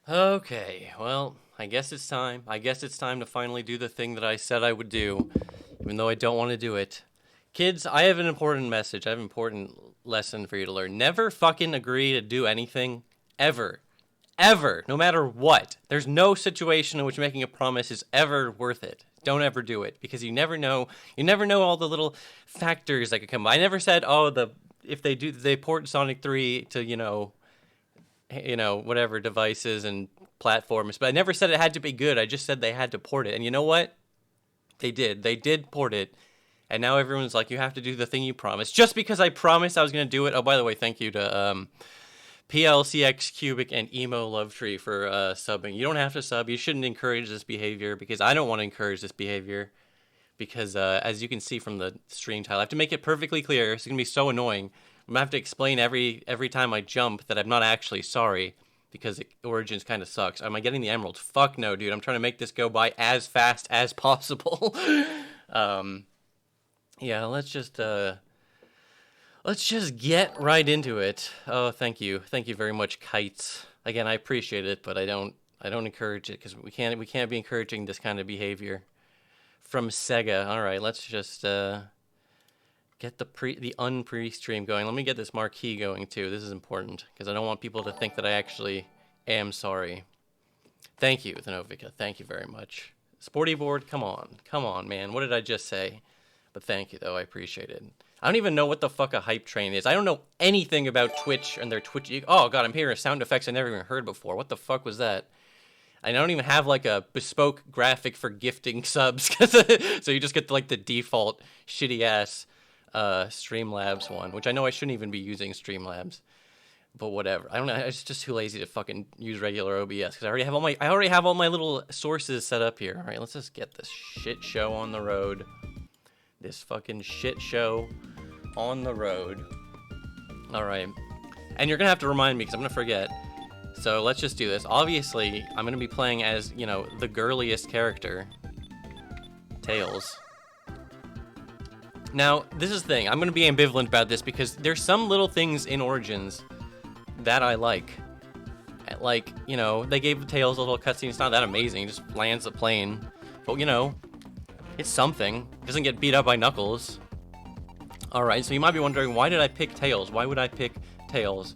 Okay, well, I guess it's time. I guess it's time to finally do the thing that I said I would do, even though I don't want to do it. Kids, I have an important message. I have an important lesson for you to learn. Never fucking agree to do anything, ever. Ever. No matter what. There's no situation in which making a promise is ever worth it. Don't ever do it, because you never know. You never know all the little factors that could come. I never said, oh, if they port Sonic 3 to, whatever devices and platforms. But I never said it had to be good. I just said they had to port it. And you know what? They did. They did port it. And now everyone's like, you have to do the thing you promised. Just because I promised I was going to do it. Oh, by the way, thank you to PLCX Cubic and Emo Lovetree for subbing. You don't have to sub. You shouldn't encourage this behavior, because I don't want to encourage this behavior. Because as you can see from the stream title, I have to make it perfectly clear. It's going to be so annoying. I'm gonna have to explain every time I jump that I'm not actually sorry, because Origins kind of sucks. Am I getting the emerald? Fuck no, dude. I'm trying to make this go by as fast as possible. Yeah, let's just get right into it. Oh, thank you very much, Kites. Again, I appreciate it, but I don't encourage it, because we can't be encouraging this kind of behavior from SEGA. All right, let's just get the unpre-stream going. Let me get this marquee going too. This is important, because I don't want people to think that I actually am sorry. Thank you, Thanovica. Thank you very much. Sporty board, come on, man. What did I just say? But thank you, though. I appreciate it. I don't even know what the fuck a hype train is. I don't know anything about Twitch and their Twitch. Oh god, I'm hearing sound effects I never even heard before. What the fuck was that? I don't even have like a bespoke graphic for gifting subs, so you just get like the default shitty ass Streamlabs one, which I know I shouldn't even be using Streamlabs, but whatever. I don't know. It's just too lazy to fucking use regular OBS, because I already have all my little sources set up here. All right, let's just get this shit show on the road. This fucking shit show on the road. All right, and you're gonna have to remind me, because I'm gonna forget. So let's just do this. Obviously, I'm gonna be playing as, the girliest character, Tails. Now, this is the thing. I'm going to be ambivalent about this, because there's some little things in Origins that I like. Like, they gave Tails a little cutscene. It's not that amazing. It just lands the plane. But, it's something. It doesn't get beat up by Knuckles. Alright, so you might be wondering, why did I pick Tails? Why would I pick Tails?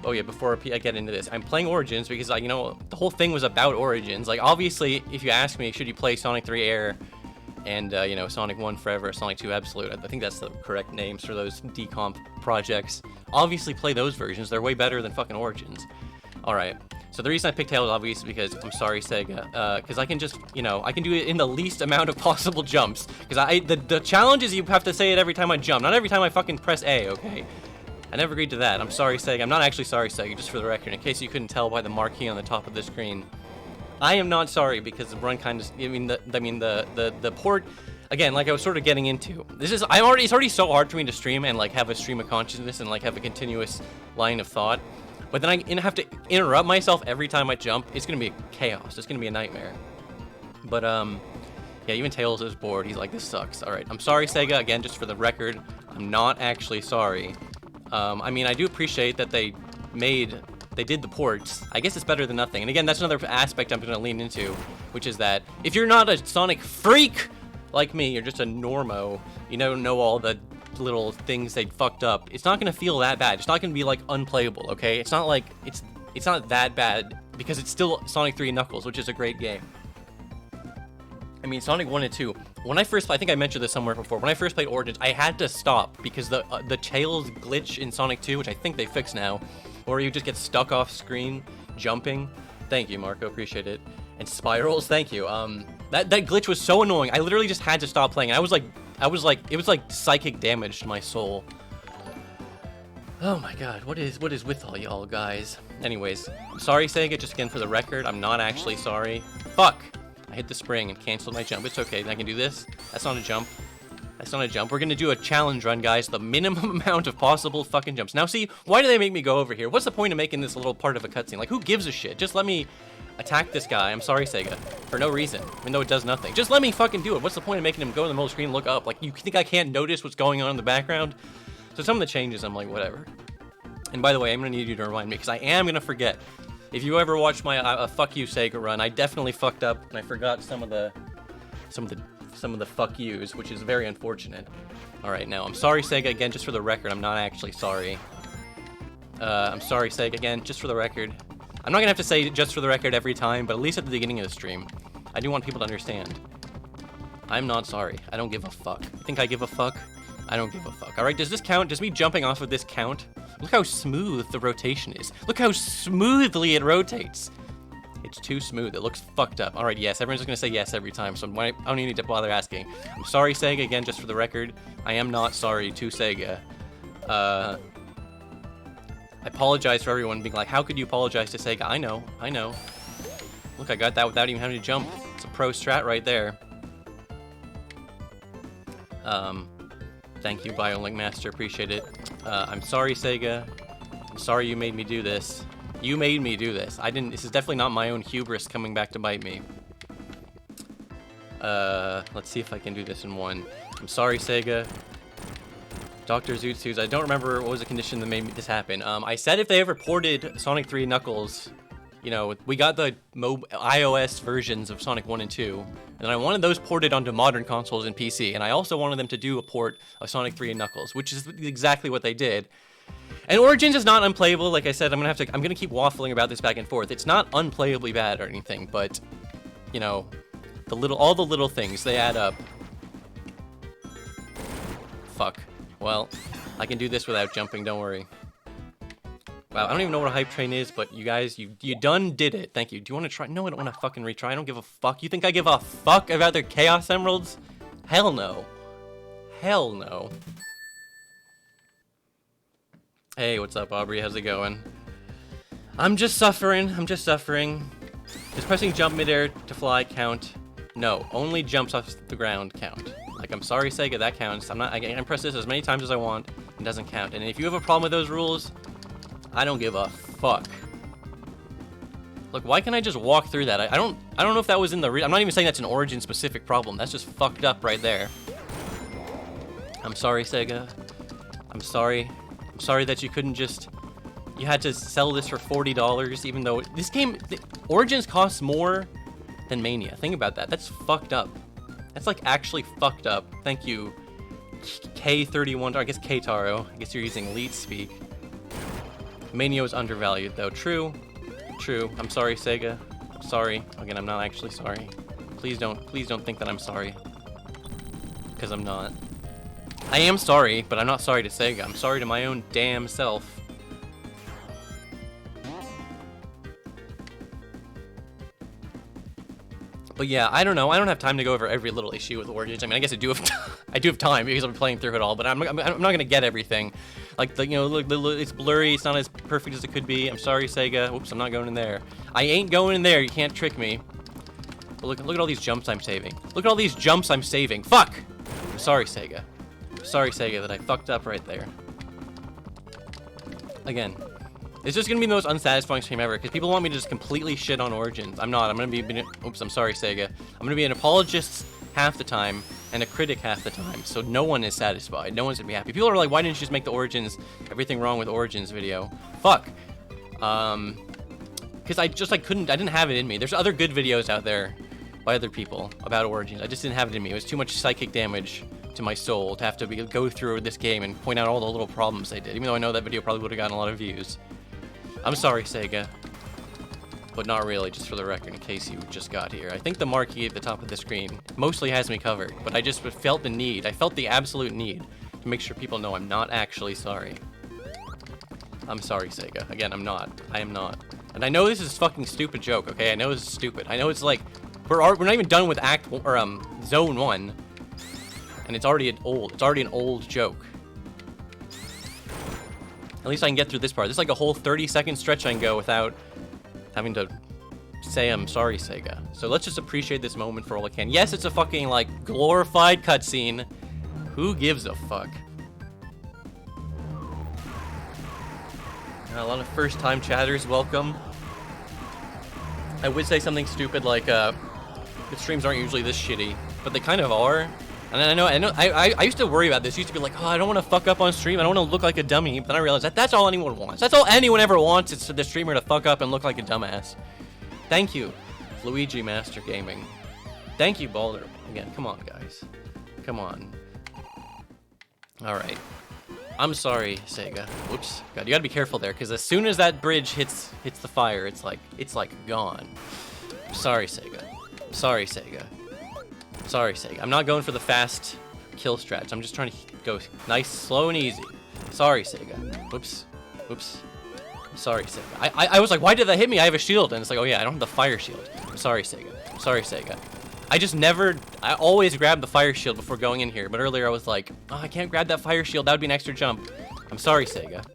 Oh yeah, before I get into this, I'm playing Origins because, the whole thing was about Origins. Like, obviously, if you ask me, should you play Sonic 3 Air and, Sonic 1 Forever, Sonic 2 Absolute, I think that's the correct names for those decomp projects. Obviously play those versions, they're way better than fucking Origins. Alright, so the reason I picked Tails, obviously, because, I'm sorry, Sega, because I can just, I can do it in the least amount of possible jumps. Because the challenge is you have to say it every time I jump, not every time I fucking press A, okay? I never agreed to that. I'm sorry, Sega. I'm not actually sorry, Sega, just for the record, in case you couldn't tell by the marquee on the top of the screen. I am not sorry, because the run kind of, the port, again, like I was sort of getting into. It's already so hard for me to stream and, have a stream of consciousness and, have a continuous line of thought. But then I have to interrupt myself every time I jump. It's going to be chaos. It's going to be a nightmare. But, yeah, even Tails is bored. He's like, this sucks. All right. I'm sorry, Sega. Again, just for the record, I'm not actually sorry. I do appreciate that they did the ports. I guess it's better than nothing. And again, that's another aspect I'm going to lean into, which is that if you're not a Sonic freak like me, you're just a normo, you don't know all the little things they fucked up, it's not going to feel that bad. It's not going to be, unplayable, okay? It's not like, it's not that bad, because it's still Sonic 3 and Knuckles, which is a great game. Sonic 1 and 2, when I first, I think I mentioned this somewhere before, when I first played Origins, I had to stop, because the Tails glitch in Sonic 2, which I think they fixed now, or you just get stuck off screen, jumping. Thank you, Marco, appreciate it. And spirals, thank you. That glitch was so annoying, I literally just had to stop playing, and it was like psychic damage to my soul. Oh my god, what is with all y'all guys? Anyways, sorry, Sega, just again for the record, I'm not actually sorry. Fuck! I hit the spring and canceled my jump. It's okay, I can do this. That's not a jump. That's not a jump. We're gonna do a challenge run, guys. The minimum amount of possible fucking jumps. Now, see, why do they make me go over here? What's the point of making this a little part of a cutscene? Like, who gives a shit? Just let me attack this guy. I'm sorry, Sega. For no reason. Even though it does nothing. Just let me fucking do it. What's the point of making him go in the middle of the screen and look up? Like, you think I can't notice what's going on in the background? So some of the changes, I'm like, whatever. And by the way, I'm gonna need you to remind me, because I am gonna forget. If you ever watched my fuck you Sega run, I definitely fucked up and I forgot some of the fuck yous, which is very unfortunate. All right, now I'm sorry Sega again, just for the record. I'm not actually sorry. I'm sorry Sega again, just for the record. I'm not gonna have to say just for the record every time, but at least at the beginning of the stream, I do want people to understand. I'm not sorry. I don't give a fuck. You think I give a fuck? I don't give a fuck. All right, does this count? Does me jumping off of this count? Look how smooth the rotation is. Look how smoothly it rotates. It's too smooth. It looks fucked up. All right, yes. Everyone's just gonna say yes every time, so I don't even need to bother asking. I'm sorry, Sega. Again, just for the record, I am not sorry to Sega. I apologize for everyone being like, how could you apologize to Sega? I know. Look, I got that without even having to jump. It's a pro strat right there. Thank you, BioLink Master. Appreciate it. I'm sorry, Sega. I'm sorry you made me do this. You made me do this. I didn't. This is definitely not my own hubris coming back to bite me. Let's see if I can do this in one. I'm sorry, Sega. Dr. Zootsu's. I don't remember what was the condition that made this happen. I said if they ever ported Sonic 3 Knuckles, you know, we got the iOS versions of Sonic 1 and 2, and I wanted those ported onto modern consoles and PC, and I also wanted them to do a port of Sonic 3 and Knuckles, which is exactly what they did. And Origins is not unplayable. Like I said, I'm gonna keep waffling about this back and forth. It's not unplayably bad or anything, but you know, all the little things, they add up. Fuck. Well, I can do this without jumping, don't worry. Wow, I don't even know what a hype train is, but you guys, you done did it. Thank you. Do you want to try? No, I don't want to fucking retry. I don't give a fuck. You think I give a fuck about their Chaos Emeralds? Hell no. Hell no. Hey, what's up, Aubrey? How's it going? I'm just suffering. Does pressing jump midair to fly count? No, only jumps off the ground count. Like, I'm sorry, Sega, that counts. I can press this as many times as I want. It doesn't count. And if you have a problem with those rules, I don't give a fuck. Look, why can't I just walk through that? I don't know if that was in the... I'm not even saying that's an Origin specific problem. That's just fucked up right there. I'm sorry, Sega. I'm sorry. I'm sorry that you couldn't just... You had to sell this for $40, even though this game... Origins costs more than Mania. Think about that. That's fucked up. That's like actually fucked up. Thank you, K31. I guess K-Taro. I guess you're using lead speak. Mania is undervalued, though. True. I'm sorry, Sega. I'm sorry. Again, I'm not actually sorry. Please don't think that I'm sorry. Because I'm not. I am sorry, but I'm not sorry to Sega. I'm sorry to my own damn self. But yeah, I don't know. I don't have time to go over every little issue with Origins. I mean, I guess I do have time because I'm playing through it all. But I'm not gonna get everything. Like, you know, look, it's blurry. It's not as perfect as it could be. I'm sorry, Sega. Oops, I'm not going in there. I ain't going in there. You can't trick me. But look at all these jumps I'm saving. Look at all these jumps I'm saving. Fuck. I'm sorry, Sega. I'm sorry, Sega, that I fucked up right there. Again. It's just gonna be the most unsatisfying stream ever, because people want me to just completely shit on Origins. I'm not. I'm gonna be... Oops, I'm sorry, Sega. I'm gonna be an apologist half the time, and a critic half the time, so no one is satisfied. No one's gonna be happy. People are like, why didn't you just make the Origins, everything wrong with Origins video? Fuck. Because I didn't have it in me. There's other good videos out there by other people about Origins. I just didn't have it in me. It was too much psychic damage to my soul to have to go through this game and point out all the little problems they did, even though I know that video probably would have gotten a lot of views. I'm sorry, Sega, but not really, just for the record, in case you just got here. I think the marquee at the top of the screen mostly has me covered, but I just felt the need, I felt the absolute need to make sure people know I'm not actually sorry. I'm sorry, Sega. Again, I'm not. I am not. And I know this is a fucking stupid joke, okay? I know this is stupid. I know it's like, we're not even done with Zone 1, and it's already an old joke. At least I can get through this part. This is like a whole 30-second stretch I can go without having to say I'm sorry, Sega. So let's just appreciate this moment for all I can. Yes, it's a fucking, like, glorified cutscene. Who gives a fuck? A lot of first-time chatters, welcome. I would say something stupid like, the streams aren't usually this shitty, but they kind of are. And I used to worry about this. I used to be like, oh, I don't want to fuck up on stream. I don't want to look like a dummy. But then I realized that that's all anyone wants. That's all anyone ever wants is for the streamer to fuck up and look like a dumbass. Thank you, Luigi Master Gaming. Thank you, Baldur. Again, come on, guys. Come on. All right. I'm sorry, Sega. Whoops. God, you gotta be careful there, because as soon as that bridge hits the fire, it's like gone. I'm sorry, Sega. I'm sorry, Sega. Sorry, Sega. I'm not going for the fast kill strats. I'm just trying to go nice, slow, and easy. Sorry, Sega. Whoops. Whoops. Sorry, Sega. I was like, why did that hit me? I have a shield. And it's like, oh yeah, I don't have the fire shield. I'm sorry, Sega. I'm sorry, Sega. I always grab the fire shield before going in here. But earlier I was like, oh, I can't grab that fire shield. That would be an extra jump. I'm sorry, Sega.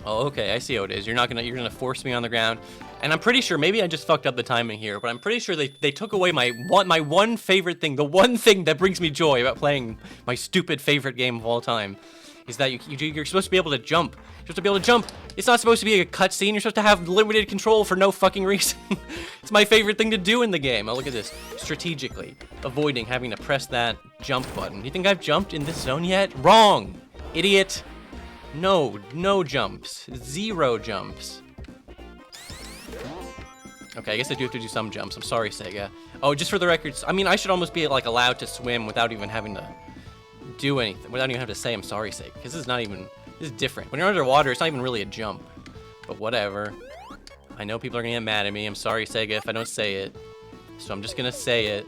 Oh, okay, I see how it is. You're gonna force me on the ground. And I'm pretty sure, maybe I just fucked up the timing here, but I'm pretty sure they took away my one favorite thing, the one thing that brings me joy about playing my stupid favorite game of all time, is that you're supposed to be able to jump. You're supposed to be able to jump. It's not supposed to be a cutscene. You're supposed to have limited control for no fucking reason. It's my favorite thing to do in the game. Oh, look at this. Strategically avoiding having to press that jump button. You think I've jumped in this zone yet? Wrong, idiot. No jumps. 0 jumps. Okay, I guess I do have to do some jumps. I'm sorry, Sega. Oh, just for the record, I mean, I should almost be, like, allowed to swim without even having to do anything. Without even having to say I'm sorry, Sega. Because this is different. When you're underwater, it's not even really a jump. But whatever. I know people are gonna get mad at me. I'm sorry, Sega, if I don't say it. So I'm just gonna say it.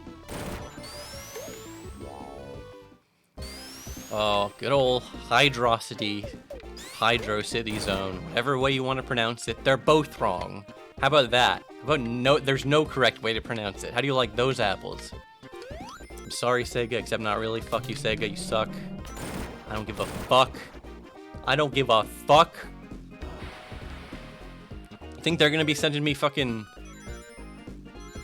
Oh, good old Hydrocity Zone. Whatever way you want to pronounce it, they're both wrong. How about that? How about there's no correct way to pronounce it? How do you like those apples? I'm sorry, Sega, except not really. Fuck you, Sega, you suck. I don't give a fuck. I don't give a fuck. You think they're gonna be sending me fucking,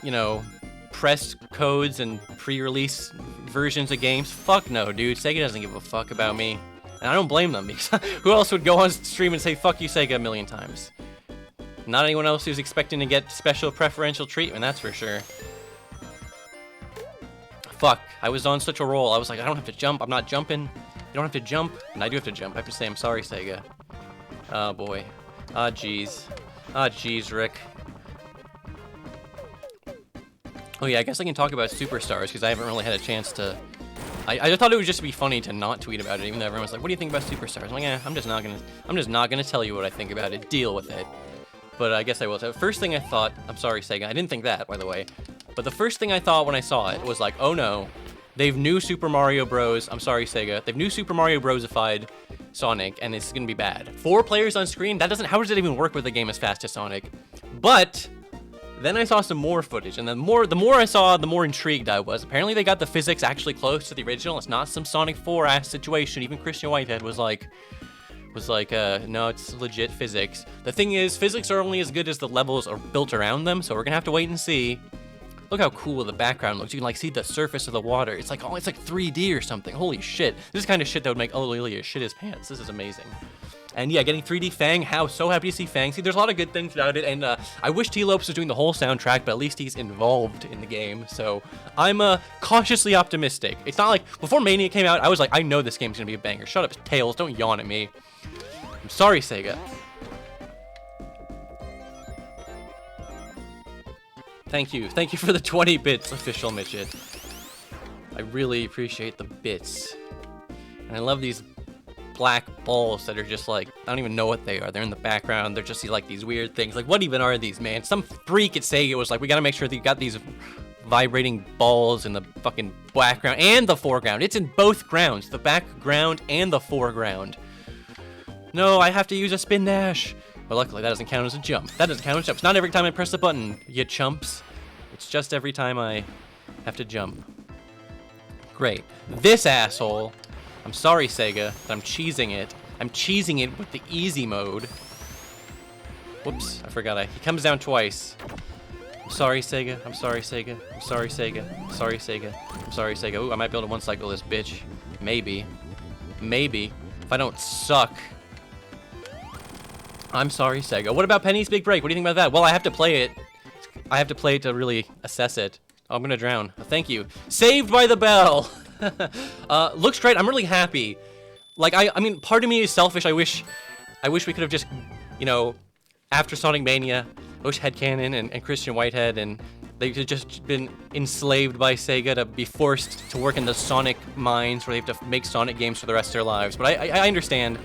you know, press codes and pre-release versions of games? Fuck no, dude. Sega doesn't give a fuck about me. And I don't blame them, because who else would go on stream and say fuck you, Sega, a million times? Not anyone else who's expecting to get special preferential treatment, that's for sure. Fuck, I was on such a roll. I was like, I don't have to jump. I'm not jumping. You don't have to jump. And I do have to jump. I have to say I'm sorry, Sega. Oh, boy. Ah, jeez. Ah, jeez, Rick. Oh, yeah, I guess I can talk about Superstars, because I haven't really had a chance to... I just thought it would just be funny to not tweet about it, even though everyone's like, what do you think about Superstars? I'm like, I'm just not gonna tell you what I think about it. Deal with it. But I guess I will. So first thing I thought, I'm sorry, Sega, I didn't think that, by the way. But the first thing I thought when I saw it was like, oh no, they've new Super Mario Bros. I'm sorry, Sega. They've new Super Mario Brosified Sonic, and it's gonna be bad. 4 players on screen? How does it even work with a game as fast as Sonic? But then I saw some more footage, and the more I saw, the more intrigued I was. Apparently they got the physics actually close to the original. It's not some Sonic 4 ass situation. Even Christian Whitehead was like, no, it's legit physics. The thing is, physics are only as good as the levels are built around them, so we're gonna have to wait and see. Look how cool the background looks. You can like see the surface of the water. It's like, oh, it's like 3D or something. Holy shit. This is kind of shit that would make Olivia shit his pants. This is amazing. And yeah, getting 3D Fang, so happy to see Fang. See, there's a lot of good things about it, and I wish T-Lopes was doing the whole soundtrack, but at least he's involved in the game, so I'm cautiously optimistic. It's not like, before Mania came out, I was like, I know this game's gonna be a banger. Shut up, Tails, don't yawn at me. I'm sorry, Sega. Thank you for the 20 bits, official midget. I really appreciate the bits. And I love these black balls that are just like, I don't even know what they are. They're in the background. They're just like these weird things. Like, what even are these, man? Some freak at SEGA was like, we gotta make sure that you got these vibrating balls in the fucking background and the foreground. It's in both grounds, the background and the foreground. No, I have to use a spin dash. But luckily, that doesn't count as a jump. That doesn't count as a jump. It's not every time I press the button, you chumps. It's just every time I have to jump. Great. This asshole. I'm sorry, Sega, but I'm cheesing it. I'm cheesing it with the easy mode. Whoops, I forgot. He comes down twice. I'm sorry, Sega. I'm sorry, Sega. I'm sorry, Sega. I'm sorry, Sega. I'm sorry, Sega. Ooh, I might be able to one-cycle this bitch. Maybe. Maybe. If I don't suck. I'm sorry, Sega. What about Penny's Big Break? What do you think about that? Well, I have to play it. I have to play it to really assess it. Oh, I'm gonna drown. Thank you. Saved by the bell. Looks great. I'm really happy. Like, I mean, part of me is selfish. I wish we could have just, you know, after Sonic Mania, Osh Headcanon and Christian Whitehead, and they could just been enslaved by Sega to be forced to work in the Sonic mines where they have to make Sonic games for the rest of their lives. But I understand.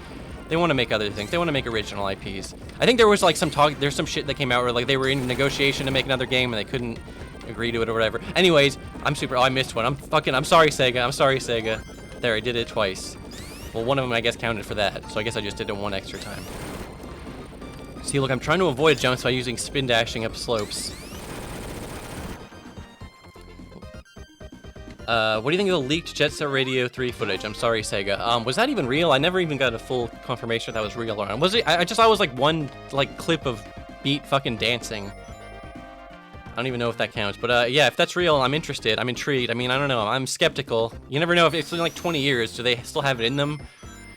They want to make other things. They want to make original IPs. I think there was like some talk, there's some shit that came out where like they were in negotiation to make another game and they couldn't agree to it or whatever. Anyways, oh, I missed one. I'm sorry, Sega. I'm sorry, Sega. There, I did it twice. Well, one of them I guess counted for that, so I guess I just did it one extra time. See, look, I'm trying to avoid jumps by using spin dashing up slopes. What do you think of the leaked Jet Set Radio 3 footage? I'm sorry, Sega. Was that even real? I never even got a full confirmation that was real or not. Was it? I just saw it was like one like clip of Beat fucking dancing. I don't even know if that counts, but yeah, if that's real, I'm interested. I'm intrigued. I mean, I don't know. I'm skeptical. You never know if it's been like 20 years. Do they still have it in them?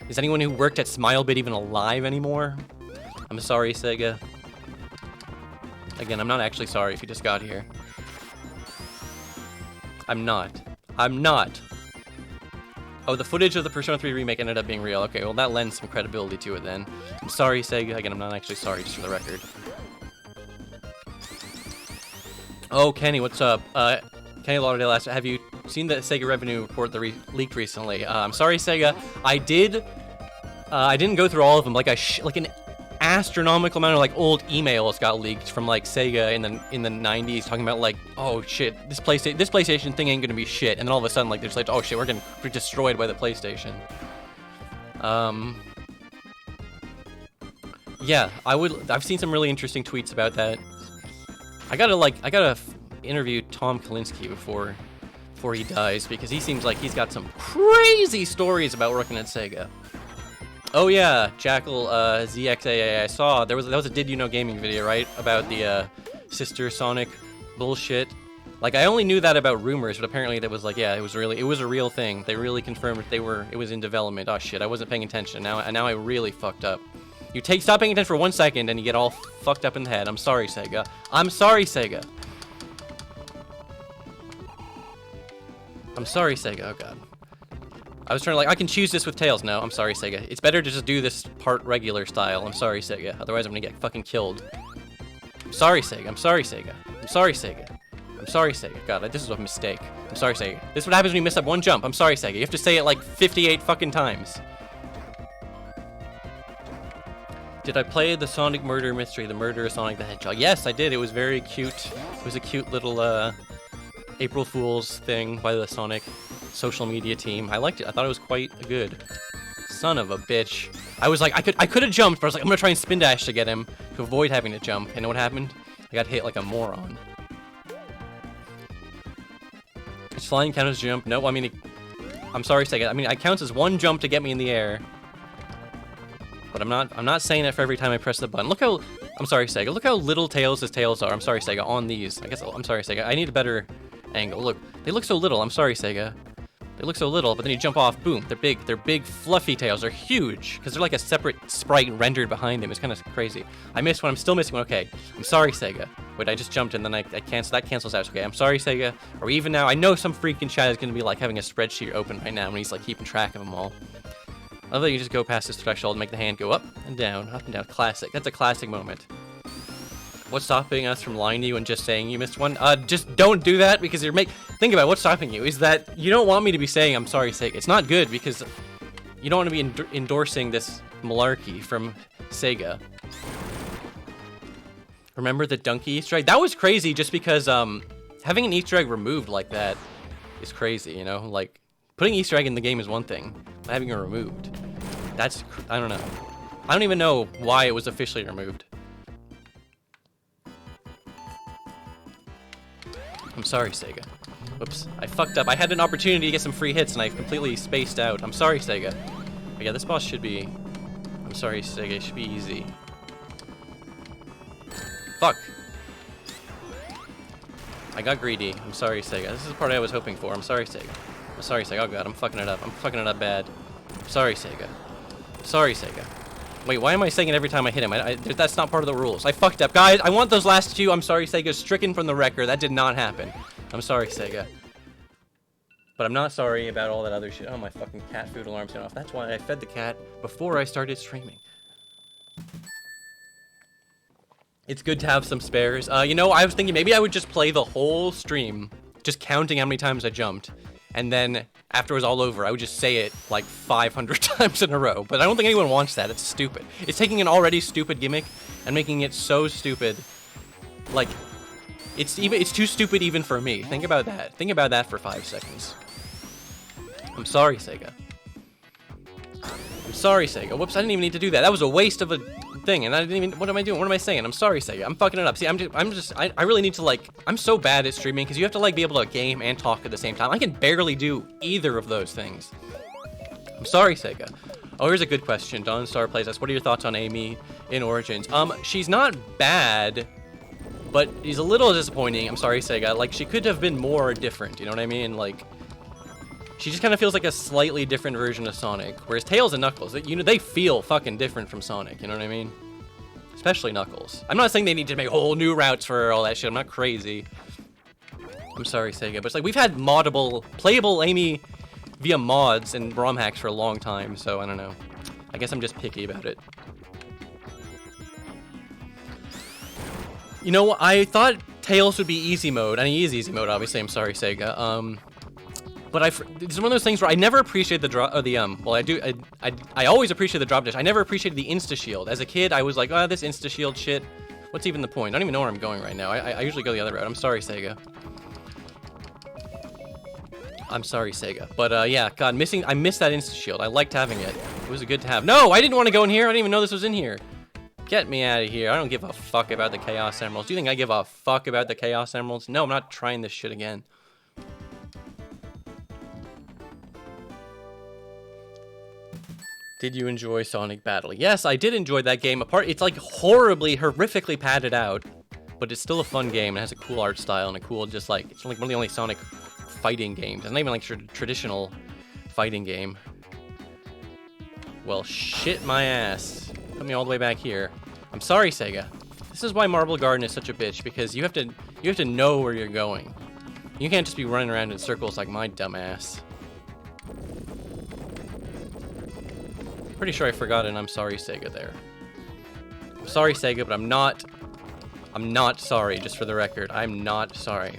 Is anyone who worked at Smilebit even alive anymore? I'm sorry, Sega. Again, I'm not actually sorry if you just got here. I'm not. Oh, the footage of the Persona 3 remake ended up being real. Okay, well, that lends some credibility to it then. I'm sorry, Sega. Again, I'm not actually sorry, just for the record. Oh, Kenny, what's up? Kenny Lauderdale asked, have you seen the Sega revenue report that leaked recently? I'm sorry, Sega. I didn't go through all of them. Like an astronomical amount of like old emails got leaked from like Sega in the 90s talking about like, oh shit, this PlayStation thing ain't gonna be shit, and then all of a sudden like they're just like, oh shit, we're gonna be destroyed by the PlayStation. Yeah, I've seen some really interesting tweets about that. I gotta interview Tom Kalinske before he dies, because he seems like he's got some crazy stories about working at Sega. Oh yeah, Jackal ZXAA. I saw that was a Did You Know Gaming video, right, about the Sister Sonic bullshit. Like, I only knew that about rumors, but apparently that was like, yeah, it was a real thing. They really confirmed it was in development. Oh shit, I wasn't paying attention. Now I really fucked up. Stop paying attention for 1 second and you get all fucked up in the head. I'm sorry, Sega. I'm sorry, Sega. I'm sorry, Sega. Oh god. I was trying to, like, I can choose this with Tails. No, I'm sorry, Sega. It's better to just do this part regular style. I'm sorry, Sega. Otherwise, I'm gonna get fucking killed. I'm sorry, Sega. I'm sorry, Sega. I'm sorry, Sega. I'm sorry, Sega. God, this is a mistake. I'm sorry, Sega. This is what happens when you miss up one jump. I'm sorry, Sega. You have to say it, like, 58 fucking times. Did I play the Sonic Murder Mystery, the Murder of Sonic the Hedgehog? Yes, I did. It was very cute. It was a cute little, April Fool's thing by the Sonic social media team. I liked it. I thought it was quite good. Son of a bitch. I was like, I could have jumped, but I was like, I'm gonna try and spin dash to get him to avoid having to jump. And you know what happened? I got hit like a moron. Does flying count as a jump? No, I mean, I'm sorry, Sega. I mean, it counts as one jump to get me in the air. But I'm not saying that for every time I press the button. I'm sorry, Sega. Look how little Tails' tails are. I'm sorry, Sega. On these. I'm sorry, Sega. I need a better angle. Look, they look so little. I'm sorry, Sega. They look so little, but then you jump off, boom, they're big. They're big, fluffy tails. They're huge, because they're like a separate sprite rendered behind him. It's kind of crazy. I missed one. I'm still missing one. Okay, I'm sorry, Sega. Wait, I just jumped and then I cancel. That cancels out. Okay, I'm sorry, Sega. Are we even now? I know some freak in chat is going to be like having a spreadsheet open right now, and he's like keeping track of them all. I love that you just go past this threshold and make the hand go up and down, up and down. Classic. That's a classic moment. What's stopping us from lying to you and just saying you missed one? Just don't do that, because think about it, what's stopping you is that you don't want me to be saying I'm sorry, Sega. It's not good, because you don't want to be endorsing this malarkey from Sega. Remember the donkey Easter egg? That was crazy, just because having an Easter egg removed like that is crazy, you know? Like, putting Easter egg in the game is one thing, but having it removed, I don't know. I don't even know why it was officially removed. I'm sorry, Sega. Whoops, I fucked up. I had an opportunity to get some free hits and I completely spaced out. I'm sorry, Sega. But yeah, this boss should be... I'm sorry, Sega. It should be easy. Fuck. I got greedy. I'm sorry, Sega. This is the part I was hoping for. I'm sorry, Sega. I'm sorry, Sega. Oh god, I'm fucking it up. I'm fucking it up bad. I'm sorry, Sega. I'm sorry, Sega. Wait, why am I saying it every time I hit him? That's not part of the rules. I fucked up. Guys, I want those last two I'm sorry, Sega, stricken from the record. That did not happen. I'm sorry, Sega. But I'm not sorry about all that other shit. Oh, my fucking cat food alarm's going off. That's why I fed the cat before I started streaming. It's good to have some spares. You know, I was thinking maybe I would just play the whole stream, just counting how many times I jumped. And then, after it was all over, I would just say it like 500 times in a row. But I don't think anyone wants that. It's stupid. It's taking an already stupid gimmick and making it so stupid. Like, it's too stupid even for me. Think about that. Think about that for 5 seconds. I'm sorry, Sega. I'm sorry, Sega. Whoops, I didn't even need to do that. That was a waste of a thing, and I didn't even... What am I doing? What am I saying? I'm sorry, Sega. I'm fucking it up. See, I really need to, like... I'm so bad at streaming, because you have to, like, be able to game and talk at the same time. I can barely do either of those things. I'm sorry, Sega. Oh, here's a good question. Don Star plays us. What are your thoughts on Amy in Origins? She's not bad, but she's a little disappointing. I'm sorry, Sega. Like, she could have been more different, you know what I mean? Like... She just kind of feels like a slightly different version of Sonic, whereas Tails and Knuckles, you know, they feel fucking different from Sonic, you know what I mean? Especially Knuckles. I'm not saying they need to make whole new routes for all that shit, I'm not crazy. I'm sorry, Sega, but it's like, we've had playable Amy via mods and ROM hacks for a long time, so I don't know. I guess I'm just picky about it. You know, I thought Tails would be easy mode, and he is easy mode, obviously, I'm sorry, Sega. But it's one of those things where I never appreciate the drop, or the, well, I always appreciate the drop dash. I never appreciated the insta-shield. As a kid, I was like, oh, this insta-shield shit, what's even the point? I don't even know where I'm going right now. I usually go the other route. I'm sorry, Sega. I'm sorry, Sega. But, yeah, God, I missed that insta-shield. I liked having it. It was good to have. No, I didn't want to go in here. I didn't even know this was in here. Get me out of here. I don't give a fuck about the Chaos Emeralds. Do you think I give a fuck about the Chaos Emeralds? No, I'm not trying this shit again. Did you enjoy Sonic Battle? Yes, I did enjoy that game. It's like horrifically padded out, but it's still a fun game. It has a cool art style and a cool, just like, it's like one of the only Sonic fighting games. It's not even like traditional fighting game. Well, shit my ass. Put me all the way back here. I'm sorry, Sega. This is why Marble Garden is such a bitch, because you have to know where you're going. You can't just be running around in circles like my dumb ass. Pretty sure I forgot an I'm sorry, Sega there. I'm sorry, Sega, but I'm not sorry, just for the record. I'm not sorry.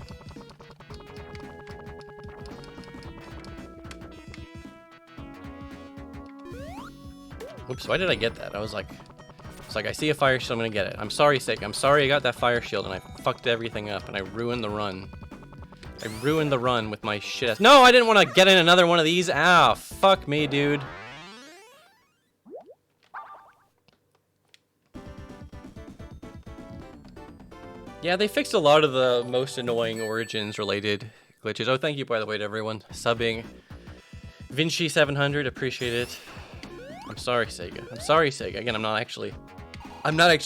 Oops, why did I get that? I was like, I see a fire shield, I'm gonna get it. I'm sorry, Sega. I'm sorry I got that fire shield and I fucked everything up and I ruined the run. I ruined the run with my shit. No, I didn't want to get in another one of these. Ah, fuck me, dude. Yeah, they fixed a lot of the most annoying Origins-related glitches. Oh, thank you, by the way, to everyone subbing. Vinci700, appreciate it. I'm sorry, Sega. I'm sorry, Sega. Again, I'm not actually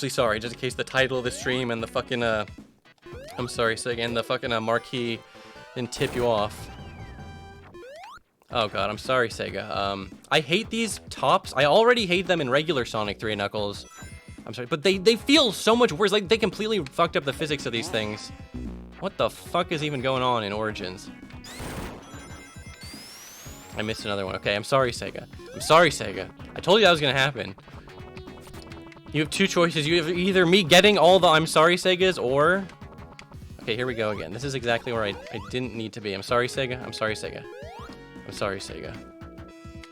sorry, just in case the title of the stream and the fucking, I'm sorry, Sega, and the fucking marquee didn't tip you off. Oh, God, I'm sorry, Sega. I hate these tops. I already hate them in regular Sonic 3 Knuckles. I'm sorry, but they feel so much worse. Like, they completely fucked up the physics of these things. What the fuck is even going on in Origins? I missed another one. Okay, I'm sorry, Sega. I'm sorry, Sega. I told you that was gonna happen. You have two choices. You have either me getting all the I'm sorry, Segas, or... Okay, here we go again. This is exactly where I didn't need to be. I'm sorry, Sega. I'm sorry, Sega. I'm sorry, Sega.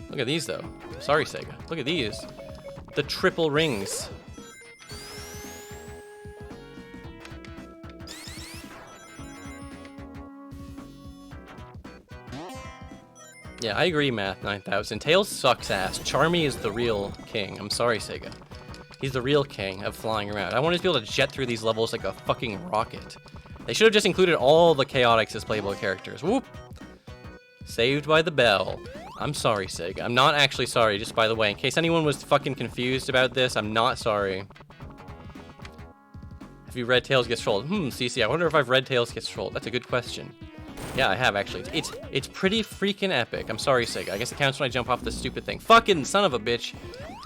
Look at these, though. I'm sorry, Sega. Look at these. The triple rings. Yeah, I agree, Math 9000. Tails sucks ass. Charmy is the real king. I'm sorry, Sega. He's the real king of flying around. I want to be able to jet through these levels like a fucking rocket. They should have just included all the Chaotix as playable characters. Whoop! Saved by the bell. I'm sorry, Sega. I'm not actually sorry, just by the way. In case anyone was fucking confused about this, I'm not sorry. Have you read Tails Gets Trolled? CC, I wonder if I've read Tails Gets Trolled. That's a good question. Yeah, I have, actually. It's pretty freaking epic. I'm sorry, Sega. I guess it counts when I jump off this stupid thing. Fucking son of a bitch.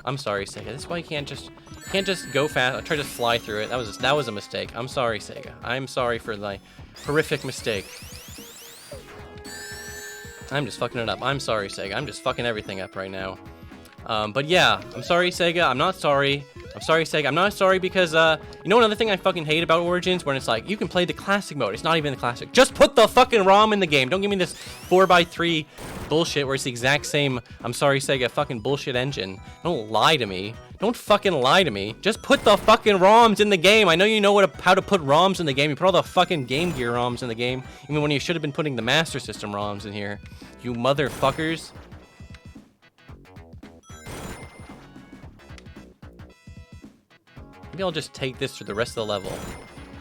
I'm sorry, Sega. That's why you can't just go fast. I tried to fly through it. That was a mistake. I'm sorry, Sega. I'm sorry for my horrific mistake. I'm just fucking it up. I'm sorry, Sega. I'm just fucking everything up right now. But yeah, I'm sorry, Sega. I'm not sorry. I'm sorry, Sega. I'm not sorry because, you know another thing I fucking hate about Origins? When it's like, you can play the classic mode. It's not even the classic. Just put the fucking ROM in the game. Don't give me this 4x3 bullshit where it's the exact same, I'm sorry, Sega, fucking bullshit engine. Don't lie to me. Don't fucking lie to me. Just put the fucking ROMs in the game. I know you know how to put ROMs in the game. You put all the fucking Game Gear ROMs in the game, even when you should have been putting the Master System ROMs in here. You motherfuckers. Maybe I'll just take this through the rest of the level,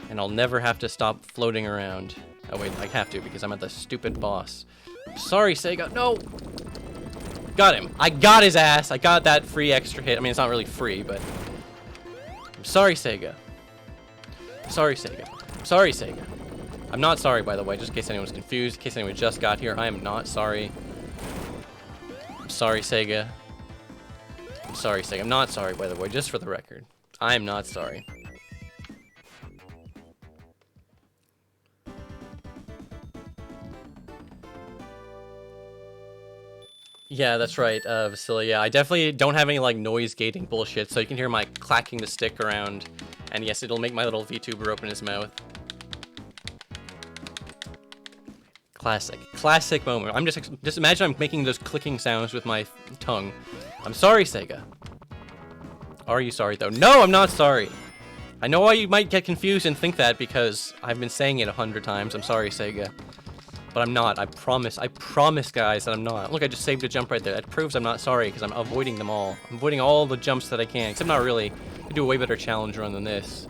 and I'll never have to stop floating around. Oh wait, I have to because I'm at the stupid boss. Sorry, Sega. No! Got him. I got his ass. I got that free extra hit. I mean, it's not really free, but... I'm sorry, Sega. Sorry, Sega. Sorry, Sega. I'm not sorry, by the way, just in case anyone's confused, in case anyone just got here. I am not sorry. I'm sorry, Sega. I'm sorry, Sega. I'm not sorry, by the way, just for the record. I am not sorry. Yeah, that's right, Vasily. Yeah, I definitely don't have any, like, noise gating bullshit, so you can hear my clacking the stick around. And yes, it'll make my little VTuber open his mouth. Classic. Classic moment. I'm just imagine I'm making those clicking sounds with my tongue. I'm sorry, Sega. Are you sorry, though? No, I'm not sorry. I know why you might get confused and think that because I've been saying it 100 times. I'm sorry, Sega. But I'm not. I promise, guys, that I'm not. Look, I just saved a jump right there. That proves I'm not sorry, because I'm avoiding them all. I'm avoiding all the jumps that I can, except not really. I can do a way better challenge run than this.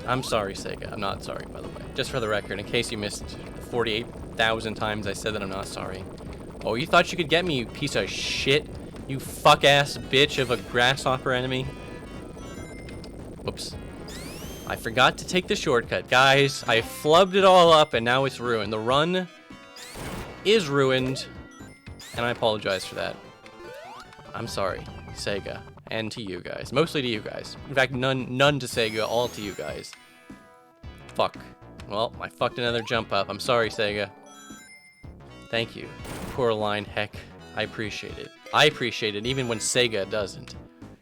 I'm sorry, Sega. I'm not sorry, by the way. Just for the record, in case you missed 48,000 times I said that I'm not sorry. Oh, you thought you could get me, you piece of shit? You fuck-ass bitch of a grasshopper enemy? Whoops. I forgot to take the shortcut. Guys, I flubbed it all up and now it's ruined. The run is ruined, and I apologize for that. I'm sorry, Sega, and to you guys. Mostly to you guys. In fact, none to Sega, all to you guys. Fuck. Well, I fucked another jump up. I'm sorry, Sega. Thank you. Coraline, heck, I appreciate it. I appreciate it even when Sega doesn't.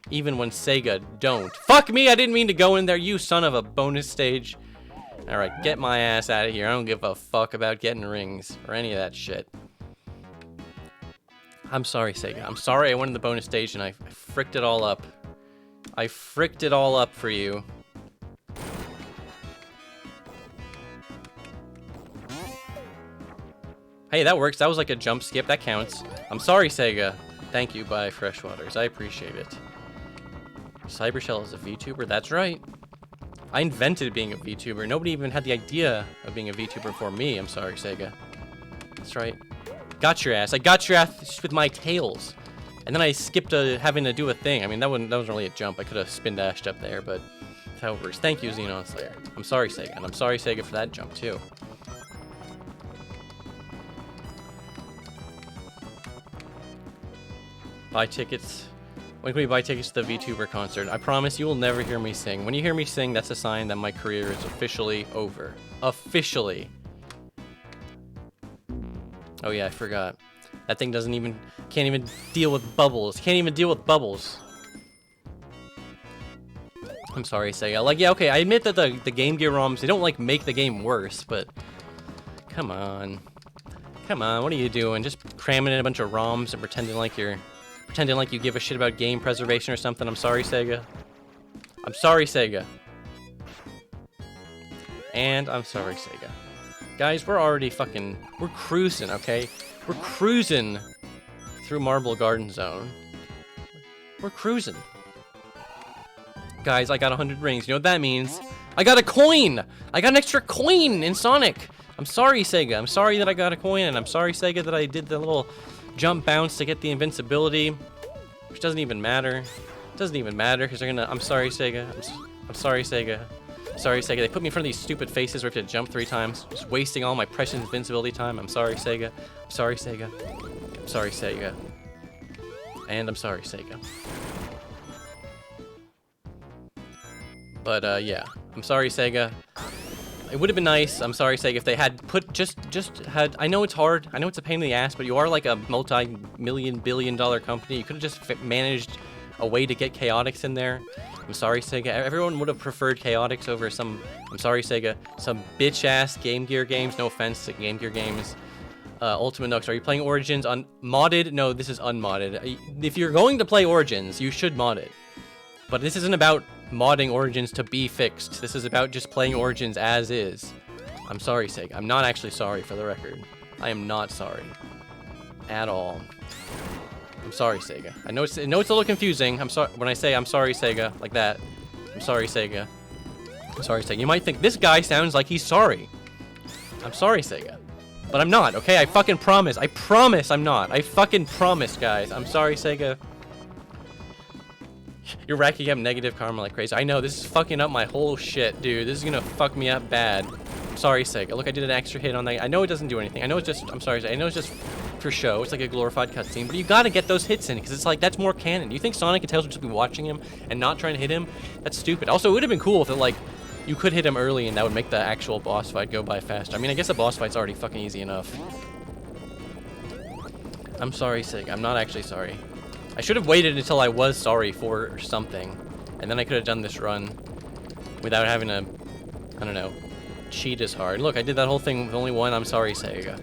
Even when Sega don't. Fuck me, I didn't mean to go in there, you son of a bonus stage. Alright, get my ass out of here. I don't give a fuck about getting rings or any of that shit. I'm sorry, Sega. I'm sorry I went in the bonus stage and I fricked it all up. I fricked it all up for you. Hey, that works. That was like a jump skip. That counts. I'm sorry, Sega. Thank you, bye, Freshwaters. I appreciate it. Cybershell is a VTuber? That's right. I invented being a VTuber. Nobody even had the idea of being a VTuber before me. I'm sorry, Sega. That's right. Got your ass. I got your ass with my tails. And then I skipped having to do a thing. I mean, that wasn't really a jump. I could have spin dashed up there, but that's how it works. Thank you, Xenon Slayer. I'm sorry, Sega. And I'm sorry, Sega, for that jump, too. Buy tickets. When can we buy tickets to the VTuber concert? I promise you will never hear me sing. When you hear me sing, that's a sign that my career is officially over. Officially. Oh yeah, I forgot. That thing can't even deal with bubbles. Can't even deal with bubbles. I'm sorry, Sega. Like, yeah, okay, I admit that the Game Gear ROMs, they don't, like, make the game worse, but... Come on. Come on, what are you doing? Just cramming in a bunch of ROMs and pretending like you give a shit about game preservation or something. I'm sorry, Sega. I'm sorry, Sega. And I'm sorry, Sega. Guys, we're cruising, okay? We're cruising through Marble Garden Zone. We're cruising. Guys, I got 100 rings. You know what that means? I got a coin! I got an extra coin in Sonic! I'm sorry, Sega. I'm sorry that I got a coin, and I'm sorry, Sega, that I did the little jump bounce to get the invincibility, which doesn't even matter. Doesn't even matter, because they're gonna... I'm sorry, Sega. I'm sorry, Sega. Sorry, Sega. They put me in front of these stupid faces where I have to jump 3 times, just wasting all my precious invincibility time. I'm sorry, Sega. I'm sorry, Sega. I'm sorry, Sega. And I'm sorry, Sega. But yeah, I'm sorry, Sega. It would have been nice, I'm sorry, Sega, if they had put just had. I know it's hard. I know it's a pain in the ass, but you are like a multi-million billion-dollar company. You could have just managed a way to get Chaotix in there. I'm sorry, Sega. Everyone would have preferred Chaotix over some. I'm sorry, Sega. Some bitch-ass Game Gear games. No offense to Game Gear games. Ultimate Nux, are you playing Origins on modded? No, this is unmodded. If you're going to play Origins, you should mod it. But this isn't about modding Origins to be fixed. This is about just playing Origins as is. I'm sorry, Sega. I'm not actually sorry, for the record. I am not sorry. At all. I'm sorry, Sega. I know it's a little confusing. I'm sorry when I say I'm sorry, Sega, like that. I'm sorry, Sega. I'm sorry, Sega. You might think this guy sounds like he's sorry. I'm sorry, Sega. But I'm not, okay? I fucking promise. I promise I'm not. I fucking promise, guys. I'm sorry, Sega. You're racking up negative karma like crazy. I know, this is fucking up my whole shit, dude. This is gonna fuck me up bad. I'm sorry, Sega. Look, I did an extra hit on that. I know it doesn't do anything. I know it's just, I'm sorry, Sega. I know it's just for show. It's like a glorified cutscene, but you gotta get those hits in, because it's like, that's more canon. You think Sonic and Tails would just be watching him and not trying to hit him? That's stupid. Also, it would have been cool if it, like, you could hit him early and that would make the actual boss fight go by faster. I mean, I guess the boss fight's already fucking easy enough. I'm sorry, Sega. I'm not actually sorry. I should have waited until I was sorry for something, and then I could have done this run without having to, I don't know, cheat as hard. Look, I did that whole thing with only one. I'm sorry, Sega.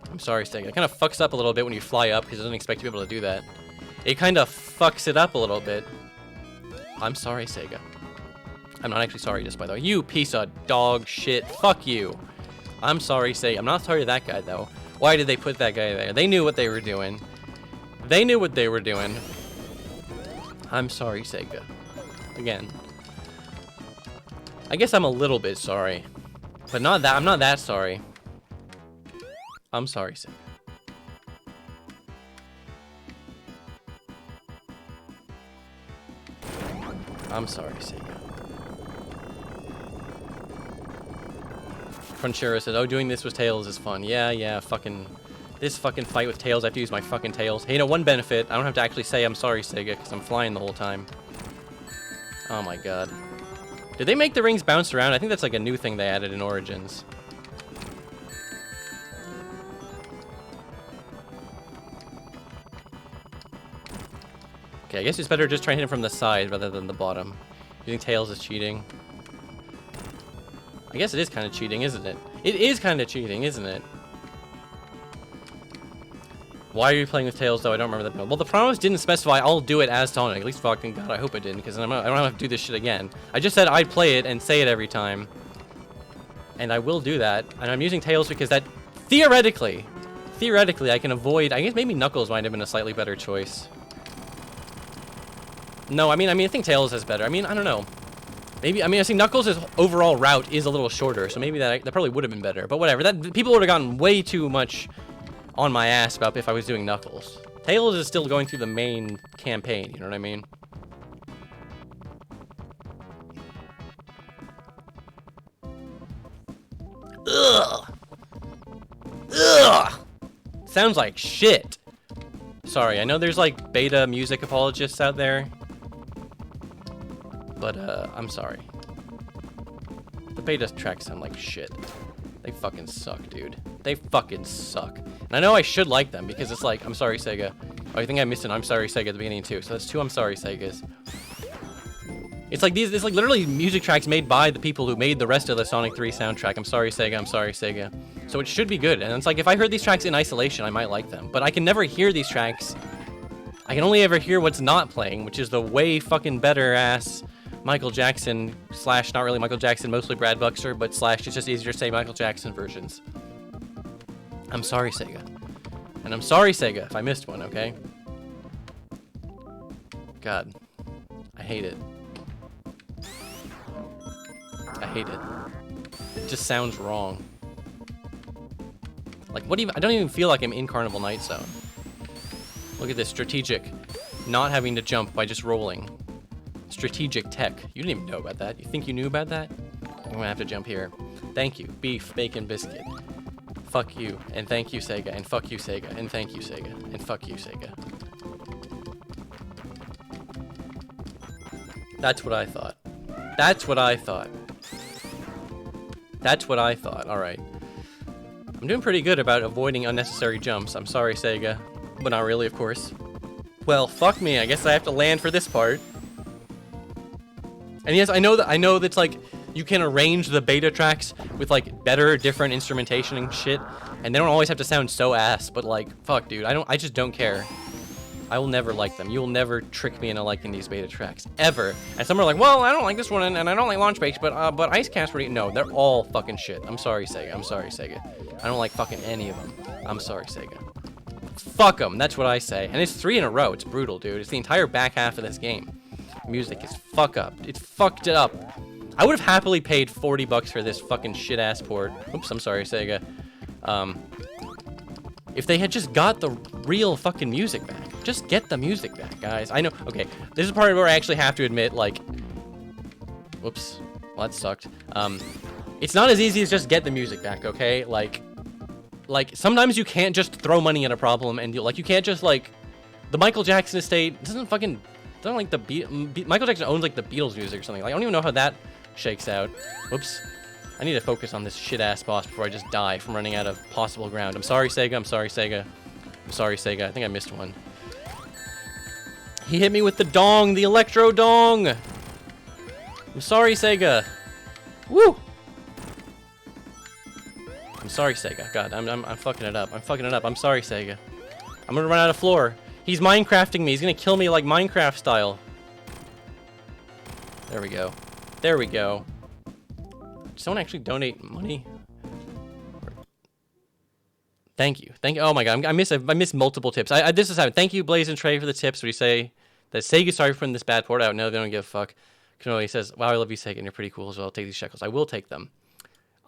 I'm sorry, Sega. It kind of fucks up a little bit when you fly up, because it doesn't expect you to be able to do that. It kind of fucks it up a little bit. I'm sorry, Sega. I'm not actually sorry, just by the way. You piece of dog shit. Fuck you. I'm sorry, Sega. I'm not sorry to that guy, though. Why did they put that guy there? They knew what they were doing. They knew what they were doing. I'm sorry, Sega. Again. I guess I'm a little bit sorry. But not that. I'm not that sorry. I'm sorry, Sega. I'm sorry, Sega. Crunchero says, oh, doing this with Tails is fun. Yeah, fucking... This fucking fight with Tails, I have to use my fucking Tails. Hey, you know, one benefit, I don't have to actually say I'm sorry, Sega, because I'm flying the whole time. Oh my god. Did they make the rings bounce around? I think that's like a new thing they added in Origins. Okay, I guess it's better just try to hit him from the side rather than the bottom. Using Tails is cheating. I guess it is kind of cheating, isn't it? It is kind of cheating, isn't it? Why are you playing with Tails, though? I don't remember that. Well, the promise didn't specify I'll do it as Sonic. At least fucking God, I hope it didn't, because I don't have to do this shit again. I just said I'd play it and say it every time. And I will do that. And I'm using Tails because that, theoretically, I can avoid... I guess maybe Knuckles might have been a slightly better choice. No, I mean, I think Tails is better. I mean, I don't know. Maybe, I think Knuckles' overall route is a little shorter, so maybe that probably would have been better. But whatever, that people would have gotten way too much on my ass about if I was doing Knuckles. Tails is still going through the main campaign, you know what I mean? Ugh! Ugh! Sounds like shit. Sorry, I know there's like beta music apologists out there. But, I'm sorry. The beta tracks sound like shit. They fucking suck, dude. They fucking suck. And I know I should like them, because it's like, I'm sorry, Sega. Oh, I think I missed an I'm sorry, Sega at the beginning, too. So that's 2 I'm sorry, Segas. It's like these, it's like literally music tracks made by the people who made the rest of the Sonic 3 soundtrack. I'm sorry, Sega. I'm sorry, Sega. So it should be good. And it's like, if I heard these tracks in isolation, I might like them. But I can never hear these tracks. I can only ever hear what's not playing, which is the way fucking better ass Michael Jackson / not really Michael Jackson, mostly Brad Buxer, but / it's just easier to say Michael Jackson versions. I'm sorry, Sega. And I'm sorry, Sega, if I missed one, okay? God. I hate it. I hate it. It just sounds wrong. Like, what even? I don't even feel like I'm in Carnival Night Zone. Look at this, strategic. Not having to jump by just rolling. Strategic tech. You didn't even know about that. You think you knew about that? I'm gonna have to jump here. Thank you. Beef, bacon, biscuit. Fuck you. And thank you, Sega. And fuck you, Sega. And thank you, Sega. And fuck you, Sega. That's what I thought. That's what I thought. That's what I thought. Alright. I'm doing pretty good about avoiding unnecessary jumps. I'm sorry, Sega. But not really, of course. Well, fuck me. I guess I have to land for this part. And yes, I know that's like you can arrange the beta tracks with like better, different instrumentation and shit, and they don't always have to sound so ass. But like, fuck, dude, I just don't care. I will never like them. You will never trick me into liking these beta tracks ever. And some are like, well, I don't like this one, and I don't like Launch Base, but Icecast, no, they're all fucking shit. I'm sorry, Sega. I'm sorry, Sega. I don't like fucking any of them. I'm sorry, Sega. Fuck them. That's what I say. And it's 3 in a row. It's brutal, dude. It's the entire back half of this game. Music is fuck up. It's fucked it up. I would have happily paid $40 for this fucking shit ass port. Oops, I'm sorry, Sega. If they had just got the real fucking music back. Just get the music back, guys. I know. Okay, this is part where I actually have to admit, like, whoops. Well, that sucked. It's not as easy as just get the music back, okay? Like sometimes you can't just throw money at a problem, and you can't just like the Michael Jackson estate doesn't like Michael Jackson owns like the Beatles music or something. Like I don't even know how that shakes out. Whoops. I need to focus on this shit ass boss before I just die from running out of possible ground. I'm sorry, Sega. I'm sorry, Sega. I'm sorry, Sega. I think I missed one. He hit me with the dong, the electro dong. I'm sorry, Sega. Woo. I'm sorry, Sega. God, I'm fucking it up. I'm fucking it up. I'm sorry, Sega. I'm gonna run out of floor. He's Minecrafting me. He's gonna kill me like Minecraft style. There we go. There we go. Did someone actually donate money? Thank you. Thank you. Oh my god, I miss multiple tips. This is happening. Thank you, Blaze and Trey, for the tips. What do you say? That Sega, sorry for putting this bad port out. No, they don't give a fuck. Cannoli says, wow, I love you, Sega, and you're pretty cool as well. Take these shekels. I will take them.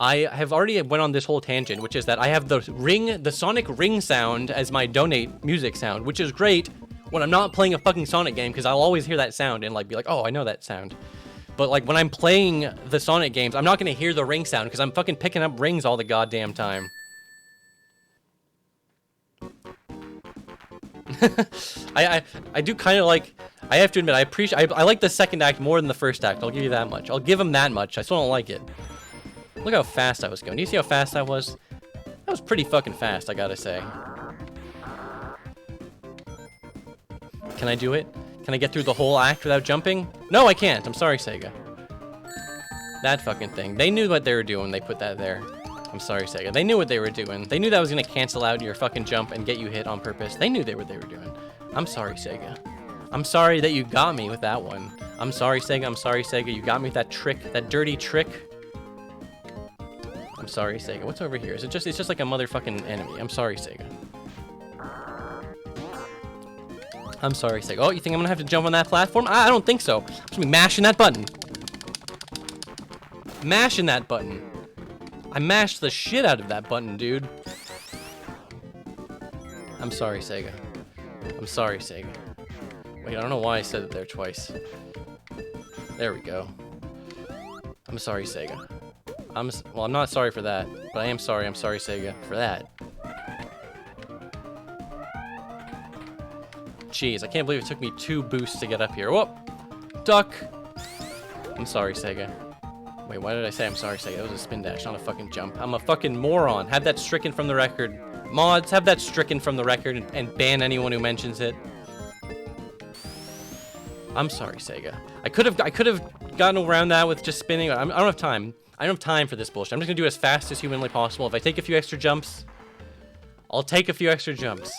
I have already went on this whole tangent, which is that I have the Sonic ring sound as my donate music sound, which is great when I'm not playing a fucking Sonic game, because I'll always hear that sound and like be like, oh, I know that sound. But like when I'm playing the Sonic games, I'm not gonna hear the ring sound because I'm fucking picking up rings all the goddamn time. I do kind of like. I have to admit, I like the second act more than the first act. I'll give you that much. I'll give him that much. I still don't like it. Look how fast I was going. Do you see how fast I was? That was pretty fucking fast, I gotta say. Can I do it? Can I get through the whole act without jumping? No, I can't. I'm sorry, Sega. That fucking thing. They knew what they were doing when they put that there. I'm sorry, Sega. They knew what they were doing. They knew that was gonna cancel out your fucking jump and get you hit on purpose. They knew what they were doing. I'm sorry, Sega. I'm sorry that you got me with that one. I'm sorry, Sega. I'm sorry, Sega. You got me with that trick, that dirty trick. I'm sorry, Sega. What's over here? It's just like a motherfucking enemy. I'm sorry, Sega. I'm sorry, Sega. Oh, you think I'm gonna have to jump on that platform? I don't think so. I'm just gonna be mashing that button. Mashing that button. I mashed the shit out of that button, dude. I'm sorry, Sega. I'm sorry, Sega. Wait, I don't know why I said it there twice. There we go. I'm sorry, Sega. Well, I'm not sorry for that, but I am sorry. I'm sorry, Sega, for that. Jeez, I can't believe it took me 2 boosts to get up here. Whoop! Duck! I'm sorry, Sega. Wait, why did I say I'm sorry, Sega? That was a spin dash, not a fucking jump. I'm a fucking moron. Have that stricken from the record. Mods, have that stricken from the record and ban anyone who mentions it. I'm sorry, Sega. I could have gotten around that with just spinning. I don't have time. I don't have time for this bullshit. I'm just gonna do it as fast as humanly possible. If I take a few extra jumps, I'll take a few extra jumps.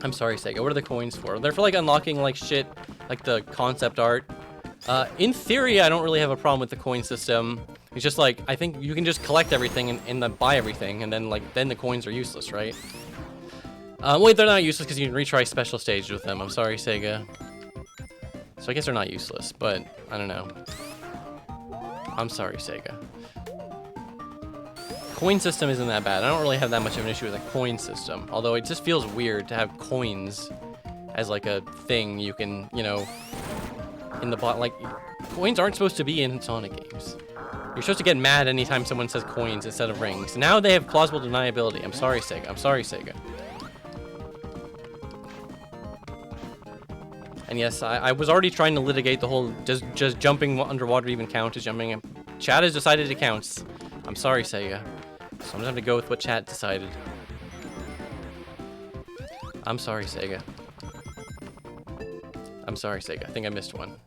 I'm sorry, Sega. What are the coins for? They're for like unlocking like shit, like the concept art. In theory, I don't really have a problem with the coin system. It's just like, I think you can just collect everything and then buy everything, and then the coins are useless, right? Wait, they're not useless because you can retry special stages with them. I'm sorry, Sega. So I guess they're not useless, but I don't know. I'm sorry, Sega. Coin system isn't that bad. I don't really have that much of an issue with a coin system, although it just feels weird to have coins as like a thing you can, you know, in the bot. Like, coins aren't supposed to be in Sonic games. You're supposed to get mad anytime someone says coins instead of rings. Now they have plausible deniability. I'm sorry, Sega. I'm sorry, Sega. And yes, I was already trying to litigate the whole just jumping underwater even count as jumping. Chat has decided it counts. I'm sorry, Sega. So I'm gonna have to go with what chat decided. I'm sorry, Sega. I'm sorry, Sega. I think I missed one.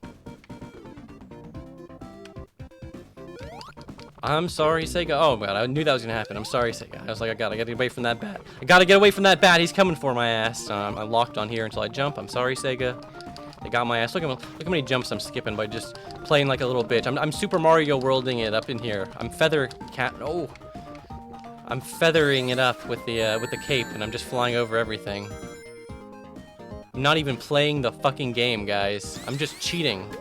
I'm sorry, Sega. Oh god, I knew that was gonna happen. I'm sorry, Sega. I was like, I gotta get away from that bat. I gotta get away from that bat. He's coming for my ass. I'm locked on here until I jump. I'm sorry, Sega. They got my ass. Look how many jumps I'm skipping by just playing like a little bitch. I'm Super Mario Worlding it up in here. I'm I'm feathering it up with the cape, and I'm just flying over everything. I'm not even playing the fucking game, guys. I'm just cheating.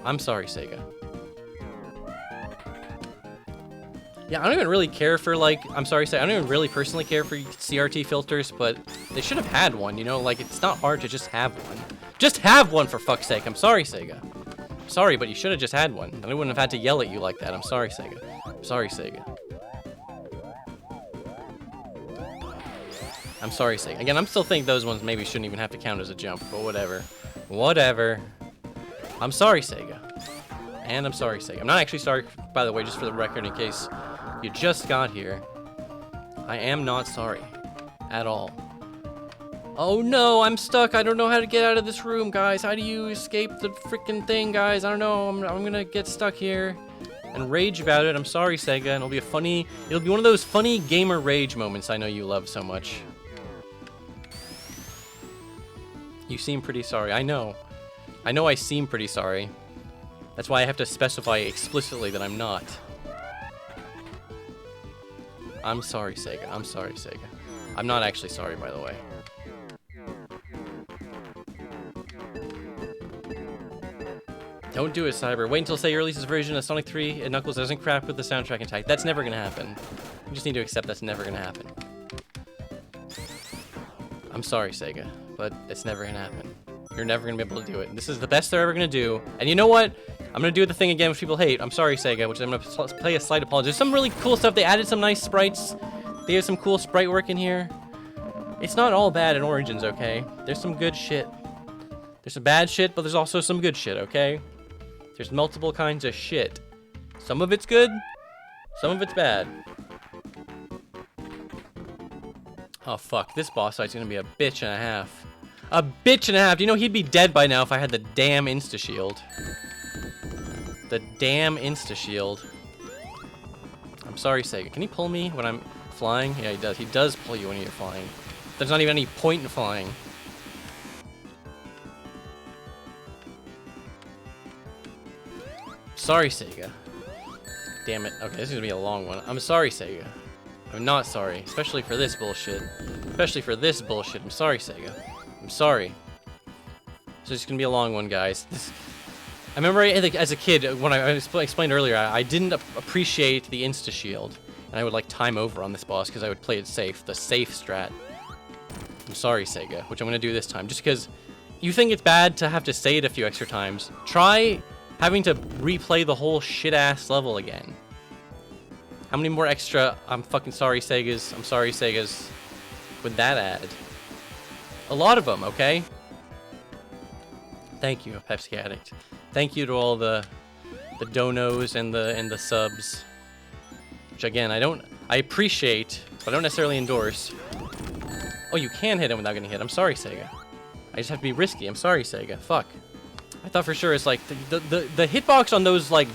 I'm sorry, Sega. Yeah, I don't even really care for, like, I'm sorry, Sega, I don't even really personally care for CRT filters, but they should have had one, you know? Like, it's not hard to just have one. Just have one, for fuck's sake. I'm sorry, Sega. I'm sorry, but you should have just had one. Then I wouldn't have had to yell at you like that. I'm sorry, Sega. I'm sorry, Sega. I'm sorry, Sega. Again, I'm still thinking those ones maybe shouldn't even have to count as a jump, but whatever. Whatever. I'm sorry, Sega. And I'm sorry, Sega. I'm not actually sorry, by the way, just for the record, in case you just got here. I am not sorry. At all. Oh no, I'm stuck. I don't know how to get out of this room, guys. How do you escape the freaking thing, guys? I don't know. I'm gonna get stuck here and rage about it. I'm sorry, Sega. And it'll be one of those funny gamer rage moments I know you love so much. You seem pretty sorry. I know. I know I seem pretty sorry. That's why I have to specify explicitly that I'm not. I'm sorry, Sega. I'm sorry, Sega. I'm not actually sorry, by the way. Don't do it, Cyber. Wait until Sega releases a version of Sonic 3 and Knuckles doesn't crap with the soundtrack intact. That's never gonna happen. You just need to accept that's never gonna happen. I'm sorry, Sega, but it's never gonna happen. You're never gonna be able to do it. This is the best they're ever gonna do. And you know what? I'm gonna do the thing again which people hate. I'm sorry, Sega, which I'm gonna play a slight apology. There's some really cool stuff. They added some nice sprites. They have some cool sprite work in here. It's not all bad in Origins, okay? There's some good shit. There's some bad shit, but there's also some good shit, okay? There's multiple kinds of shit. Some of it's good, some of it's bad. Oh fuck, this boss fight's gonna be a bitch and a half. A bitch and a half. Do you know he'd be dead by now if I had the damn insta-shield? The damn insta-shield. I'm sorry, Sega. Can he pull me when I'm flying? Yeah, he does. He does pull you when you're flying. There's not even any point in flying. Sorry, Sega. Damn it. Okay, this is gonna be a long one. I'm sorry, Sega. I'm not sorry. Especially for this bullshit. Especially for this bullshit. I'm sorry, Sega. I'm sorry. So it's gonna be a long one, guys. I remember as a kid, when I explained earlier, I didn't appreciate the insta-shield. And I would like time over on this boss because I would play it safe. The safe strat. I'm sorry, Sega. Which I'm gonna do this time. Just because you think it's bad to have to say it a few extra times. Try having to replay the whole shit-ass level again. How many more extra I'm fucking sorry Segas, I'm sorry Segas would that add? A lot of them, okay? Thank you, Pepsi Addict. Thank you to all the donos and the subs. Which again, I appreciate, but I don't necessarily endorse. Oh, you can hit him without getting hit. I'm sorry, Sega. I just have to be risky. I'm sorry, Sega. Fuck. I thought for sure it's like the hitbox on those like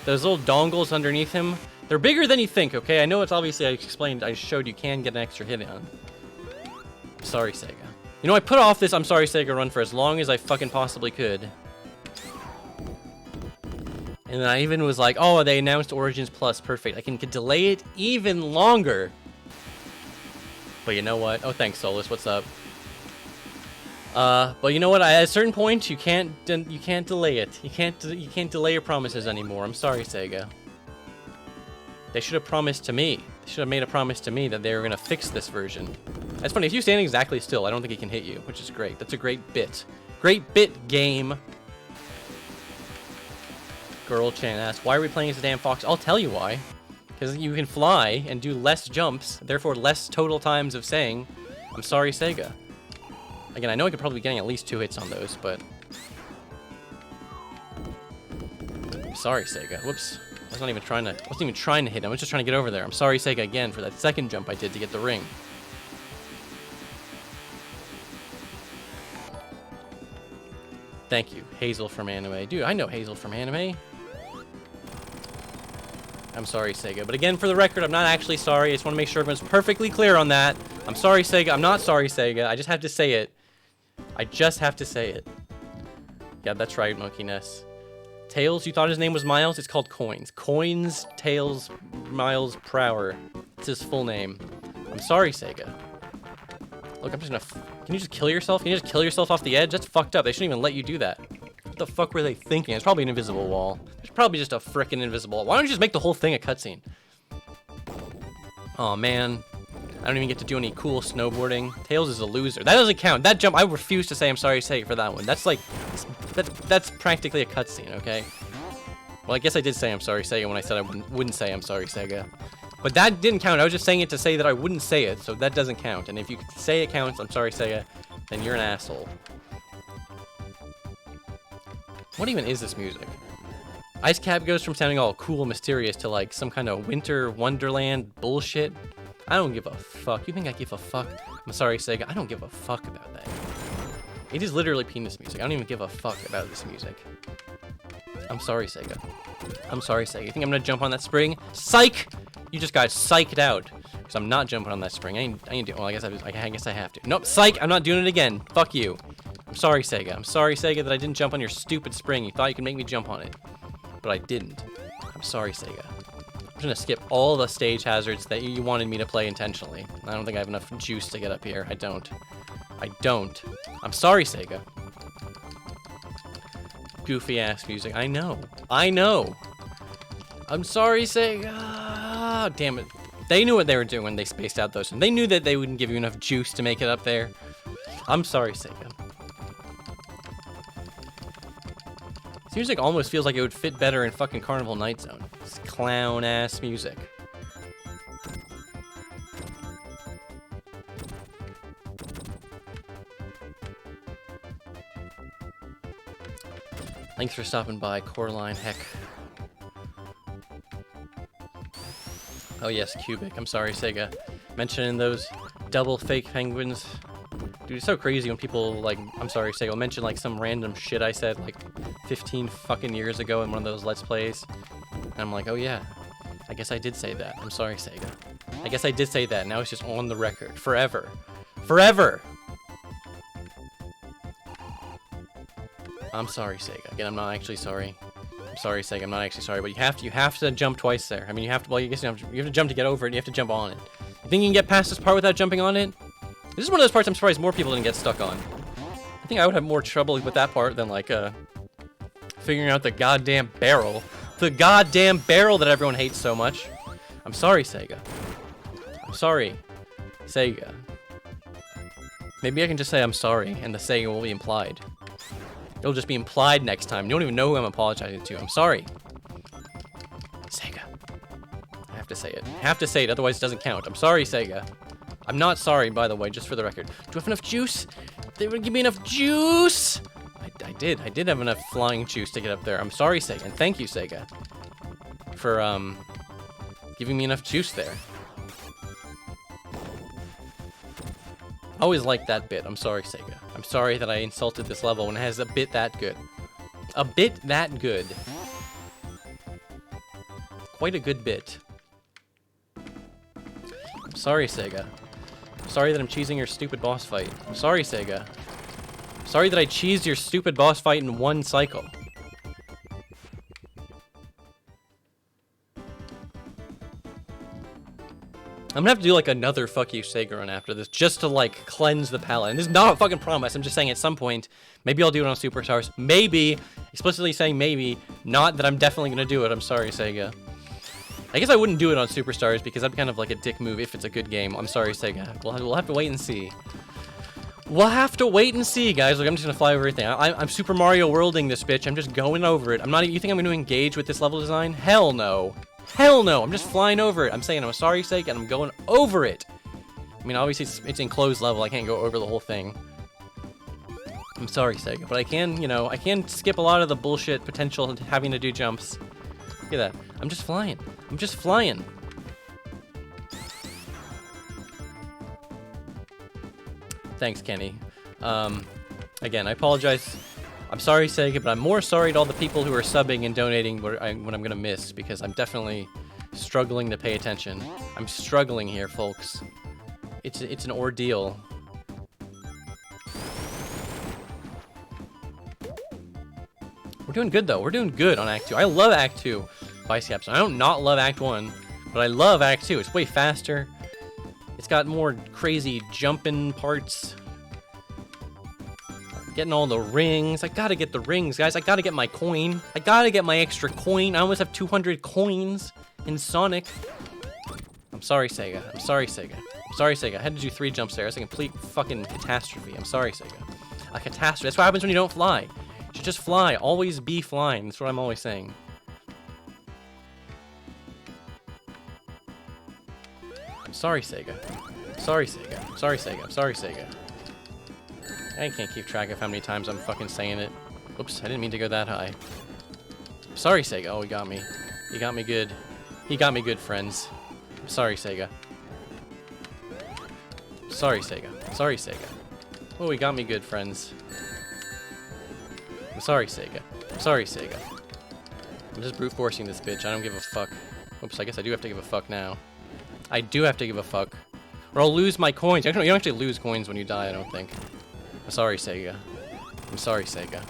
those little dongles underneath him. They're bigger than you think, okay? I know it's obviously I showed you can get an extra hit on. I'm sorry, Sega. You know, I put off this I'm sorry, Sega run for as long as I fucking possibly could. And then I even was like, oh, they announced Origins Plus, perfect. I can delay it even longer. But you know what? Oh, thanks, Solus. What's up? But you know what? At a certain point, you can't delay it. You can't delay your promises anymore. I'm sorry, Sega. They should have promised to me. They should have made a promise to me that they were gonna fix this version. That's funny. If you stand exactly still, I don't think he can hit you, which is great. That's a great bit. Great bit, game. Girl Chan asks, why are we playing as a damn fox? I'll tell you why. Because you can fly and do less jumps, therefore less total times of saying, I'm sorry, Sega. Again, I know I could probably be getting at least 2 hits on those, but... Sorry, Sega. Whoops. I wasn't even trying to hit him. I was just trying to get over there. I'm sorry, Sega, again, for that second jump I did to get the ring. Thank you, Hazel from anime. Dude, I know Hazel from anime. I'm sorry, Sega. But again, for the record, I'm not actually sorry. I just want to make sure everyone's perfectly clear on that. I'm sorry, Sega. I'm not sorry, Sega. I just have to say it. I just have to say it. Yeah, that's right, Monkey Ness. Tails, you thought his name was Miles? It's called Coins. Coins, Tails, Miles Prower. It's his full name. I'm sorry, Sega. Look, I'm just gonna... Can you just kill yourself? Can you just kill yourself off the edge? That's fucked up. They shouldn't even let you do that. What the fuck were they thinking? It's probably an invisible wall. It's probably just a frickin' invisible wall. Why don't you just make the whole thing a cutscene? Oh man. I don't even get to do any cool snowboarding. Tails is a loser. That doesn't count. That jump, I refuse to say I'm sorry, Sega, for that one. That's like... That's practically a cutscene, okay? Well, I guess I did say I'm sorry, Sega, when I said I wouldn't say I'm sorry, Sega. But that didn't count. I was just saying it to say that I wouldn't say it, so that doesn't count. And if you say it counts, I'm sorry, Sega, then you're an asshole. What even is this music? Ice Cap goes from sounding all cool and mysterious to like some kind of winter wonderland bullshit. I don't give a fuck. You think I give a fuck? I'm sorry, Sega. I don't give a fuck about that. It is literally penis music. I don't even give a fuck about this music. I'm sorry, Sega. I'm sorry, Sega. You think I'm gonna jump on that spring? Psych! You just got psyched out. Because I'm not jumping on that spring. I ain't doing... Well, I guess I have to. Nope, psych! I'm not doing it again. Fuck you. I'm sorry, Sega. I'm sorry, Sega, that I didn't jump on your stupid spring. You thought you could make me jump on it. But I didn't. I'm sorry, Sega. I'm gonna skip all the stage hazards that you wanted me to play intentionally. I don't think I have enough juice to get up here. I don't. I don't. I'm sorry, Sega. Goofy ass music. I know. I know. I'm sorry, Sega. Ah, damn it. They knew what they were doing when they spaced out those. They knew that they wouldn't give you enough juice to make it up there. I'm sorry, Sega. This music almost feels like it would fit better in fucking Carnival Night Zone. It's clown ass music. Thanks for stopping by, Coraline. Heck. Oh yes, Cubic. I'm sorry, Sega. Mentioning those double fake penguins. Dude, it's so crazy when people, like, I'm sorry, Sega, will mention, like, some random shit I said, like, 15 fucking years ago in one of those Let's Plays. And I'm like, oh yeah, I guess I did say that. I'm sorry, Sega. I guess I did say that. Now it's just on the record. Forever. Forever! I'm sorry, Sega. Again, I'm not actually sorry. I'm sorry, Sega. I'm not actually sorry, but you have to jump twice there. I mean, you have to. Well, you guess you have to jump to get over it. And you have to jump on it. You think you can get past this part without jumping on it? This is one of those parts I'm surprised more people didn't get stuck on. I think I would have more trouble with that part than like figuring out the goddamn barrel. The goddamn barrel that everyone hates so much. I'm sorry, Sega. I'm sorry, Sega. Maybe I can just say I'm sorry, and the Sega will be implied. It'll just be implied next time. You don't even know who I'm apologizing to. I'm sorry. Sega. I have to say it. I have to say it, otherwise it doesn't count. I'm sorry, Sega. I'm not sorry, by the way, just for the record. Do I have enough juice? They would give me enough juice! I did. I did have enough flying juice to get up there. I'm sorry, Sega. And thank you, Sega. For, giving me enough juice there. I always liked that bit. I'm sorry, Sega. I'm sorry that I insulted this level when it has a bit that good. A bit that good. Quite a good bit. I'm sorry, Sega. I'm sorry that I'm cheesing your stupid boss fight. I'm sorry, Sega. I'm sorry that I cheesed your stupid boss fight in one cycle. I'm gonna have to do like another fuck you Sega run after this just to like cleanse the palate. And this is not a fucking promise. I'm just saying at some point, maybe I'll do it on Superstars. Maybe, explicitly saying maybe, not that I'm definitely gonna do it. I'm sorry, Sega. I guess I wouldn't do it on Superstars because that'd be kind of like a dick move if it's a good game. I'm sorry, Sega. We'll have to wait and see. We'll have to wait and see, guys. Look, I'm just gonna fly over everything. I'm Super Mario Worlding this bitch. I'm just going over it. I'm not. You think I'm gonna engage with this level design? Hell no. Hell no. I'm just flying over it. I'm saying I'm sorry, Sega, and I'm going over it. I mean, obviously it's enclosed level. I can't go over the whole thing. I'm sorry, Sega, but I can, you know, I can skip a lot of the bullshit potential of having to do jumps. Look at that. I'm just flying. I'm just flying. Thanks, Kenny. Again, I apologize. I'm sorry, Sega, but I'm more sorry to all the people who are subbing and donating when I'm gonna miss, because I'm definitely struggling to pay attention. I'm struggling here, folks. It's an ordeal. We're doing good, though. We're doing good on Act 2. I love Act 2 Vice Capsule. I don't not love Act 1, but I love Act 2. It's way faster. It's got more crazy jumping parts. Getting all the rings. I gotta get the rings, guys. I gotta get my coin. I gotta get my extra coin. I almost have 200 coins in Sonic. I'm sorry, Sega. I'm sorry, Sega. I'm sorry, Sega. I had to do 3 jumps there. It's a complete fucking catastrophe. I'm sorry, Sega. A catastrophe. That's what happens when you don't fly. You should just fly. Always be flying. That's what I'm always saying. I'm sorry, Sega. Sorry, Sega. I'm sorry, Sega. I'm sorry, Sega. I can't keep track of how many times I'm fucking saying it. Oops, I didn't mean to go that high. Sorry, Sega. Oh, he got me. He got me good. He got me good, friends. I'm sorry, Sega. Sorry, Sega. Sorry, Sega. Oh, he got me good, friends. I'm sorry, Sega. I'm sorry, Sega. I'm just brute forcing this bitch. I don't give a fuck. Oops, I guess I do have to give a fuck now. I do have to give a fuck. Or I'll lose my coins. You don't actually lose coins when you die, I don't think. I'm sorry, Sega. I'm sorry, Sega.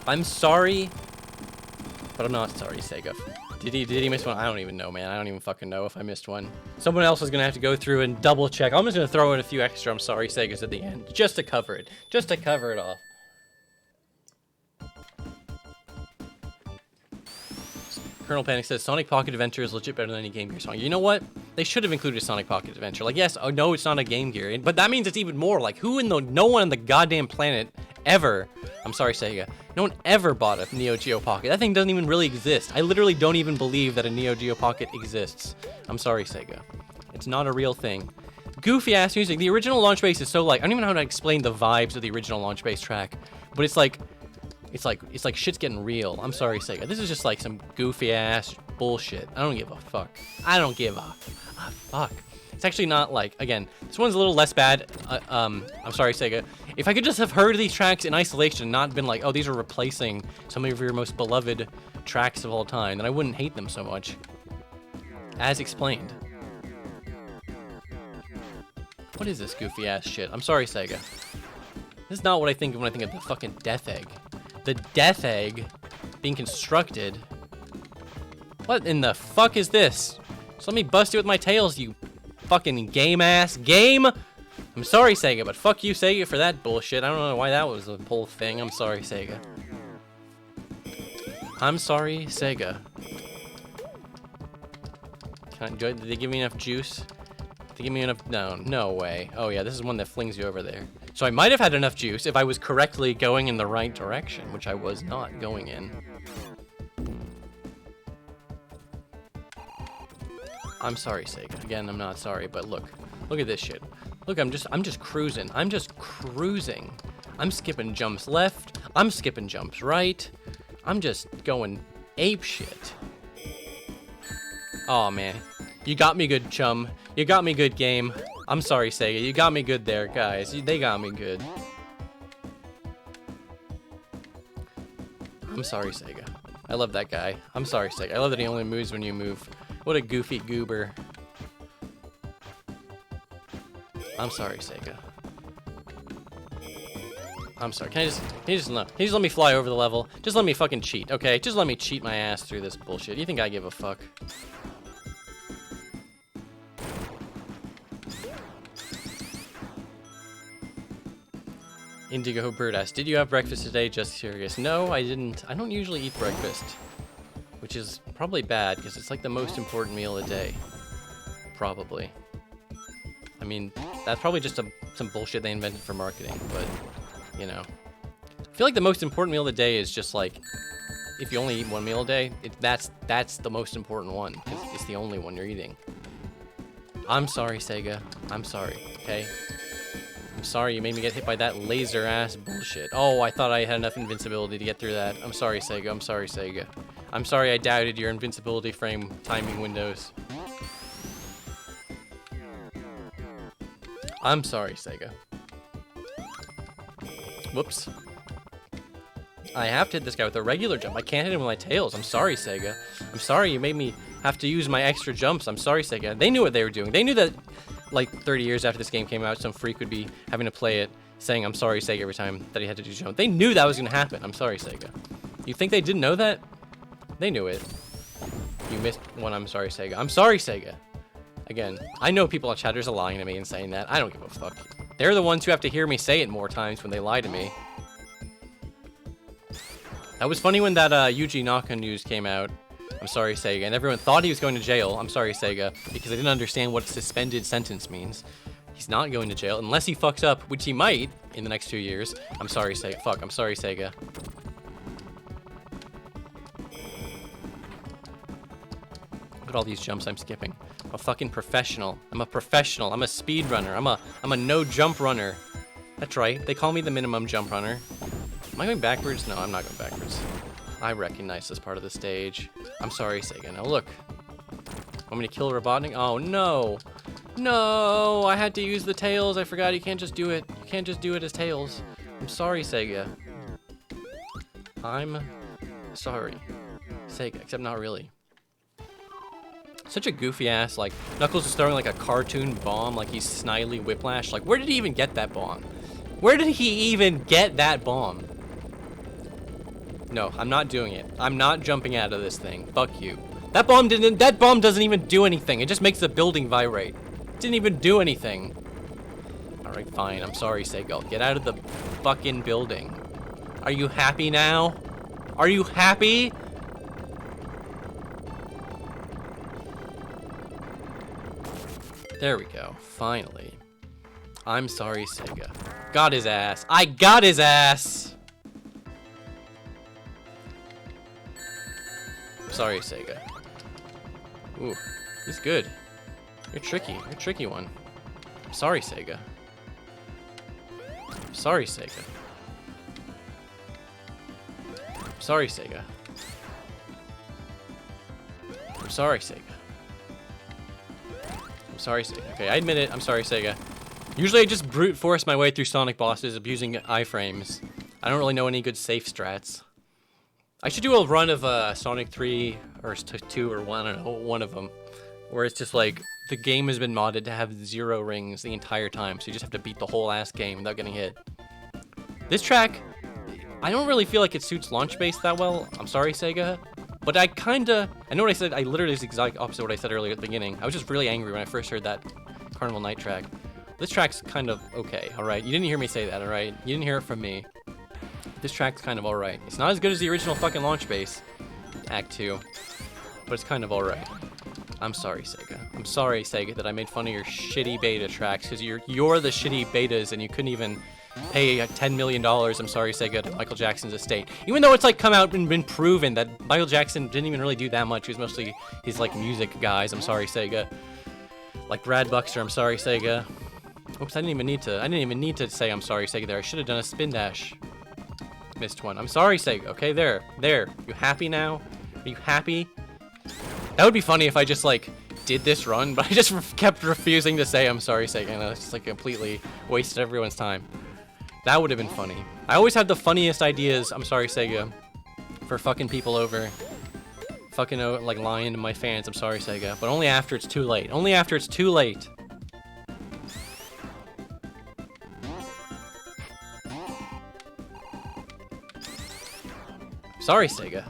I'm sorry, but I'm not sorry, Sega. Did he miss one? I don't even know, man. I don't even fucking know if I missed one. Someone else is gonna have to go through and double check. I'm just gonna throw in a few extra I'm sorry Segas at the end, just to cover it. Just to cover it off. Colonel Panic says, Sonic Pocket Adventure is legit better than any Game Gear song. You know what? They should have included Sonic Pocket Adventure. Like, yes, oh no, it's not a Game Gear, but that means it's even more. Like, no one on the goddamn planet ever, I'm sorry, Sega, no one ever bought a Neo Geo Pocket. That thing doesn't even really exist. I literally don't even believe that a Neo Geo Pocket exists. I'm sorry, Sega. It's not a real thing. Goofy ass music. The original Launch Base is so like, I don't even know how to explain the vibes of the original Launch Base track, but it's like shit's getting real. I'm sorry, Sega. This is just like some goofy ass bullshit. I don't give a fuck. I don't give a fuck. It's actually not like, again, this one's a little less bad. I'm sorry, Sega. If I could just have heard these tracks in isolation and not been like, oh, these are replacing some of your most beloved tracks of all time, then I wouldn't hate them so much. As explained. What is this goofy ass shit? I'm sorry, Sega. This is not what I think of when I think of the fucking Death Egg. The Death Egg being constructed. What in the fuck is this? Just let me bust you with my tails, you fucking game-ass game. I'm sorry, Sega, but fuck you, Sega, for that bullshit. I don't know why that was a whole thing. I'm sorry, Sega. I'm sorry, Sega. Did they give me enough juice? Did they give me enough? No way. Oh yeah, this is one that flings you over there. So I might have had enough juice if I was correctly going in the right direction, which I was not going in. I'm sorry, Sega. Again, I'm not sorry, but look at this shit. Look, I'm just cruising. I'm just cruising. I'm skipping jumps left. I'm skipping jumps right. I'm just going ape shit. Oh man, you got me good, chum. You got me good, game. I'm sorry, Sega. You got me good there, guys. They got me good. I'm sorry, Sega. I love that guy. I'm sorry, Sega. I love that he only moves when you move. What a goofy goober. I'm sorry, Sega. I'm sorry. Can you just let me fly over the level? Just let me fucking cheat, okay? Just let me cheat my ass through this bullshit. You think I give a fuck? Indigo Bird asked, did you have breakfast today? Just curious. No, I didn't. I don't usually eat breakfast, which is probably bad because it's like the most important meal of the day. Probably. I mean, that's probably just some bullshit they invented for marketing, but, you know. I feel like the most important meal of the day is just like, if you only eat one meal a day, that's the most important one because it's the only one you're eating. I'm sorry, Sega. I'm sorry, okay? I'm sorry you made me get hit by that laser ass bullshit. Oh, I thought I had enough invincibility to get through that. I'm sorry, Sega. I'm sorry, Sega. I'm sorry I doubted your invincibility frame timing windows. I'm sorry, Sega. Whoops. I have to hit this guy with a regular jump. I can't hit him with my tails. I'm sorry, Sega. I'm sorry you made me have to use my extra jumps. I'm sorry, Sega. They knew what they were doing. They knew that, like, 30 years after this game came out, some freak would be having to play it, saying, I'm sorry, Sega, every time that he had to do jump. They knew that was going to happen. I'm sorry, Sega. You think they didn't know that? They knew it. You missed one. I'm sorry, Sega. I'm sorry, Sega. Again, I know people on chatters are lying to me and saying that. I don't give a fuck. They're the ones who have to hear me say it more times when they lie to me. That was funny when that Yuji Naka news came out. I'm sorry, Sega. And everyone thought he was going to jail. I'm sorry, Sega. Because they didn't understand what suspended sentence means. He's not going to jail unless he fucks up, which he might in the next 2 years. I'm sorry, Sega. Fuck, I'm sorry, Sega. Look at all these jumps I'm skipping. I'm a fucking professional. I'm a professional. I'm a speed runner. I'm a no jump runner. That's right. They call me the minimum jump runner. Am I going backwards? No, I'm not going backwards. I recognize this part of the stage. I'm sorry, Sega. Now look. Want me to kill Robotnik? Oh, no. No, I had to use the tails. I forgot you can't just do it. You can't just do it as tails. I'm sorry, Sega. I'm sorry, Sega, except not really. Such a goofy ass, like, Knuckles is throwing like a cartoon bomb, like he's Snidely Whiplash. Like, where did he even get that bomb? Where did he even get that bomb? No, I'm not doing it. I'm not jumping out of this thing. Fuck you. That bomb doesn't even do anything. It just makes the building vibrate. It didn't even do anything. Alright, fine. I'm sorry, Sega. Get out of the fucking building. Are you happy now? Are you happy? There we go. Finally. I'm sorry, Sega. Got his ass. I got his ass! Sorry, Sega. Ooh, he's good. You're tricky. You're a tricky one. Sorry, Sega. Sorry, Sega. Sorry, Sega. I'm sorry, Sega. I'm sorry, Sega. Okay, I admit it. I'm sorry, Sega. Usually I just brute force my way through Sonic bosses abusing iframes. I don't really know any good safe strats. I should do a run of Sonic 3 or 2 or 1, I don't know, one of them, where it's just like the game has been modded to have 0 rings the entire time, so you just have to beat the whole ass game without getting hit. This track, I don't really feel like it suits launch base that well. I'm sorry, Sega, but I know what I said. I literally is the exact opposite of what I said earlier at the beginning. I was just really angry when I first heard that Carnival Night track. This track's kind of okay, all right? You didn't hear me say that, all right? You didn't hear it from me. This track's kind of alright. It's not as good as the original fucking launch base, Act 2, but it's kind of alright. I'm sorry, Sega. I'm sorry, Sega, that I made fun of your shitty beta tracks, because you're the shitty betas, and you couldn't even pay $10 million, I'm sorry, Sega, to Michael Jackson's estate. Even though it's, like, come out and been proven that Michael Jackson didn't even really do that much. He was mostly his, like, music guys, I'm sorry, Sega. Like Brad Buxter, I'm sorry, Sega. Oops, I didn't even need to say I'm sorry, Sega there. I should have done a spin dash. Missed one. I'm sorry, Sega. Okay, there. You happy now? Are you happy? That would be funny if I just, like, did this run, but I just kept refusing to say I'm sorry, Sega, and it's just, like, completely wasted everyone's time. That would have been funny. I always have the funniest ideas, I'm sorry, Sega, for fucking people over. Fucking, like, lying to my fans, I'm sorry, Sega, but only after it's too late. Only after it's too late. Sorry, Sega.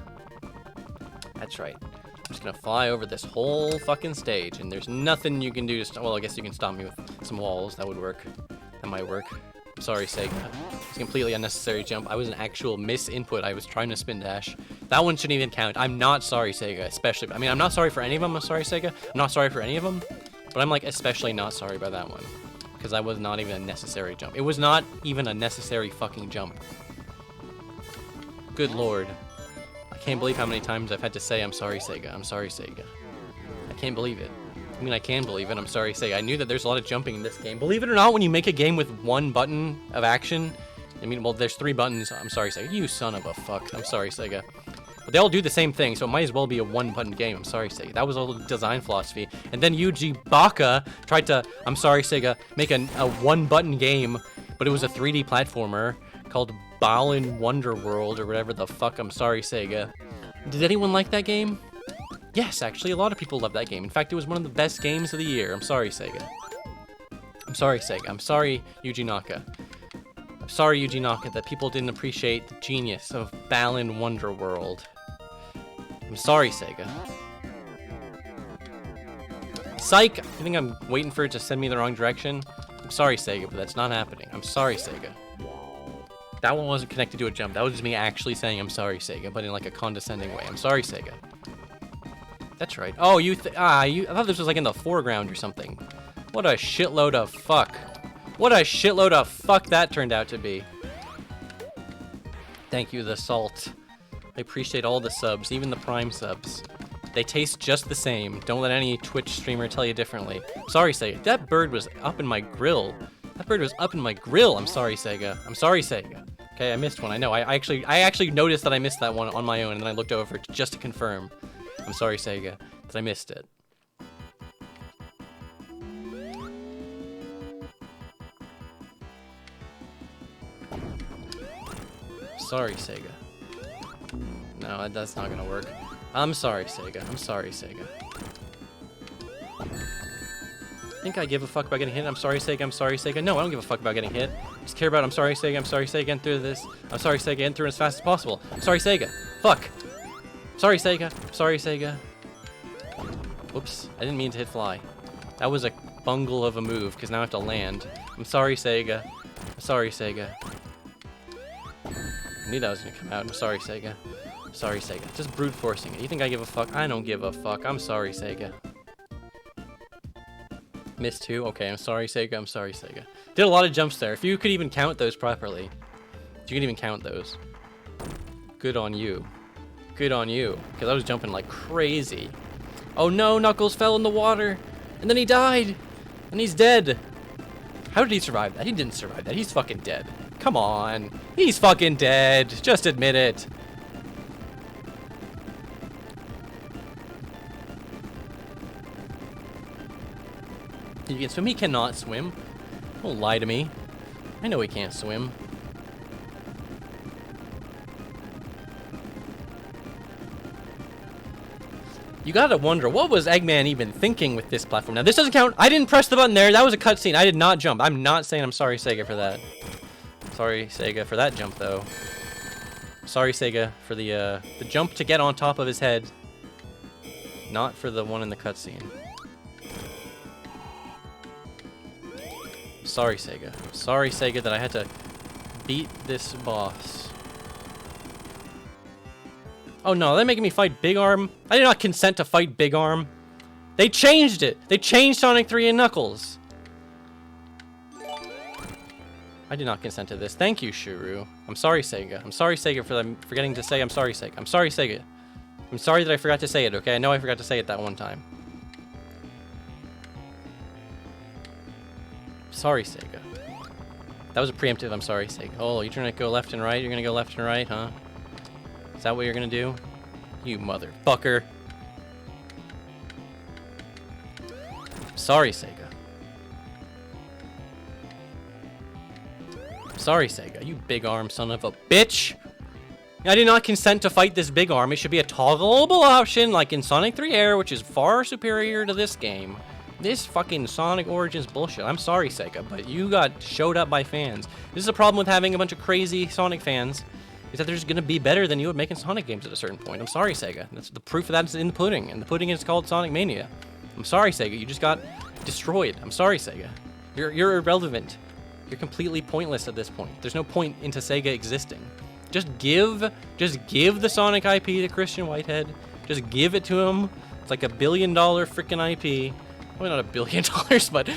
That's right. I'm just gonna fly over this whole fucking stage, and there's nothing you can do to well, I guess you can stop me with some walls. That would work. That might work. I'm sorry, Sega. It's a completely unnecessary jump. I was an actual misinput. I was trying to spin dash. That one shouldn't even count. I'm not sorry, Sega, especially. I mean, I'm not sorry for any of them. I'm sorry, Sega. I'm not sorry for any of them, but I'm, like, especially not sorry about that one, because that was not even a necessary jump. It was not even a necessary fucking jump. Good lord. I can't believe how many times I've had to say I'm sorry, Sega. I'm sorry, Sega. I can't believe it. I mean, I can believe it. I'm sorry, Sega. I knew that there's a lot of jumping in this game. Believe it or not, when you make a game with one button of action, I mean, well, there's 3 buttons. I'm sorry, Sega. You son of a fuck. I'm sorry, Sega. But they all do the same thing, so it might as well be a one-button game. I'm sorry, Sega. That was a design philosophy. And then Yuji Baka tried to, I'm sorry, Sega, make a one-button game, but it was a 3D platformer called Balan Wonderworld or whatever the fuck. I'm sorry, Sega. Did anyone like that game? Yes, actually, a lot of people love that game. In fact, it was one of the best games of the year. I'm sorry, Sega. I'm sorry, Sega. I'm sorry, Yuji Naka. I'm sorry, Yuji Naka, that people didn't appreciate the genius of Balan Wonderworld. I'm sorry, Sega. Psych! I think I'm waiting for it to send me the wrong direction. I'm sorry, Sega, but that's not happening. I'm sorry, Sega. That one wasn't connected to a jump. That was just me actually saying I'm sorry, Sega, but in like a condescending way. I'm sorry, Sega. That's right. Oh, I thought this was like in the foreground or something. What a shitload of fuck. What a shitload of fuck that turned out to be. Thank you, the salt. I appreciate all the subs, even the Prime subs. They taste just the same. Don't let any Twitch streamer tell you differently. Sorry, Sega. That bird was up in my grill. That bird was up in my grill. I'm sorry, Sega. I'm sorry, Sega. Okay, I missed one. I know. I actually noticed that I missed that one on my own, and then I looked over just to confirm. I'm sorry, Sega, that I missed it. Sorry, Sega. No, that's not gonna work. I'm sorry, Sega. I'm sorry, Sega. I think I give a fuck about getting hit. I'm sorry, Sega. I'm sorry, Sega. No, I don't give a fuck about getting hit. I just care about I'm sorry, Sega. I'm sorry, Sega. Get through this. I'm sorry, Sega. Get through as fast as possible. I'm sorry, Sega. Fuck. Sorry, Sega. Sorry, Sega. Whoops. I didn't mean to hit fly. That was a bungle of a move, because now I have to land. I'm sorry, Sega. I'm sorry, Sega. I knew that was going to come out. I'm sorry, Sega. Sorry, Sega. Just brute forcing it. You think I give a fuck? I don't give a fuck. I'm sorry, Sega. Missed 2? Okay, I'm sorry, Sega. I'm sorry, Sega. Did a lot of jumps there. If you could even count those properly. If you could even count those. Good on you. Good on you. Because I was jumping like crazy. Oh no, Knuckles fell in the water. And then he died. And he's dead. How did he survive that? He didn't survive that. He's fucking dead. Come on. He's fucking dead. Just admit it. He can swim. He cannot swim. Don't lie to me. I know he can't swim. You gotta wonder, what was Eggman even thinking with this platform? Now, this doesn't count. I didn't press the button there. That was a cutscene. I did not jump. I'm not saying I'm sorry, Sega, for that. Sorry, Sega, for that jump, though. Sorry, Sega, for the jump to get on top of his head. Not for the one in the cutscene. Sorry, Sega. Sorry, Sega, that I had to beat this boss. Oh no, they're making me fight Big Arm. I did not consent to fight Big Arm. They changed it. They changed Sonic 3 and Knuckles. I did not consent to this. Thank you, Shuru. I'm sorry, Sega. I'm sorry, Sega, for forgetting to say I'm sorry, Sega. I'm sorry, Sega. I'm sorry that I forgot to say it, okay? I know I forgot to say it that one time. Sorry, Sega. That was a preemptive I'm sorry, Sega. Oh, you're trying to go left and right? You're gonna go left and right, huh? Is that what you're gonna do? You motherfucker. Sorry, Sega. Sorry, Sega. You big arm son of a bitch. I did not consent to fight this big arm. It should be a toggleable option like in Sonic 3 Air, which is far superior to this game. This fucking Sonic Origins bullshit. I'm sorry, Sega, but you got showed up by fans. This is a problem with having a bunch of crazy Sonic fans. Is that they're just gonna be better than you at making Sonic games at a certain point. I'm sorry, Sega. That's the proof of that is in the pudding, and the pudding is called Sonic Mania. I'm sorry, Sega. You just got destroyed. I'm sorry, Sega. You're irrelevant. You're completely pointless at this point. There's no point into Sega existing. Just give the Sonic IP to Christian Whitehead. Just give it to him. It's like $1 billion freaking IP. Well, not $1 billion, but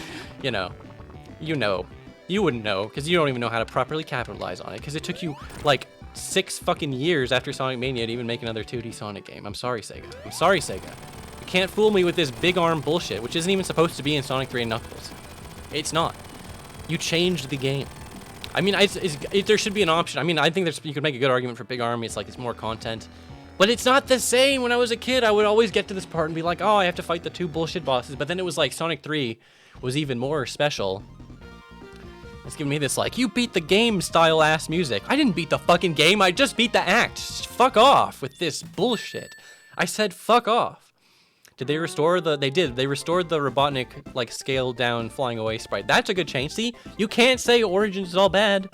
you wouldn't know because you don't even know how to properly capitalize on it because it took you like 6 fucking years after Sonic Mania to even make another 2D Sonic game. I'm sorry, Sega. I'm sorry, Sega. You can't fool me with this big arm bullshit, which isn't even supposed to be in Sonic 3 and Knuckles. It's not. You changed the game. I mean, there should be an option. I mean, I think you could make a good argument for big arm. It's more content. But it's not the same. When I was a kid, I would always get to this part and be like, oh, I have to fight the 2 bullshit bosses. But then it was like Sonic 3 was even more special. It's giving me this, like, you beat the game style ass music. I didn't beat the fucking game. I just beat the act. Just fuck off with this bullshit. I said fuck off. Did they restore they did. They restored the Robotnik, like, scaled down flying away sprite. That's a good change. See, you can't say Origins is all bad.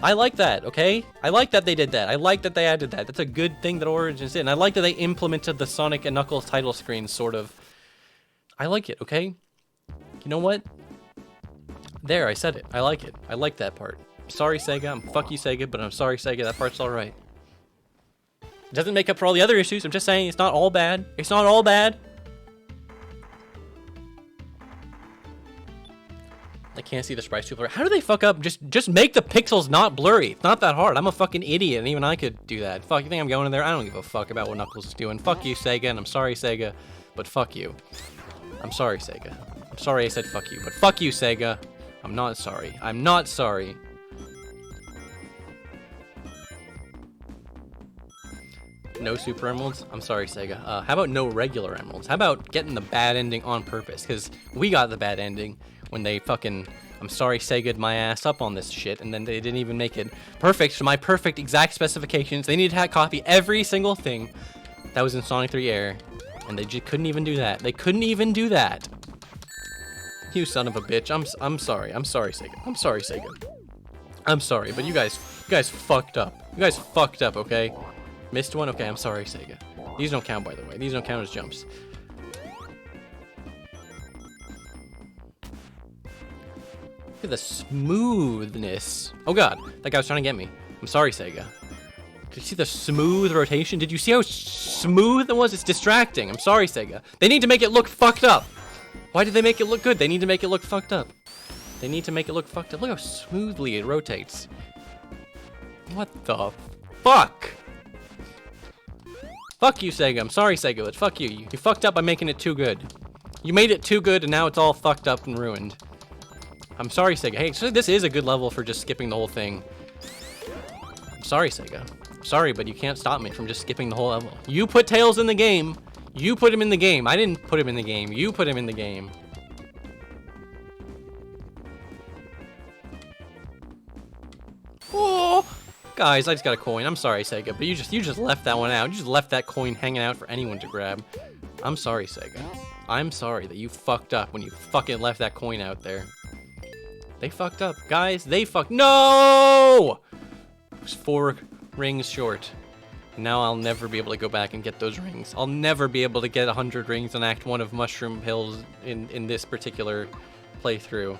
I like that, okay? I like that they did that. I like that they added that. That's a good thing that Origins did. And I like that they implemented the Sonic and Knuckles title screen, sort of. I like it, okay? You know what? There, I said it. I like it. I like that part. Sorry, SEGA. Fuck you, SEGA, but I'm sorry, SEGA. That part's alright. It doesn't make up for all the other issues. I'm just saying it's not all bad. It's not all bad. I can't see the sprites too blurry. How do they fuck up? Just make the pixels not blurry. It's not that hard. I'm a fucking idiot, and even I could do that. Fuck, you think I'm going in there? I don't give a fuck about what Knuckles is doing. Fuck you, SEGA, and I'm sorry, SEGA, but fuck you. I'm sorry, SEGA. I'm sorry I said fuck you, but fuck you, SEGA. I'm not sorry. I'm not sorry. No Super Emeralds? I'm sorry, SEGA. How about no regular Emeralds? How about getting the bad ending on purpose? Because we got the bad ending when they fucking, I'm sorry, SEGA'd my ass up on this shit, and then they didn't even make it perfect to my perfect exact specifications. They needed to copy every single thing that was in Sonic 3 Air, and they just couldn't even do that. They couldn't even do that. You son of a bitch. I'm sorry. I'm sorry, SEGA. I'm sorry, SEGA. I'm sorry, but you guys fucked up. You guys fucked up, okay? Missed one? Okay, I'm sorry, SEGA. These don't count, by the way. These don't count as jumps. Look at the smoothness. Oh god, that guy was trying to get me. I'm sorry, SEGA. Did you see the smooth rotation? Did you see how smooth it was? It's distracting. I'm sorry, SEGA. They need to make it look fucked up. Why did they make it look good? They need to make it look fucked up. They need to make it look fucked up. Look how smoothly it rotates. What the fuck? Fuck you, SEGA. I'm sorry, SEGA, but fuck you. You fucked up by making it too good. You made it too good, and now it's all fucked up and ruined. I'm sorry, SEGA. Hey, so this is a good level for just skipping the whole thing. I'm sorry, SEGA. I'm sorry, but you can't stop me from just skipping the whole level. You put Tails in the game. You put him in the game. I didn't put him in the game. You put him in the game. Oh, guys, I just got a coin. I'm sorry, SEGA, but you just left that one out. You just left that coin hanging out for anyone to grab. I'm sorry, SEGA. I'm sorry that you fucked up when you fucking left that coin out there. They fucked up, guys. They fucked. No! It was 4 rings short. Now I'll never be able to go back and get those rings. I'll never be able to get 100 rings on Act 1 of Mushroom Hills in this particular playthrough.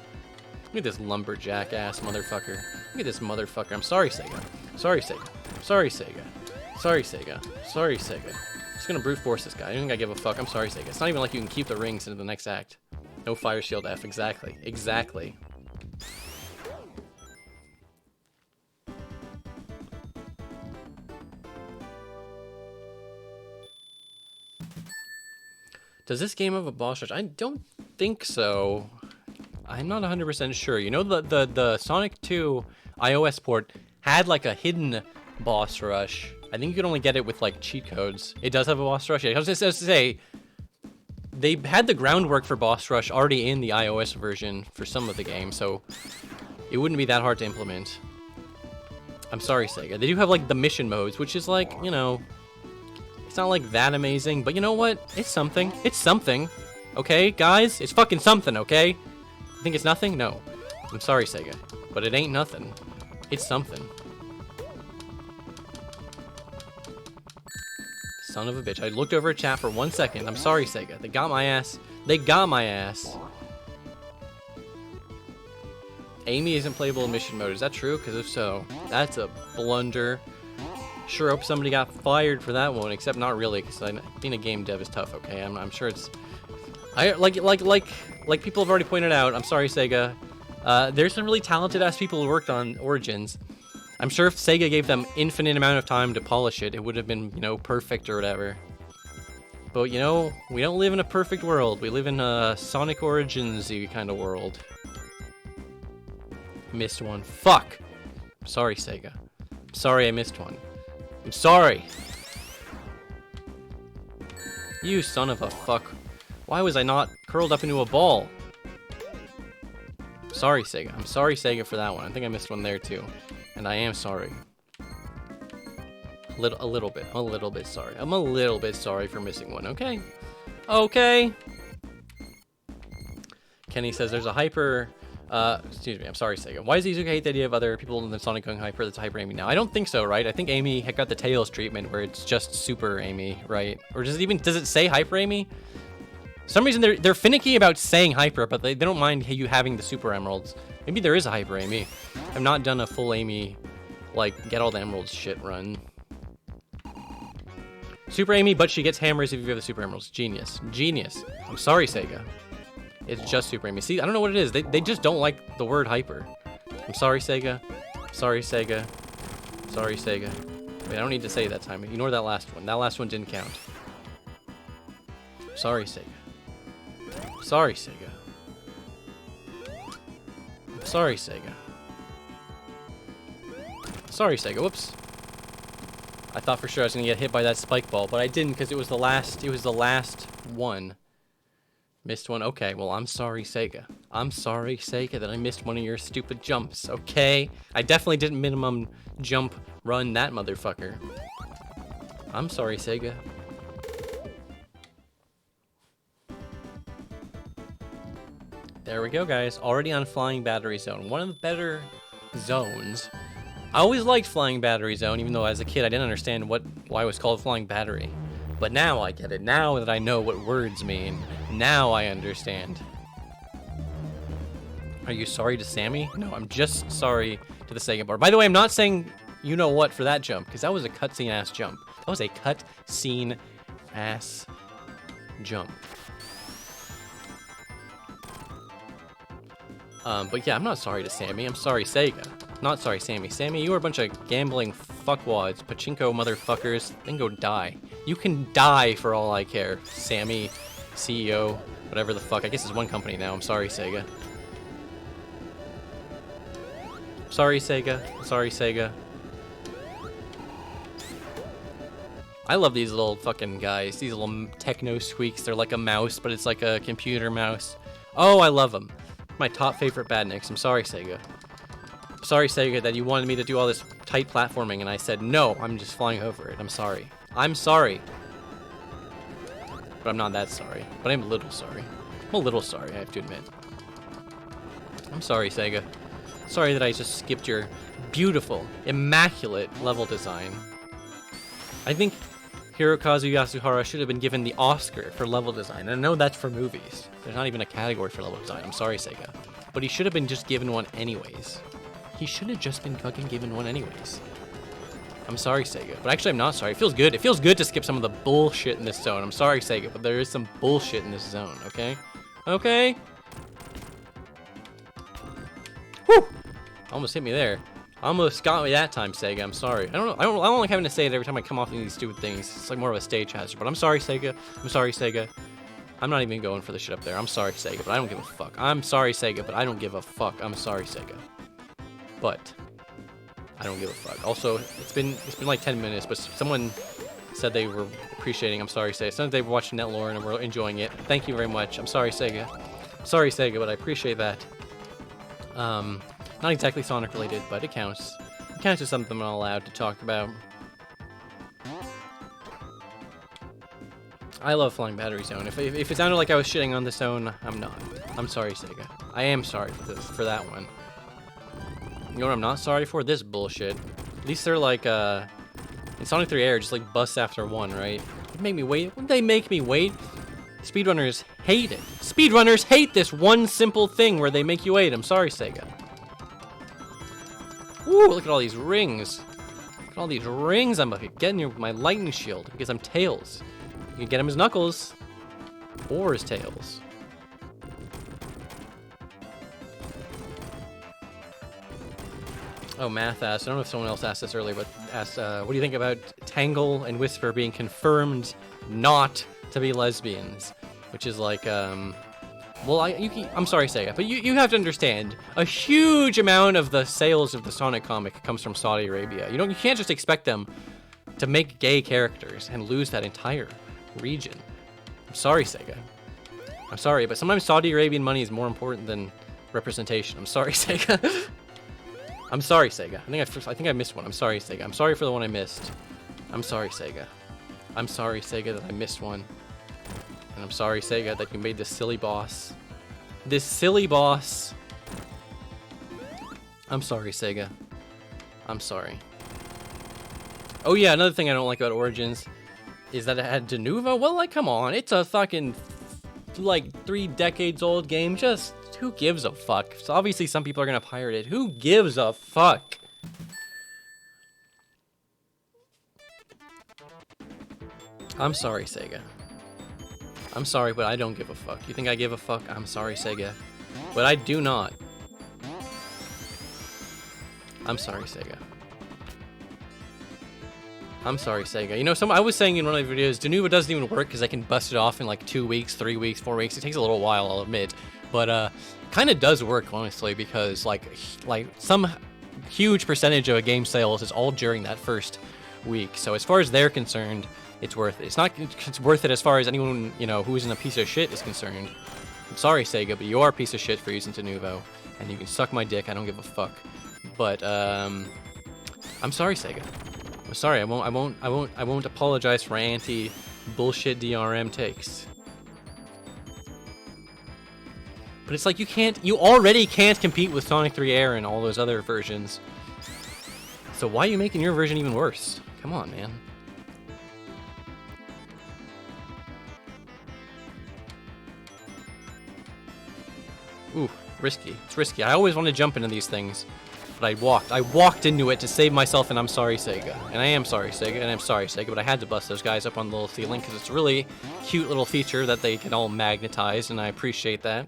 Look at this lumberjack ass motherfucker. Look at this motherfucker. I'm sorry, SEGA. Sorry, SEGA. Sorry, SEGA. Sorry, SEGA. Sorry, SEGA. I'm just gonna brute force this guy. I don't think I give a fuck. I'm sorry, SEGA. It's not even like you can keep the rings into the next act. No fire shield F. Exactly. Exactly. Does this game have a boss rush? I don't think so. I'm not 100% sure. You know, the Sonic 2 iOS port had like a hidden boss rush. I think you could only get it with like cheat codes. It does have a boss rush. Yeah, I was just to say, they had the groundwork for boss rush already in the iOS version for some of the game, so it wouldn't be that hard to implement. I'm sorry, SEGA. They do have like the mission modes, which is like, you know, it's not like that amazing, but you know what? It's something. It's something. Okay, guys? It's fucking something, okay? You think it's nothing? No. I'm sorry, SEGA. But it ain't nothing. It's something. Son of a bitch. I looked over at chat for 1 second. I'm sorry, SEGA. They got my ass. They got my ass. Amy isn't playable in mission mode. Is that true? Because if so, that's a blunder. Sure hope somebody got fired for that one, except not really, because being a game dev is tough, okay? I'm sure it's... Like people have already pointed out, I'm sorry, SEGA. There's some really talented-ass people who worked on Origins. I'm sure if SEGA gave them infinite amount of time to polish it, it would have been, you know, perfect or whatever. But, you know, we don't live in a perfect world. We live in a Sonic Origins-y kind of world. Missed one. Fuck! Sorry, Sega. Sorry I missed one. I'm sorry! You son of a fuck. Why was I not curled up into a ball? Sorry, Sega. I'm sorry, Sega, for that one. I think I missed one there, too. And I am sorry. A little bit. I'm a little bit sorry. I'm a little bit sorry for missing one, okay? Okay! Kenny says there's a hyper... excuse me, I'm sorry, Sega. Why does Izuka hate the idea of other people than Sonic going hyper that's hyper Amy now? I don't think so, right? I think Amy had got the Tails treatment where it's just super Amy, right? Or does it say hyper Amy? For some reason they're finicky about saying hyper, but they don't mind you having the super emeralds. Maybe there is a hyper Amy. I've not done a full Amy, like, get all the emeralds shit run. Super Amy, but she gets hammers if you have the super emeralds. Genius. Genius. I'm sorry, Sega. It's just Super Amy. See, I don't know what it is. They just don't like the word hyper. I'm sorry, Sega. Sorry, Sega. Sorry, Sega. Wait, I don't need to say that time. Ignore that last one. That last one didn't count. Sorry, Sega. Sorry, Sega. Sorry, Sega. Sorry, Sega. Whoops. I thought for sure I was gonna get hit by that spike ball, but I didn't because it was the last one. Missed one. Okay, well, I'm sorry, Sega. I'm sorry, Sega, that I missed one of your stupid jumps, okay? I definitely didn't minimum jump run that motherfucker. I'm sorry, Sega. There we go, guys. Already on Flying Battery Zone. One of the better zones. I always liked Flying Battery Zone, even though as a kid I didn't understand why it was called Flying Battery. But now I get it. Now that I know what words mean, now I understand. Are you sorry to Sammy? No, I'm just sorry to the Sega bar. By the way, I'm not saying you know what for that jump, because that was a cutscene ass jump. That was a cutscene ass jump. But yeah, I'm not sorry to Sammy. I'm sorry, Sega. Not sorry, Sammy. Sammy, you are a bunch of gambling fuckwads, pachinko motherfuckers. Then go die. You can die for all I care. Sammy, CEO, whatever the fuck. I guess it's one company now. I'm sorry, Sega. Sorry, Sega. Sorry, Sega. I love these little fucking guys. These little techno squeaks. They're like a mouse, but it's like a computer mouse. Oh, I love them. My top favorite badniks. I'm sorry, Sega. Sorry, Sega, that you wanted me to do all this tight platforming, and I said, no, I'm just flying over it. I'm sorry. I'm sorry. But I'm not that sorry. But I'm a little sorry. I'm a little sorry, I have to admit. I'm sorry, Sega. Sorry that I just skipped your beautiful, immaculate level design. I think Hirokazu Yasuhara should have been given the Oscar for level design. And I know that's for movies. There's not even a category for level design. I'm sorry, Sega. But he should have been just given one anyways. He should have just been fucking given one anyways. I'm sorry, Sega. But actually, I'm not sorry. It feels good. It feels good to skip some of the bullshit in this zone. I'm sorry, Sega, but there is some bullshit in this zone, okay? Okay? Whew! Almost hit me there. Almost got me that time, Sega. I'm sorry. I don't like having to say it every time I come off these stupid things. It's like more of a stage hazard. But I'm sorry, Sega. I'm sorry, Sega. I'm not even going for the shit up there. I'm sorry, Sega, but I don't give a fuck. I'm sorry, Sega, but I don't give a fuck. I'm sorry, Sega. But I don't give a fuck. Also, it's been like 10 minutes, but someone said they were appreciating I'm sorry, Sega. Someone they were watching that lore and were enjoying it. Thank you very much. I'm sorry, Sega. Sorry, Sega, but I appreciate that. Not exactly Sonic related, but it counts. It counts as something I'm allowed to talk about. I love Flying Battery Zone. If it sounded like I was shitting on the zone, I'm not. I'm sorry, Sega. I am sorry for that one. You know what I'm not sorry for? This bullshit. At least they're like, in Sonic 3 Air, just like busts after one, right? They make me wait. Wouldn't they make me wait? Speedrunners hate it. Speedrunners hate this one simple thing where they make you wait. I'm sorry, Sega. Ooh, look at all these rings. Look at all these rings I'm getting with my lightning shield because I'm Tails. You can get him as Knuckles or as Tails. Oh, Math asked, I don't know if someone else asked this earlier, but asked, what do you think about Tangle and Whisper being confirmed not to to be lesbians, which is like, well, I'm sorry, Sega, but you have to understand, a huge amount of the sales of the Sonic comic comes from Saudi Arabia. You can't just expect them to make gay characters and lose that entire region. I'm sorry, Sega. I'm sorry, but sometimes Saudi Arabian money is more important than representation. I'm sorry, Sega. I'm sorry, Sega. I think I missed one. I'm sorry, Sega. I'm sorry for the one I missed. I'm sorry, Sega. I'm sorry, Sega, that I missed one. And I'm sorry, Sega, that you made this silly boss. This silly boss. I'm sorry, Sega. I'm sorry. Oh yeah, another thing I don't like about Origins is that it had Denuvo. Well, like, come on. It's a fucking, like, 3 decades old game. Just, who gives a fuck? So obviously some people are gonna pirate it. Who gives a fuck? I'm sorry, Sega. I'm sorry, but I don't give a fuck. You think I give a fuck? I'm sorry, Sega. But I do not. I'm sorry, Sega. I'm sorry, Sega. You know, I was saying in one of the videos, Denuvo doesn't even work because I can bust it off in like 2 weeks, 3 weeks, 4 weeks. It takes a little while, I'll admit. But kind of does work, honestly, because like some huge percentage of a game sales is all during that first week. So as far as they're concerned, it's worth it. It's worth it as far as anyone, you know, who isn't a piece of shit is concerned. I'm sorry, Sega, but you are a piece of shit for using Denuvo, and you can suck my dick. I don't give a fuck. But I'm sorry, Sega. I'm sorry. I won't apologize for anti-bullshit DRM takes. But it's like you already can't compete with Sonic 3 Air and all those other versions. So why are you making your version even worse? Come on, man. Ooh, risky. It's risky. I always want to jump into these things, but I walked into it to save myself, and I'm sorry, Sega. And I am sorry, Sega, and I'm sorry, Sega, but I had to bust those guys up on the little ceiling because it's a really cute little feature that they can all magnetize, and I appreciate that.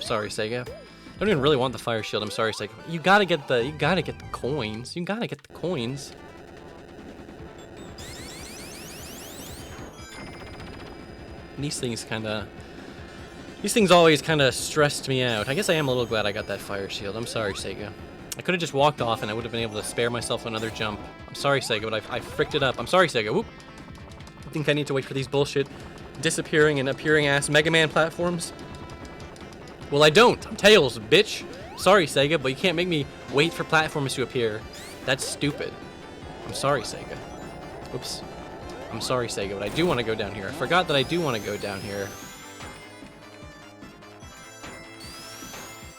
Sorry, Sega. I don't even really want the fire shield. I'm sorry, Sega. You gotta get the coins. You gotta get the coins. And these things always kind of stressed me out. I guess I am a little glad I got that fire shield. I'm sorry, Sega. I could have just walked off and I would have been able to spare myself another jump. I'm sorry, Sega, but I fricked it up. I'm sorry, Sega. Whoop. I think I need to wait for these bullshit disappearing and appearing ass Mega Man platforms. Well, I don't. I'm Tails, bitch. Sorry, Sega, but you can't make me wait for platforms to appear. That's stupid. I'm sorry, Sega. Oops. I'm sorry, Sega, but I do want to go down here. I forgot that I do want to go down here.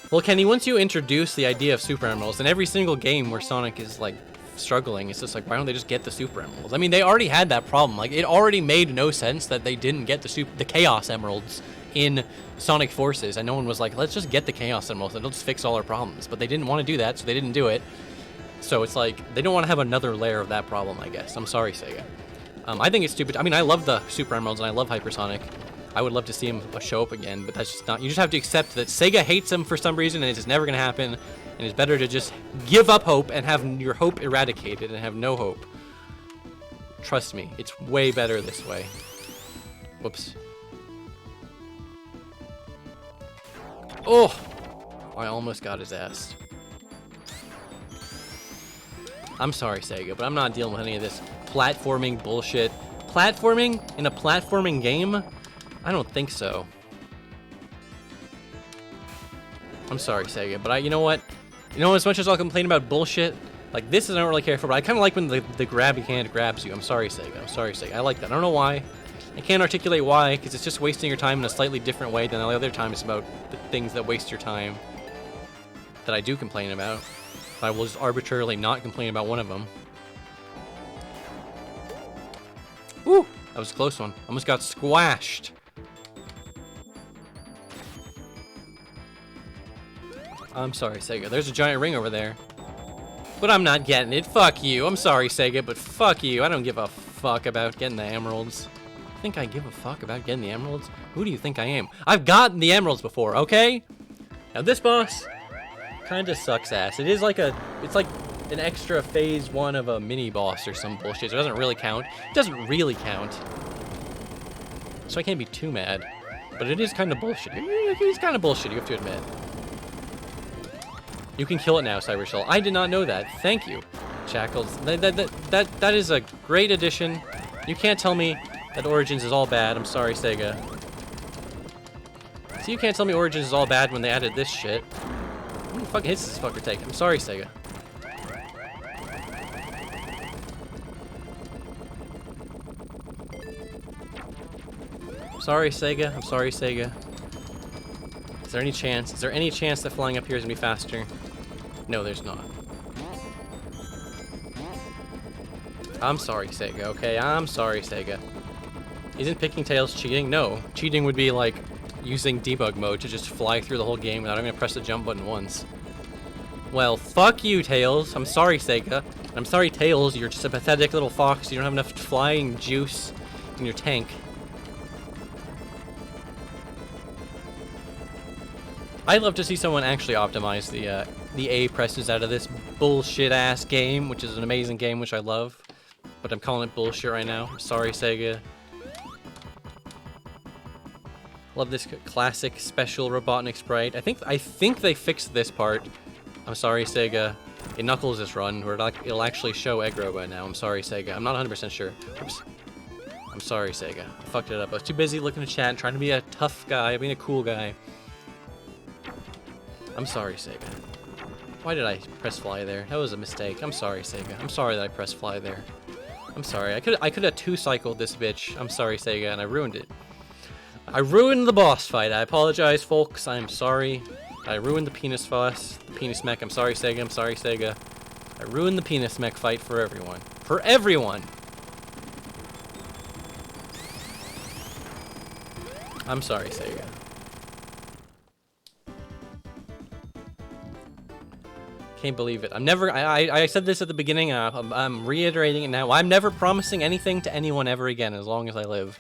Well, Kenny, once you introduce the idea of Super Emeralds, in every single game where Sonic is, like, struggling, it's just like, why don't they just get the Super Emeralds? I mean, they already had that problem. Like, it already made no sense that they didn't get the Chaos Emeralds in Sonic Forces, and no one was like, let's just get the Chaos Emeralds, and it'll just fix all our problems. But they didn't want to do that, so they didn't do it. So it's like, they don't want to have another layer of that problem, I guess. I'm sorry, Sega. I think it's stupid. I mean, I love the Super Emeralds, and I love Hypersonic. I would love to see him show up again, but that's just not... You just have to accept that Sega hates him for some reason, and it's just never going to happen, and it's better to just give up hope and have your hope eradicated and have no hope. Trust me, it's way better this way. Whoops. Oh! I almost got his ass. I'm sorry, Sega, but I'm not dealing with any of this platforming bullshit. Platforming in a platforming game? I don't think so. I'm sorry, Sega, but you know what? You know, as much as I'll complain about bullshit, like this I don't really care for, but I kind of like when the grabby hand grabs you. I'm sorry, Sega. I'm sorry, Sega. I like that. I don't know why. I can't articulate why, because it's just wasting your time in a slightly different way than the other time it's about the things that waste your time that I do complain about. But I will just arbitrarily not complain about one of them. Woo! That was a close one. Almost got squashed. I'm sorry, Sega. There's a giant ring over there. But I'm not getting it. Fuck you. I'm sorry, Sega, but fuck you. I don't give a fuck about getting the emeralds. I think I give a fuck about getting the emeralds? Who do you think I am? I've gotten the emeralds before, okay? Now this boss kinda sucks ass. It is like a... It's like an extra phase 1 of a mini boss or some bullshit. So it doesn't really count. It doesn't really count. So I can't be too mad. But it is kind of bullshit. It's kind of bullshit, you have to admit. You can kill it now, Cybershell. I did not know that. Thank you, Shackles. That is a great addition. You can't tell me that Origins is all bad. I'm sorry, Sega. So you can't tell me Origins is all bad when they added this shit. How many fucking hits does this fucker take? I'm sorry, Sega. I'm sorry, Sega. I'm sorry, Sega. Is there any chance? Is there any chance that flying up here is gonna be faster? No, there's not. I'm sorry, Sega, okay? I'm sorry, Sega. Isn't picking tails cheating? No. Cheating would be like using debug mode to just fly through the whole game without having to press the jump button once. Well, fuck you, Tails. I'm sorry, Sega. I'm sorry, Tails. You're just a pathetic little fox. You don't have enough flying juice in your tank. I'd love to see someone actually optimize the A presses out of this bullshit-ass game, which is an amazing game, which I love. But I'm calling it bullshit right now. I'm sorry, Sega. Love this classic special Robotnik sprite. I think they fixed this part. I'm sorry, Sega. In Knuckles' this run, where it'll actually show Egg Robot now. I'm sorry, Sega. I'm not 100% sure. Oops. I'm sorry, Sega. I fucked it up. I was too busy looking at chat, trying to be a tough guy, being a cool guy. I'm sorry, Sega. Why did I press fly there? That was a mistake. I'm sorry, Sega. I'm sorry that I pressed fly there. I'm sorry. I could have two-cycled this bitch. I'm sorry, Sega, and I ruined it. I ruined the boss fight. I apologize, folks. I'm sorry. I ruined the penis boss, the penis mech. I'm sorry, Sega. I'm sorry, Sega. I ruined the penis mech fight for everyone. For everyone! I'm sorry, Sega. Can't believe it. I said this at the beginning, I'm reiterating it now. I'm never promising anything to anyone ever again as long as I live.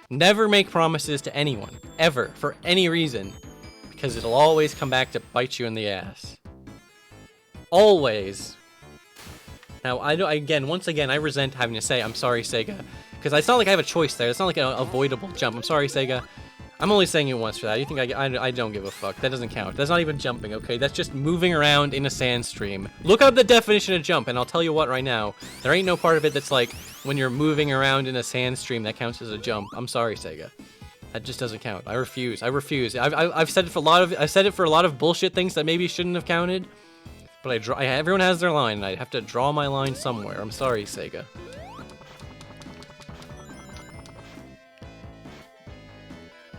Never make promises to anyone, ever, for any reason. Because it'll always come back to bite you in the ass. Always. Now, once again, I resent having to say, I'm sorry, Sega. Because it's not like I have a choice there. It's not like an avoidable jump. I'm sorry, Sega. I'm only saying it once for that. You think I don't give a fuck. That doesn't count. That's not even jumping, okay? That's just moving around in a sand stream. Look up the definition of jump, and I'll tell you what right now. There ain't no part of it that's like, when you're moving around in a sand stream, that counts as a jump. I'm sorry, Sega. That just doesn't count. I refuse. I refuse. I've said it for a lot of bullshit things that maybe shouldn't have counted. But everyone has their line, and I have to draw my line somewhere. I'm sorry, Sega.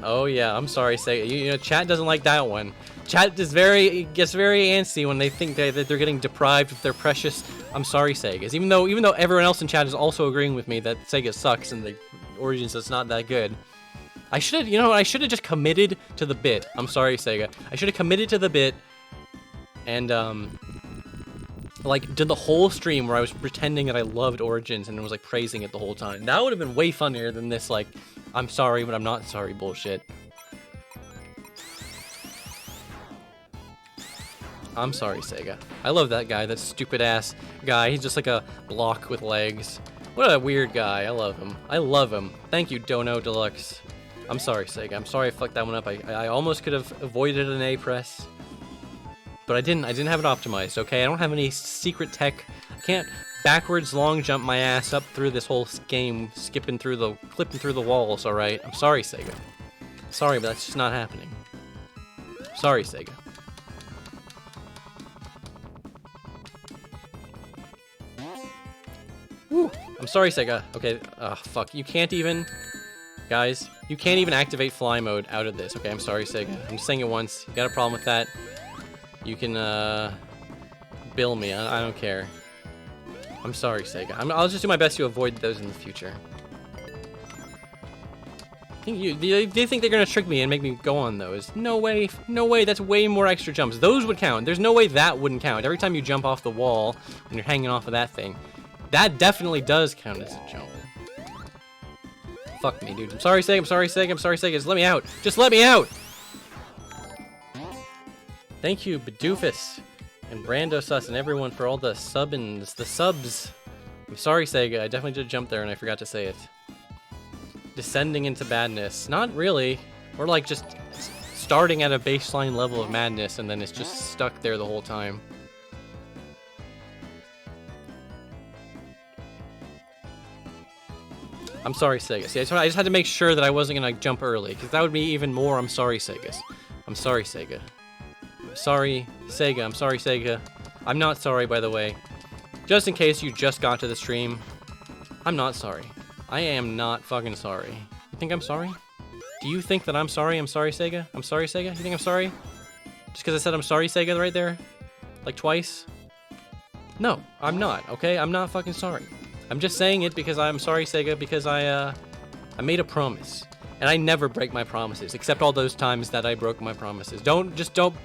Oh yeah, I'm sorry, Sega. You know, chat doesn't like that one. Chat gets very antsy when they think that they're getting deprived of their precious I'm sorry, Segas. Even though everyone else in chat is also agreeing with me that Sega sucks and the Origins is not that good. I should have just committed to the bit. I'm sorry, Sega. I should have committed to the bit and like did the whole stream where I was pretending that I loved Origins and was like praising it the whole time. That would have been way funnier than this like I'm sorry but I'm not sorry bullshit. I'm sorry, Sega. I love that guy, that stupid ass guy. He's just like a block with legs. What a weird guy. I love him. I love him. Thank you, Dono Deluxe. I'm sorry, Sega. I'm sorry I fucked that one up. I almost could have avoided an A press. But I didn't have it optimized, okay? I don't have any secret tech. I can't backwards long jump my ass up through this whole game, clipping through the walls, alright? I'm sorry, Sega. Sorry, but that's just not happening. Sorry, Sega. Woo! I'm sorry, Sega. Okay, fuck. You can't even... Guys, you can't even activate fly mode out of this. Okay, I'm sorry, Sega. I'm just saying it once. You got a problem with that? You can, bill me. I don't care. I'm sorry, Sega. I'll just do my best to avoid those in the future. Do you think they're gonna trick me and make me go on those? No way. No way. That's way more extra jumps. Those would count. There's no way that wouldn't count. Every time you jump off the wall when you're hanging off of that thing, that definitely does count as a jump. Fuck me, dude. I'm sorry, Sega. I'm sorry, Sega. I'm sorry, Sega. Just let me out. Just let me out! Thank you, Bedoofus. And Brando Sus and everyone for all the subbins, the subs. I'm sorry, Sega. I definitely did jump there and I forgot to say it. Descending into madness. Not really. We're like just starting at a baseline level of madness and then it's just stuck there the whole time. I'm sorry, Sega. See, I just had to make sure that I wasn't gonna jump early, because that would be even more I'm sorry, Sega. I'm sorry, Sega. I'm sorry, Sega. I'm sorry, Sega. I'm not sorry, by the way. Just in case you just got to the stream, I'm not sorry. I am not fucking sorry. You think I'm sorry? Do you think that I'm sorry? I'm sorry, Sega? I'm sorry, Sega? You think I'm sorry? Just because I said I'm sorry, Sega, right there? Like twice? No, I'm not, okay? I'm not fucking sorry. I'm just saying it because I'm sorry, Sega, because I made a promise. And I never break my promises, except all those times that I broke my promises.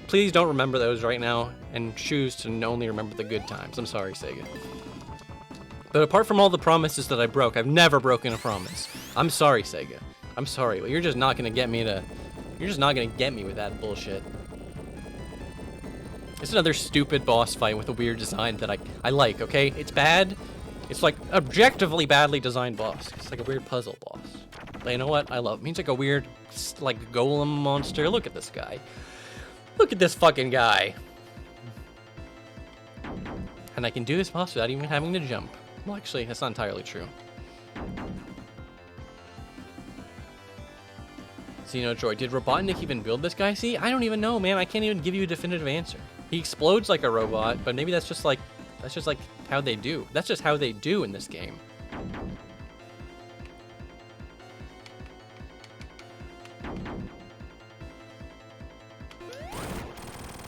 Please don't remember those right now and choose to only remember the good times. I'm sorry, Sega. But apart from all the promises that I broke, I've never broken a promise. I'm sorry, Sega. I'm sorry, but you're just not gonna get me with that bullshit. It's another stupid boss fight with a weird design that I like, okay? It's bad. It's like objectively badly designed boss. It's like a weird puzzle boss. But you know what? I love it. He's like a weird, like, golem monster. Look at this guy. Look at this fucking guy. And I can do this boss without even having to jump. Well, actually, that's not entirely true. Xenodroid. Did Robotnik even build this guy? See, I don't even know, man. I can't even give you a definitive answer. He explodes like a robot, but maybe that's just like how they do. That's just how they do in this game.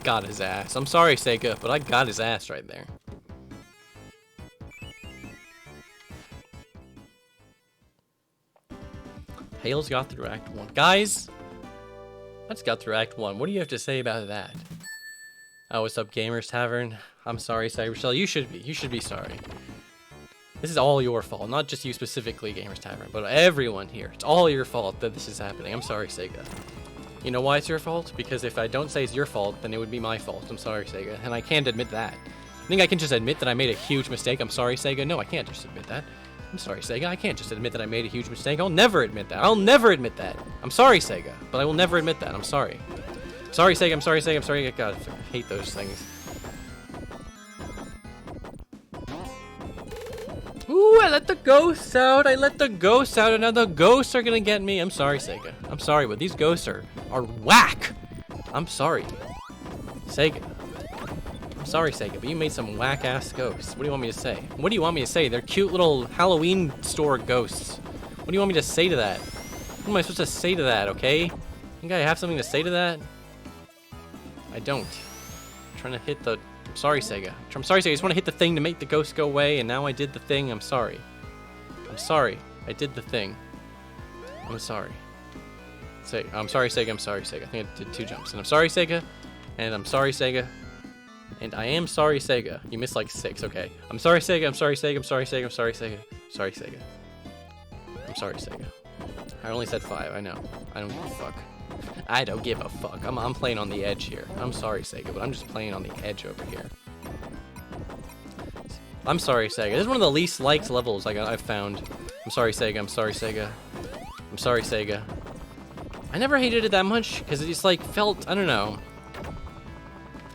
Got his ass. I'm sorry, Sega, but I got his ass right there. Hales got through Act 1. Guys, I just got through Act 1. What do you have to say about that? Oh, what's up, Gamers Tavern? I'm sorry, Cybershell. You should be sorry. This is all your fault. Not just you specifically, Gamers Tavern, but everyone here. It's all your fault that this is happening. I'm sorry, Sega. You know why it's your fault? Because if I don't say it's your fault, then it would be my fault. I'm sorry, Sega. And I can't admit that. I think I can just admit that I made a huge mistake. I'm sorry, Sega. No, I can't just admit that. I'm sorry, Sega. I can't just admit that I made a huge mistake. I'll never admit that. I'll never admit that. I'm sorry, Sega. But I will never admit that. I'm sorry. Sorry, Sega. I'm sorry, Sega. I'm sorry. God, I hate those things. Ooh, I let the ghosts out. I let the ghosts out, and now the ghosts are gonna get me. I'm sorry, Sega. I'm sorry, but these ghosts are whack. I'm sorry, Sega. I'm sorry, Sega, but you made some whack-ass ghosts. What do you want me to say? What do you want me to say? They're cute little Halloween store ghosts. What do you want me to say to that? What am I supposed to say to that, okay? Think I have something to say to that? I don't. I'm trying to hit the... I'm sorry, Sega. I'm sorry, Sega. I just want to hit the thing to make the ghost go away, and now I did the thing. I'm sorry. I'm sorry. I did the thing. I'm sorry. I'm sorry, Sega. I'm sorry, Sega. I think I did 2 jumps. And I'm sorry, Sega. And I'm sorry, Sega. And I am sorry, Sega. You missed like 6. Okay. I'm sorry, Sega. I'm sorry, Sega. I'm sorry, Sega. I'm sorry, Sega. Sorry, Sega. I'm sorry, Sega. I only said 5. I know. I don't give a fuck. I don't give a fuck. I'm playing on the edge here. I'm sorry, Sega, but I'm just playing on the edge over here. I'm sorry, Sega. This is one of the least liked levels I've found. I'm sorry, Sega. I'm sorry, Sega. I'm sorry, Sega. I never hated it that much because it just like felt, I don't know.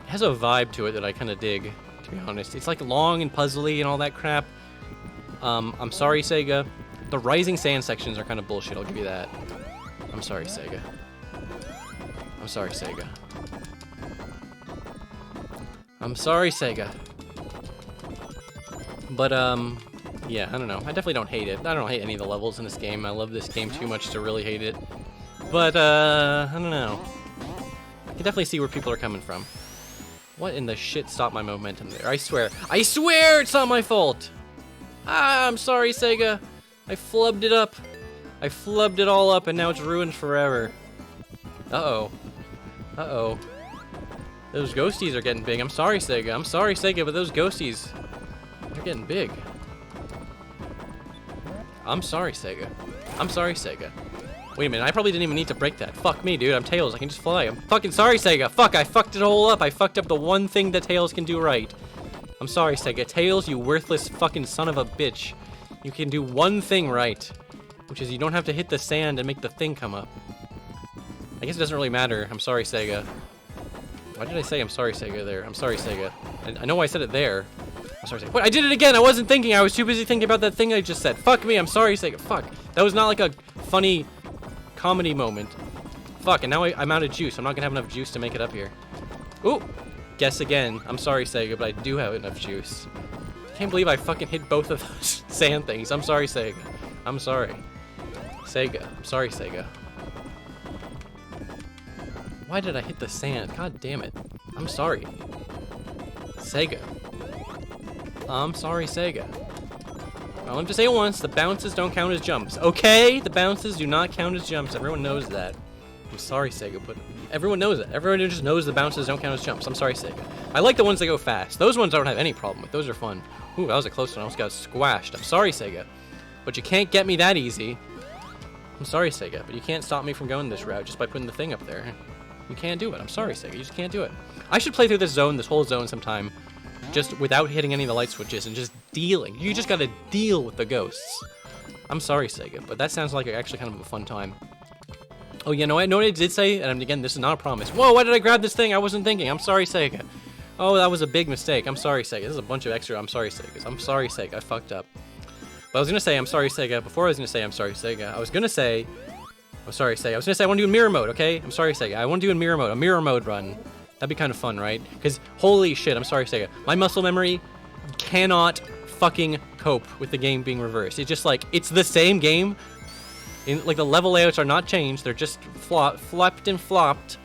It has a vibe to it that I kind of dig, to be honest. It's like long and puzzly and all that crap. I'm sorry, Sega. The rising sand sections are kind of bullshit, I'll give you that. I'm sorry, Sega. I'm sorry, Sega. I'm sorry, Sega. But, yeah, I don't know. I definitely don't hate it. I don't hate any of the levels in this game. I love this game too much to really hate it. But, I don't know. I can definitely see where people are coming from. What in the shit stopped my momentum there? I swear it's not my fault! Ah, I'm sorry, Sega. I flubbed it up. I flubbed it all up and now it's ruined forever. Uh-oh. Uh-oh. Those ghosties are getting big. I'm sorry, Sega. I'm sorry, Sega, but those ghosties, they're getting big. I'm sorry, Sega. I'm sorry, Sega. Wait a minute, I probably didn't even need to break that. Fuck me, dude. I'm Tails. I can just fly. I'm fucking sorry, Sega. Fuck, I fucked it all up. I fucked up the one thing that Tails can do right. I'm sorry, Sega. Tails, you worthless fucking son of a bitch. You can do one thing right, which is you don't have to hit the sand and make the thing come up. I guess it doesn't really matter. I'm sorry, Sega. Why did I say I'm sorry, Sega there? I'm sorry, Sega. I know I said it there. I'm sorry, Sega. What? I did it again! I wasn't thinking! I was too busy thinking about that thing I just said. Fuck me, I'm sorry, Sega. Fuck. That was not like a funny comedy moment. Fuck, and now I'm out of juice. I'm not gonna have enough juice to make it up here. Ooh! Guess again. I'm sorry, Sega, but I do have enough juice. I can't believe I fucking hit both of those sand things. I'm sorry, Sega. I'm sorry. Sega. I'm sorry, Sega. Why did I hit the sand? God damn it. I'm sorry. Sega. I'm sorry, Sega. I'll have to say it once, the bounces don't count as jumps. Okay? The bounces do not count as jumps. Everyone knows that. I'm sorry, Sega, but everyone knows that. Everyone just knows the bounces don't count as jumps. I'm sorry, Sega. I like the ones that go fast. Those ones I don't have any problem with. Those are fun. Ooh, that was a close one. I almost got squashed. I'm sorry, Sega. But you can't get me that easy. I'm sorry, Sega, but you can't stop me from going this route just by putting the thing up there. You can't do it. I'm sorry, Sega. You just can't do it. I should play through this whole zone sometime, just without hitting any of the light switches and just dealing. You just gotta deal with the ghosts. I'm sorry, Sega, but that sounds like actually kind of a fun time. Oh, you know what I did say? And again, this is not a promise. Whoa, why did I grab this thing? I wasn't thinking. I'm sorry, Sega. Oh, that was a big mistake. I'm sorry, Sega. This is a bunch of extra I'm sorry, Segas. I'm sorry, Sega. I fucked up. But I was gonna say I'm sorry, Sega. Before I was gonna say I'm sorry, Sega, I was gonna say I'm sorry, Sega. I was gonna say I want to do a mirror mode, okay? I'm sorry, Sega. I want to do a mirror mode run. That'd be kind of fun, right? Because holy shit, I'm sorry, Sega. My muscle memory cannot fucking cope with the game being reversed. It's just like, it's the same game. Like the level layouts are not changed. They're just flipped and flopped.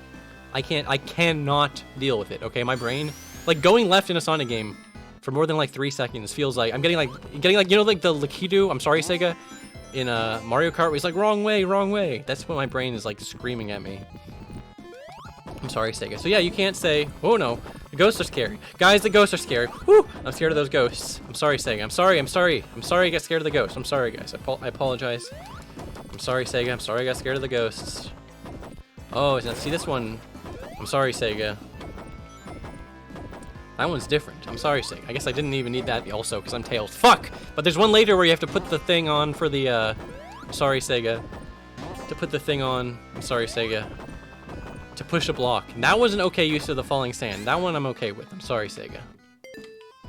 I cannot deal with it, okay? My brain, like going left in a Sonic game for more than like 3 seconds feels like, I'm getting like, you know, like the Lakitu, I'm sorry, Sega, in Mario Kart where he's like, wrong way, wrong way. That's what my brain is like screaming at me. I'm sorry, Sega. So yeah, you can't say, oh no, the ghosts are scary. Guys, the ghosts are scary. Woo! I'm scared of those ghosts. I'm sorry, Sega. I'm sorry. I'm sorry I got scared of the ghosts. I'm sorry, guys. I apologize. I'm sorry, Sega. I'm sorry I got scared of the ghosts. Oh, see this one. I'm sorry, Sega. That one's different. I'm sorry, Sega. I guess I didn't even need that also because I'm Tails. Fuck! But there's one later where you have to put the thing on for the, sorry, Sega. To put the thing on. I'm sorry, Sega. To push a block. That was an okay use of the falling sand. That one I'm okay with. I'm sorry, Sega.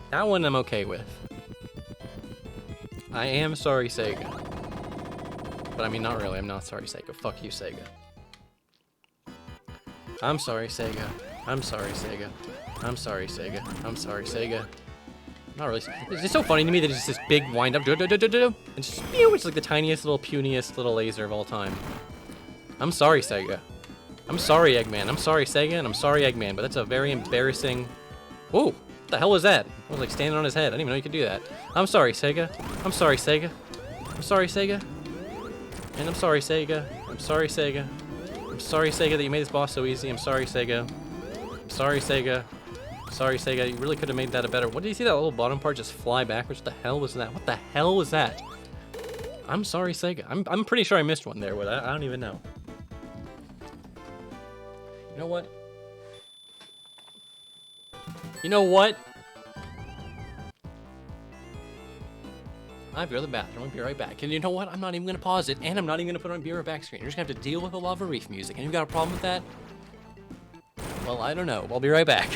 That one I'm okay with. I am sorry, Sega. But I mean, not really. I'm not sorry, Sega. Fuck you, Sega. I'm sorry, Sega. I'm sorry, Sega. I'm sorry, Sega. I'm sorry, Sega. Not really. It's just so funny to me that it's just this big wind up. And just, it's like the tiniest little, puniest little laser of all time. I'm sorry, Sega. I'm sorry, Eggman. I'm sorry, Sega, and I'm sorry, Eggman, but that's a very embarrassing... Whoa! What the hell was that? I was like standing on his head. I didn't even know you could do that. I'm sorry, Sega. I'm sorry, Sega. I'm sorry, Sega. And I'm sorry, Sega. I'm sorry, Sega. I'm sorry, Sega, that you made this boss so easy. I'm sorry, Sega. I'm sorry, Sega. Sorry, Sega. You really could have made that a better... What, did you see that little bottom part just fly backwards? What the hell was that? What the hell was that? I'm sorry, Sega. I'm pretty sure I missed one there, but I don't even know. You know what? You know what? I have to go to the bathroom. I'll be right back. And you know what? I'm not even going to pause it, and I'm not even going to put it on Be back screen. You're just going to have to deal with the Lava Reef music. And you got a problem with that? Well, I don't know. I'll be right back.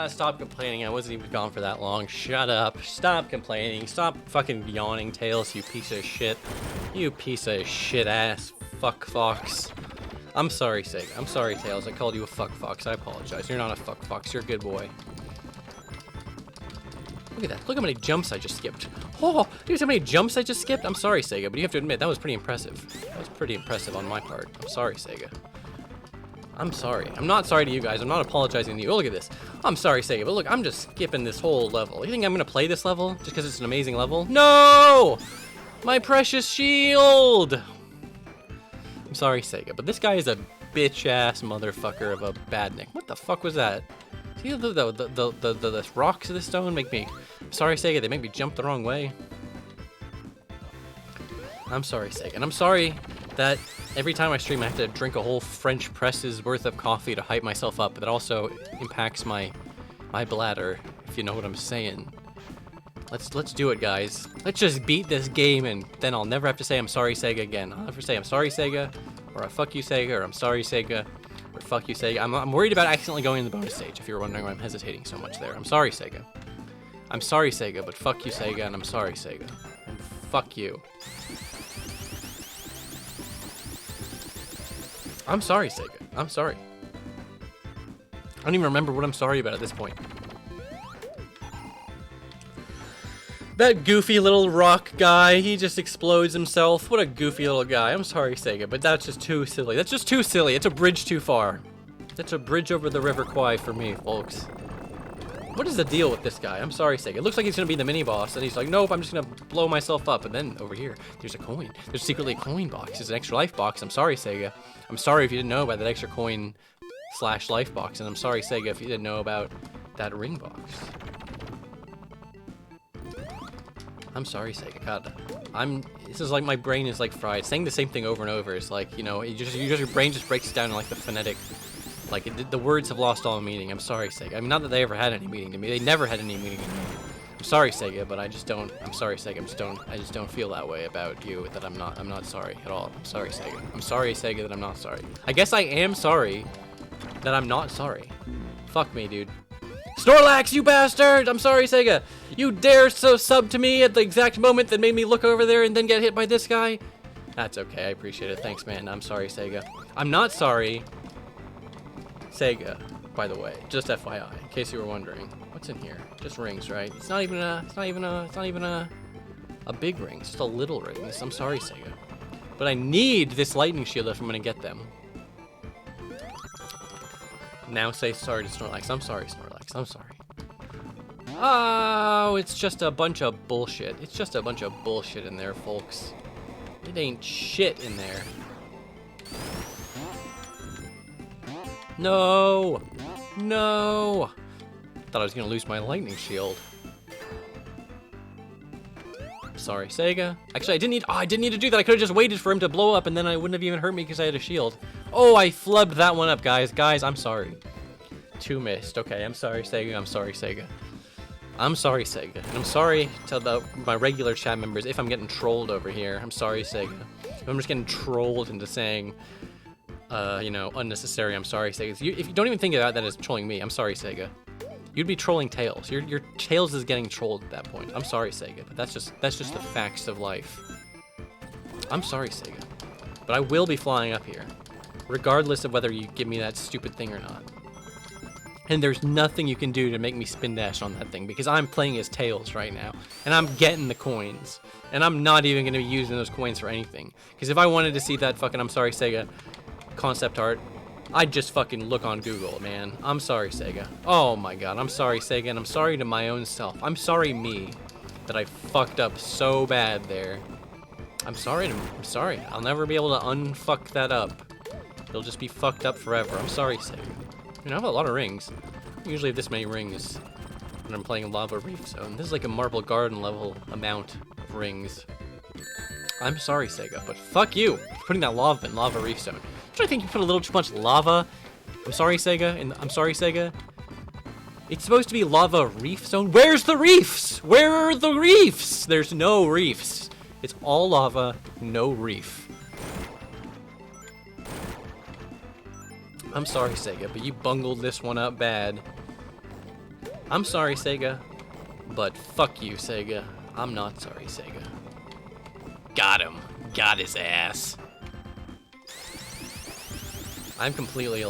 Stop complaining. I wasn't even gone for that long. Shut up. Stop complaining. Stop fucking yawning, Tails, you piece of shit. You piece of shit ass fuck fox. I'm sorry, Sega. I'm sorry, Tails. I called you a fuck fox. I apologize. You're not a fuck fox. You're a good boy. Look at that. Look how many jumps I just skipped. Oh, dude, how many jumps I just skipped? I'm sorry, Sega, but you have to admit, that was pretty impressive. That was pretty impressive on my part. I'm sorry, Sega. I'm sorry. I'm not sorry to you guys. I'm not apologizing to you. Oh, look at this. I'm sorry, Sega, but look, I'm just skipping this whole level. You think I'm going to play this level just because it's an amazing level? No! My precious shield! I'm sorry, Sega, but this guy is a bitch-ass motherfucker of a badnik. What the fuck was that? See the rocks of this stone make me... I'm sorry, Sega, they make me jump the wrong way. I'm sorry, Sega, and I'm sorry that every time I stream I have to drink a whole French press's worth of coffee to hype myself up, but that also impacts my bladder, if you know what I'm saying. Let's do it, guys. Let's just beat this game, and then I'll never have to say I'm sorry, Sega again. I'll never say I'm sorry, Sega, or fuck you, Sega, or I'm sorry, Sega, or fuck you, Sega. I'm worried about accidentally going in the bonus stage, if you're wondering why I'm hesitating so much there. I'm sorry, Sega. I'm sorry, Sega, but fuck you, Sega, and I'm sorry, Sega. And fuck you. I'm sorry, Sega. I'm sorry. I don't even remember what I'm sorry about at this point. That goofy little rock guy, he just explodes himself. What a goofy little guy. I'm sorry, Sega, but that's just too silly. That's just too silly. It's a bridge too far. That's a bridge over the River Kwai for me, folks. What is the deal with this guy? I'm sorry, Sega. It looks like he's gonna be the mini-boss, and he's like, nope, I'm just gonna blow myself up. And then over here, there's a coin. There's secretly a coin box. There's an extra life box. I'm sorry, Sega. I'm sorry if you didn't know about that extra coin / life box, and I'm sorry, Sega, if you didn't know about that ring box. I'm sorry, Sega. God, this is like my brain is like fried. Saying the same thing over and over is like, you know, your brain just breaks down in like the phonetic, like the words have lost all meaning. I'm sorry, Sega. I mean, not that they ever had any meaning to me. They never had any meaning to me. I'm sorry, Sega, but I just don't. I'm sorry, Sega. I just don't feel that way about you. That I'm not sorry at all. I'm sorry, Sega. I'm sorry, Sega, that I'm not sorry. I guess I am sorry that I'm not sorry. Fuck me, dude. Snorlax, you bastard! I'm sorry, Sega. You dare sub to me at the exact moment that made me look over there and then get hit by this guy? That's okay, I appreciate it. Thanks, man. I'm sorry, Sega. I'm not sorry, Sega, by the way. Just FYI, in case you were wondering. What's in here? Just rings, right? It's not even a big ring. It's just a little ring. I'm sorry, Sega. But I need this lightning shield if I'm gonna get them. Now say sorry to Snorlax. I'm sorry, Snorlax. I'm sorry. Oh, it's just a bunch of bullshit. It's just a bunch of bullshit in there, folks. It ain't shit in there. No! No! Thought I was gonna lose my lightning shield. Sorry, Sega. Actually, I didn't need to do that. I could have just waited for him to blow up, and then I wouldn't have even hurt me because I had a shield. Oh, I flubbed that one up, guys. Guys, I'm sorry. Two missed. Okay, I'm sorry, Sega. I'm sorry, Sega. I'm sorry, Sega. And I'm sorry to my regular chat members if I'm getting trolled over here. I'm sorry, Sega. If I'm just getting trolled into saying, you know, unnecessary. I'm sorry, Sega. If you don't even think about that as trolling me, I'm sorry, Sega. You'd be trolling Tails. Your Tails is getting trolled at that point. I'm sorry, Sega, but that's just the facts of life. I'm sorry, Sega, but I will be flying up here, regardless of whether you give me that stupid thing or not. And there's nothing you can do to make me spin dash on that thing because I'm playing as Tails right now, and I'm getting the coins, and I'm not even gonna be using those coins for anything. Because if I wanted to see that fucking I'm sorry, Sega concept art, I'd just fucking look on Google, man. I'm sorry, Sega. Oh my god, I'm sorry, Sega, and I'm sorry to my own self. I'm sorry, me, that I fucked up so bad there. I'm sorry. I'll never be able to unfuck that up. It'll just be fucked up forever. I'm sorry, Sega. I mean, I have a lot of rings. I usually have this many rings when I'm playing Lava Reef Zone. This is like a Marble Garden level amount of rings. I'm sorry, Sega, but fuck you for putting that lava in Lava Reef Zone. I think you put a little too much lava. I'm sorry, Sega. And I'm sorry, Sega. It's supposed to be Lava Reef Zone. Where's the reefs? Where are the reefs? There's no reefs. It's all lava, no reef. I'm sorry, Sega, but you bungled this one up bad. I'm sorry, Sega. But fuck you, Sega. I'm not sorry, Sega. Got him. Got his ass. I've completely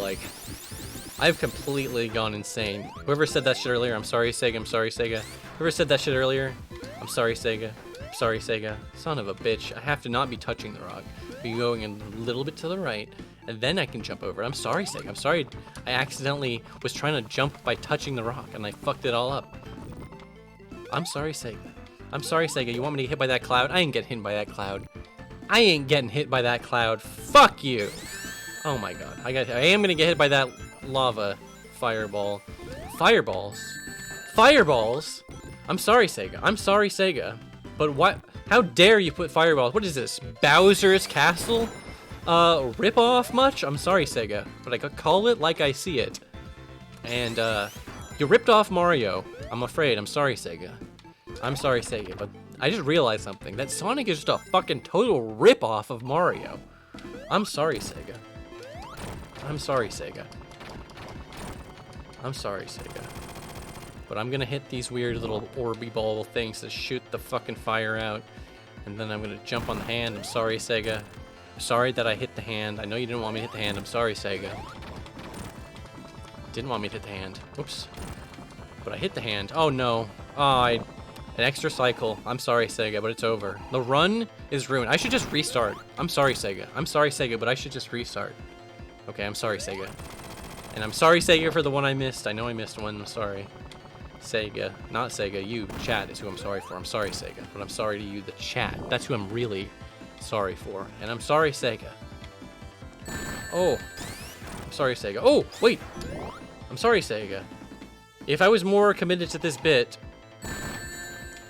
gone insane. Whoever said that shit earlier, I'm sorry, Sega, I'm sorry, Sega. Whoever said that shit earlier, I'm sorry, Sega. I'm sorry, Sega. Son of a bitch. I have to not be touching the rock. Be going a little bit to the right, and then I can jump over it. I'm sorry, Sega. I'm sorry I accidentally was trying to jump by touching the rock, and I fucked it all up. I'm sorry, Sega. I'm sorry, Sega. You want me to get hit by that cloud? I ain't getting hit by that cloud. I ain't getting hit by that cloud. Fuck you. Oh my god. I am gonna get hit by that lava fireball. Fireballs? Fireballs? I'm sorry, Sega. I'm sorry, Sega. But what? How dare you put fireballs? What is this? Bowser's Castle? Rip-off much? I'm sorry, Sega. But I could call it like I see it. And, you ripped off Mario. I'm afraid. I'm sorry, Sega. I'm sorry, Sega. But I just realized something. That Sonic is just a fucking total rip-off of Mario. I'm sorry, Sega. I'm sorry, Sega. I'm sorry, Sega. But I'm gonna hit these weird little orby ball things to shoot the fucking fire out. And then I'm gonna jump on the hand. I'm sorry, Sega. I'm sorry that I hit the hand. I know you didn't want me to hit the hand. I'm sorry, Sega. Didn't want me to hit the hand. Oops. But I hit the hand. Oh no. An extra cycle. I'm sorry, Sega, but it's over. The run is ruined. I should just restart. I'm sorry, Sega. I'm sorry, Sega, but I should just restart. Okay, I'm sorry, Sega. And I'm sorry, Sega, for the one I missed. I know I missed one. I'm sorry. Sega. Not Sega. You. Chat is who I'm sorry for. I'm sorry, Sega. But I'm sorry to you, the chat. That's who I'm really sorry for. And I'm sorry, Sega. Oh. I'm sorry, Sega. Oh, wait. I'm sorry, Sega. If I was more committed to this bit,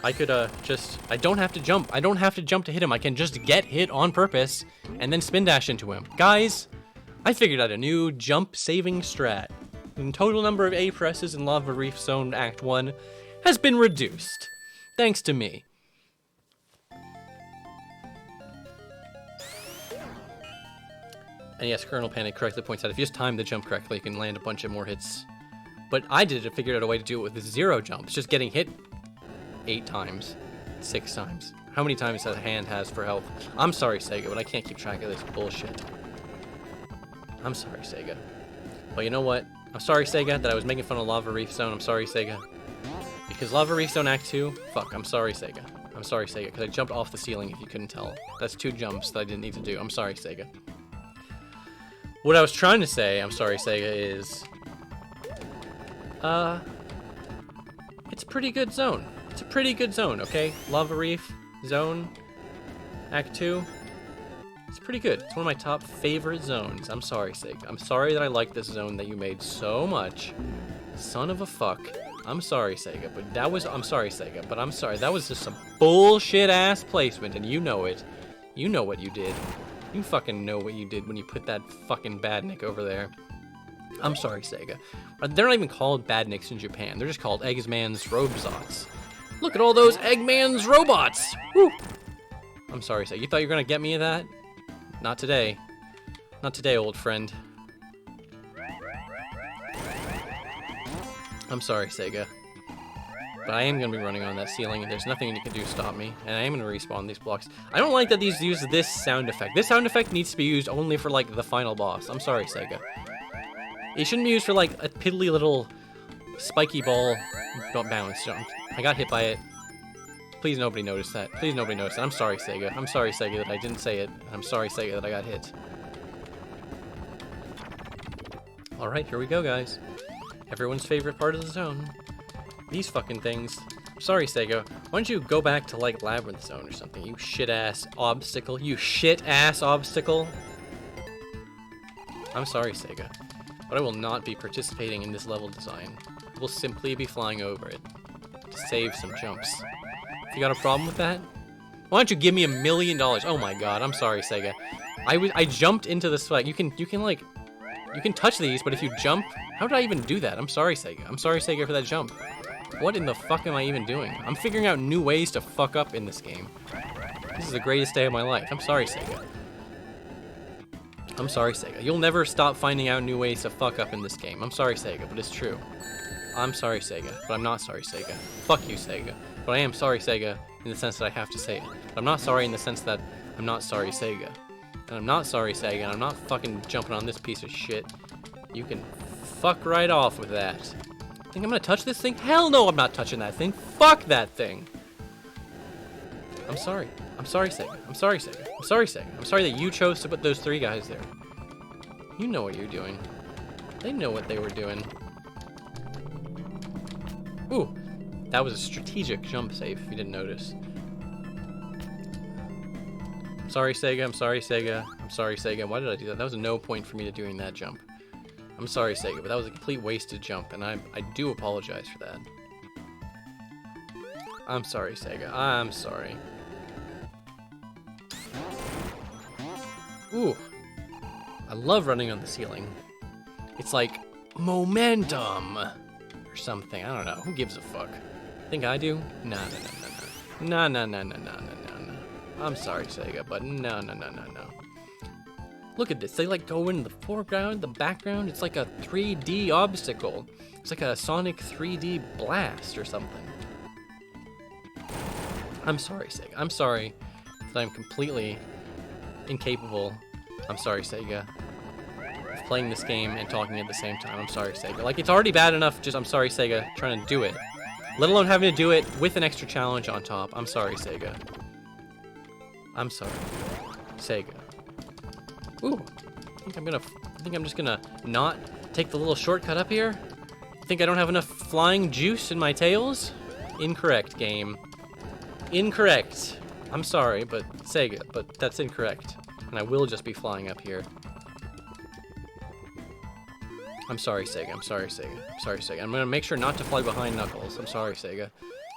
I could, I don't have to jump. I don't have to jump to hit him. I can just get hit on purpose and then spin dash into him. Guys, I figured out a new jump saving strat. The total number of A presses in Lava Reef Zone Act 1 has been reduced. Thanks to me. And yes, Colonel Panic correctly points out if you just time the jump correctly, you can land a bunch of more hits. But I figured out a way to do it with 0 jumps, just getting hit 8 times, 6 times. How many times that hand has for health? I'm sorry, Sega, but I can't keep track of this bullshit. I'm sorry, Sega. But you know what? I'm sorry, Sega, that I was making fun of Lava Reef Zone. I'm sorry, Sega. Because Lava Reef Zone Act 2, fuck, I'm sorry, Sega. I'm sorry, Sega, because I jumped off the ceiling if you couldn't tell. That's 2 jumps that I didn't need to do. I'm sorry, Sega. What I was trying to say, I'm sorry, Sega, is... it's a pretty good zone. It's a pretty good zone, okay? Lava Reef Zone Act 2. It's pretty good. It's one of my top favorite zones. I'm sorry, Sega. I'm sorry that I like this zone that you made so much. Son of a fuck. I'm sorry, Sega, but that was... I'm sorry, Sega, but I'm sorry. That was just some bullshit-ass placement, and you know it. You know what you did. You fucking know what you did when you put that fucking badnik over there. I'm sorry, Sega. They're not even called badniks in Japan. They're just called Eggman's Robots. Look at all those Eggman's robots! Woo! I'm sorry, Sega. You thought you were gonna get me that? Not today. Not today, old friend. I'm sorry, Sega. But I am going to be running on that ceiling, and there's nothing you can do to stop me. And I am going to respawn these blocks. I don't like that these use this sound effect. This sound effect needs to be used only for, like, the final boss. I'm sorry, Sega. It shouldn't be used for, like, a piddly little spiky ball bounce jump. I got hit by it. Please nobody notice that. Please nobody notice that. I'm sorry, Sega. I'm sorry, Sega, that I didn't say it. I'm sorry, Sega, that I got hit. Alright, here we go, guys. Everyone's favorite part of the zone. These fucking things. Sorry, Sega. Why don't you go back to, like, Labyrinth Zone or something, you shit-ass obstacle. You shit-ass obstacle. I'm sorry, Sega. But I will not be participating in this level design. I will simply be flying over it to save some jumps. You got a problem with that? Why don't you give me $1 million? Oh my god, I'm sorry, Sega. I jumped into the spike. You can touch these, but if you jump, how did I even do that? I'm sorry, Sega. I'm sorry, Sega, for that jump. What in the fuck am I even doing? I'm figuring out new ways to fuck up in this game. This is the greatest day of my life. I'm sorry, Sega. I'm sorry, Sega. You'll never stop finding out new ways to fuck up in this game. I'm sorry, Sega, but it's true. I'm sorry, Sega, but I'm not sorry, Sega. Fuck you, Sega. But I am sorry, Sega, in the sense that I have to say it. But I'm not sorry in the sense that I'm not sorry, Sega. And I'm not sorry, Sega, and I'm not fucking jumping on this piece of shit. You can fuck right off with that. Think I'm gonna touch this thing? Hell no, I'm not touching that thing. Fuck that thing. I'm sorry. I'm sorry, Sega. I'm sorry, Sega. I'm sorry, Sega. I'm sorry that you chose to put those 3 guys there. You know what you're doing. They know what they were doing. Ooh, that was a strategic jump save, if you didn't notice. I'm sorry, Sega. I'm sorry, Sega. I'm sorry, Sega. Why did I do that? That was no point for me to doing that jump. I'm sorry, Sega, but that was a complete wasted jump, and I do apologize for that. I'm sorry, Sega. I'm sorry. Ooh. I love running on the ceiling. It's like momentum or something. I don't know. Who gives a fuck? Think I do? No. I'm sorry, Sega, but no. Look at this. They like go in the foreground, the background. It's like a 3D obstacle. It's like a Sonic 3D blast or something. I'm sorry, Sega. I'm sorry that I'm completely incapable. I'm sorry, Sega, of playing this game and talking at the same time. I'm sorry, Sega. Like, it's already bad enough just, I'm sorry, Sega, trying to do it. Let alone having to do it with an extra challenge on top. I'm sorry, Sega. I'm sorry. Sega. Ooh. I think I'm just gonna not take the little shortcut up here? You think I don't have enough flying juice in my tails? Incorrect, game. Incorrect. I'm sorry, but Sega, but that's incorrect. And I will just be flying up here. I'm sorry, Sega. I'm sorry, Sega. I'm sorry, Sega. I'm gonna make sure not to fly behind Knuckles. I'm sorry, Sega.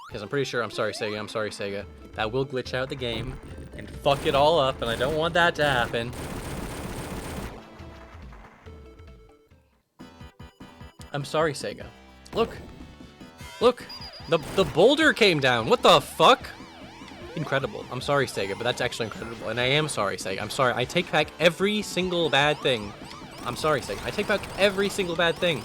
Because I'm pretty sure I'm sorry, Sega. I'm sorry, Sega. That will glitch out the game and fuck it all up, and I don't want that to happen. I'm sorry, Sega. Look. Look. The boulder came down. What the fuck? Incredible. I'm sorry, Sega, but that's actually incredible. And I am sorry, Sega. I'm sorry. I take back every single bad thing. I'm sorry, Sega. I take back every single bad thing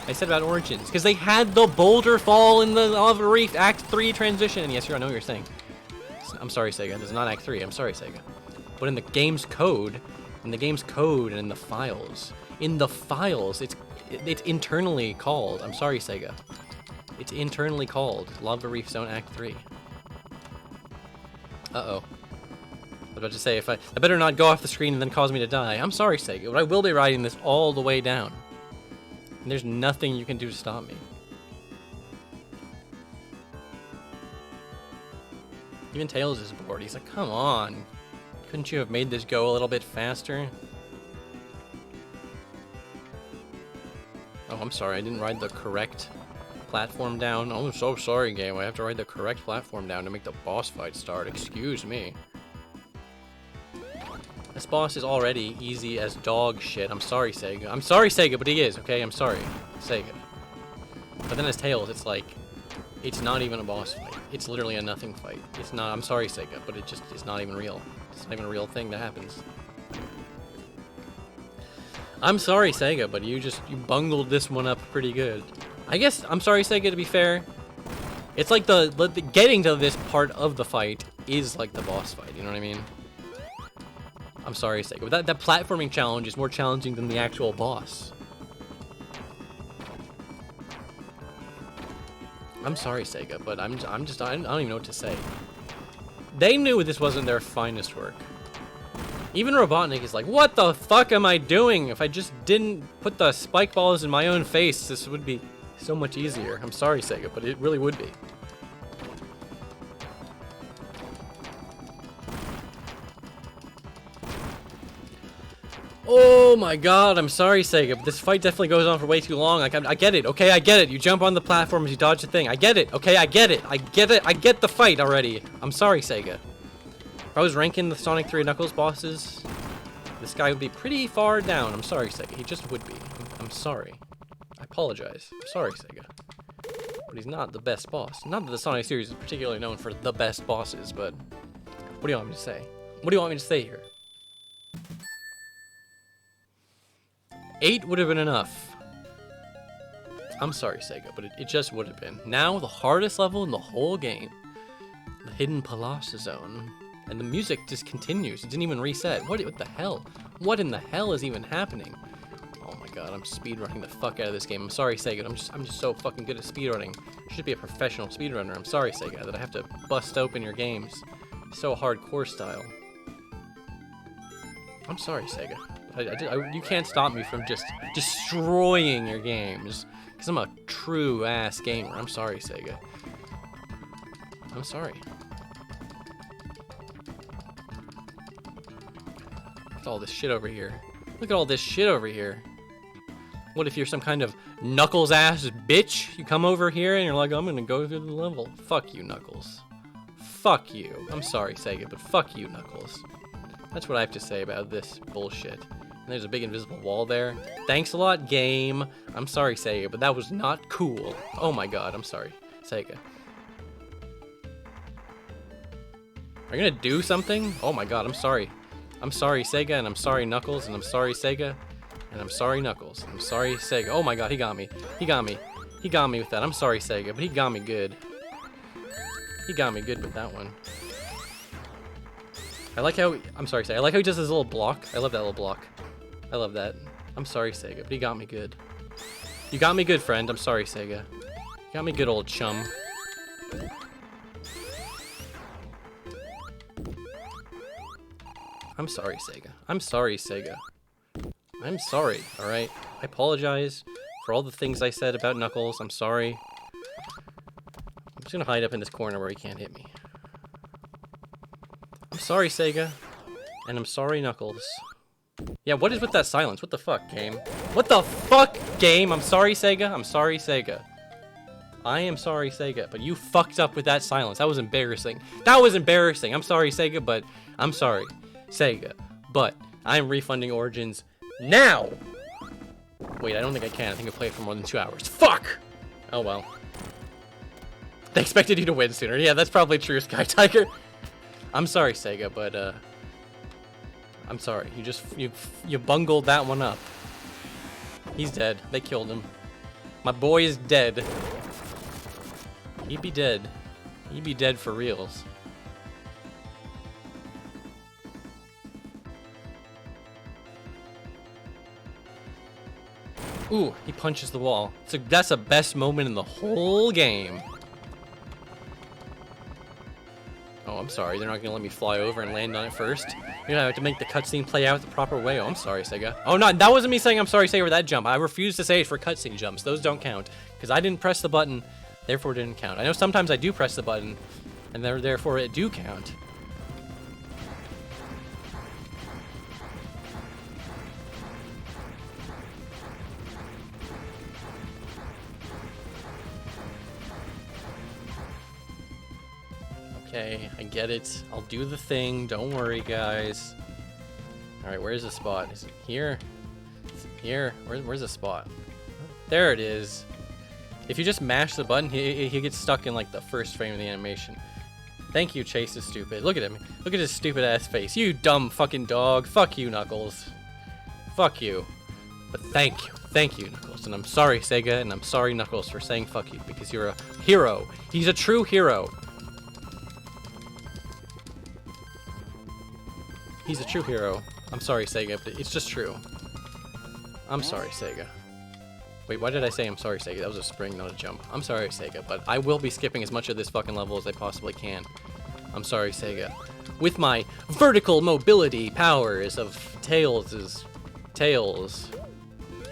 I said about Origins. Because they had the boulder fall in the Lava Reef Act 3 transition. And yes, I know what you're saying. I'm sorry, Sega. This is not Act 3. I'm sorry, Sega. But in the game's code, and in the files, it's internally called. I'm sorry, Sega. It's internally called Lava Reef Zone Act 3. Uh-oh. I was about to say, I better not go off the screen and then cause me to die. I'm sorry, Sega, but I will be riding this all the way down. And there's nothing you can do to stop me. Even Tails is bored. He's like, come on. Couldn't you have made this go a little bit faster? Oh, I'm sorry. I didn't ride the correct platform down. Oh, I'm so sorry, game. I have to ride the correct platform down to make the boss fight start. Excuse me. This boss is already easy as dog shit. I'm sorry, Sega. I'm sorry, Sega, but he is, okay? I'm sorry, Sega. But then as Tails, it's like, it's not even a boss fight. It's literally a nothing fight. It's not, I'm sorry, Sega, but it's not even real. It's not even a real thing that happens. I'm sorry, Sega, but you bungled this one up pretty good. I guess, I'm sorry, Sega, to be fair. It's like the getting to this part of the fight is like the boss fight, you know what I mean? I'm sorry, Sega, but that platforming challenge is more challenging than the actual boss. I'm sorry, Sega, but I don't even know what to say. They knew this wasn't their finest work. Even Robotnik is like, what the fuck am I doing? If I just didn't put the spike balls in my own face, this would be so much easier. I'm sorry, Sega, but it really would be. Oh my god, I'm sorry, Sega, but this fight definitely goes on for way too long. Like, I get it, okay, I get it. You jump on the platforms, you dodge the thing. I get it, okay, I get it. I get the fight already. I'm sorry, Sega. If I was ranking the Sonic 3 Knuckles bosses, this guy would be pretty far down. I'm sorry, Sega. He just would be. I'm sorry. I apologize. I'm sorry, Sega. But he's not the best boss. Not that the Sonic series is particularly known for the best bosses, but what do you want me to say? What do you want me to say here? 8 would have been enough. I'm sorry, Sega, but it just would have been. Now, the hardest level in the whole game. The Hidden Palooza Zone. And the music just continues. It didn't even reset. What the hell? What in the hell is even happening? Oh my god, I'm speedrunning the fuck out of this game. I'm sorry, Sega. I'm just so fucking good at speedrunning. I should be a professional speedrunner. I'm sorry, Sega, that I have to bust open your games. So hardcore style. I'm sorry, Sega. You can't stop me from just destroying your games. Because I'm a true-ass gamer. I'm sorry, Sega. I'm sorry. Look at all this shit over here. Look at all this shit over here. What if you're some kind of Knuckles-ass bitch? You come over here and you're like, I'm gonna go through the level. Fuck you, Knuckles. Fuck you. I'm sorry, Sega, but fuck you, Knuckles. That's what I have to say about this bullshit. And there's a big invisible wall there. Thanks a lot, game. I'm sorry, Sega, but that was not cool. Oh my god, I'm sorry, Sega. Are you gonna do something? Oh my god, I'm sorry. I'm sorry, Sega, and I'm sorry, Knuckles, and I'm sorry, Sega, and I'm sorry, Knuckles. I'm sorry, Sega. Oh my god, he got me. He got me. He got me with that. I'm sorry, Sega, but he got me good. He got me good with that one. I like how, I'm sorry, Sega. I like how he does his little block. I love that little block. I love that. I'm sorry, Sega, but he got me good. You got me good, friend. I'm sorry, Sega. You got me good, old chum. I'm sorry, Sega. I'm sorry, Sega. I'm sorry, alright? I apologize for all the things I said about Knuckles. I'm sorry. I'm just gonna hide up in this corner where he can't hit me. I'm sorry, Sega. And I'm sorry, Knuckles. Yeah, what is with that silence? What the fuck, game? What the fuck, game? I'm sorry, Sega. I'm sorry, Sega. I am sorry, Sega, but you fucked up with that silence. That was embarrassing. That was embarrassing. I'm sorry, Sega, but I'm sorry, Sega. But I'm refunding Origins now. Wait, I don't think I can. I think I played for more than 2 hours. Fuck! Oh, well. They expected you to win sooner. Yeah, that's probably true, Sky Tiger. I'm sorry, Sega, but, I'm sorry. You bungled that one up. He's dead. They killed him. My boy is dead. He'd be dead. He'd be dead for reals. Ooh, he punches the wall. So that's the best moment in the whole game. Oh, I'm sorry. They're not gonna let me fly over and land on it first. You're gonna have to make the cutscene play out the proper way. Oh, I'm sorry, Sega. Oh, no, that wasn't me saying I'm sorry, Sega, for that jump. I refuse to say it for cutscene jumps. Those don't count. Because I didn't press the button, therefore it didn't count. I know sometimes I do press the button, and therefore it do count. Okay, I get it. I'll do the thing. Don't worry, guys. Alright, where's the spot? Is it here? Is it here? Where's the spot? There it is. If you just mash the button, he gets stuck in like the first frame of the animation. Thank you, Chase is stupid. Look at him. Look at his stupid ass face. You dumb fucking dog. Fuck you, Knuckles. Fuck you. But thank you. Thank you, Knuckles. And I'm sorry, Sega, and I'm sorry, Knuckles, for saying fuck you, because you're a hero. He's a true hero. He's a true hero. I'm sorry, Sega, but it's just true. I'm sorry, Sega. Wait, why did I say I'm sorry, Sega? That was a spring, not a jump. I'm sorry, Sega, but I will be skipping as much of this fucking level as I possibly can. I'm sorry, Sega. With my vertical mobility powers of Tails' Tails.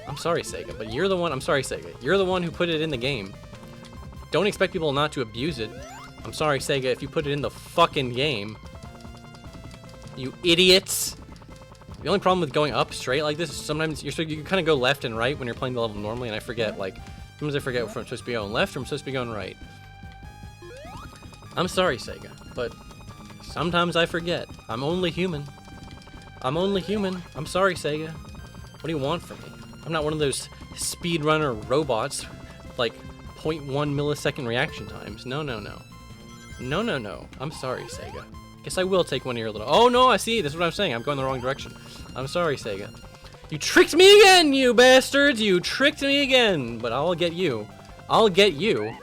I'm sorry, Sega, but you're the one. I'm sorry, Sega. You're the one who put it in the game. Don't expect people not to abuse it. I'm sorry, Sega, if you put it in the fucking game. You idiots! The only problem with going up straight like this is sometimes you kind of go left and right when you're playing the level normally, and I forget, like, sometimes I forget if I'm supposed to be going left or I'm supposed to be going right. I'm sorry, Sega, but sometimes I forget. I'm only human. I'm only human. I'm sorry, Sega. What do you want from me? I'm not one of those speedrunner robots with, like, 0.1 millisecond reaction times. No, no, no. No, no, no. I'm sorry, Sega. Guess I will take one of your little... Oh, no, I see. This is what I'm saying. I'm going the wrong direction. I'm sorry, Sega. You tricked me again, you bastards! You tricked me again! But I'll get you. I'll get you.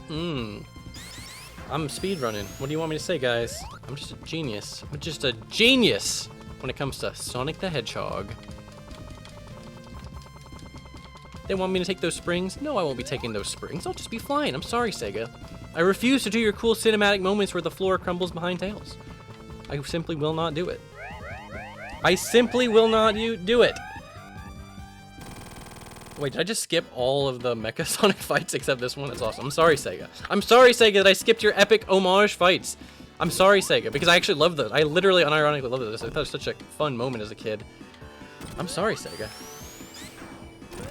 I'm speedrunning. What do you want me to say, guys? I'm just a genius. I'm just a genius when it comes to Sonic the Hedgehog. They want me to take those springs? No, I won't be taking those springs. I'll just be flying. I'm sorry, SEGA. I refuse to do your cool cinematic moments where the floor crumbles behind Tails. I simply will not do it. I simply will not do it. Wait, did I just skip all of the Mecha Sonic fights except this one? That's awesome. I'm sorry, SEGA. I'm sorry, SEGA, that I skipped your epic homage fights. I'm sorry, SEGA, because I actually love those. I literally, unironically love those. I thought it was such a fun moment as a kid. I'm sorry, SEGA.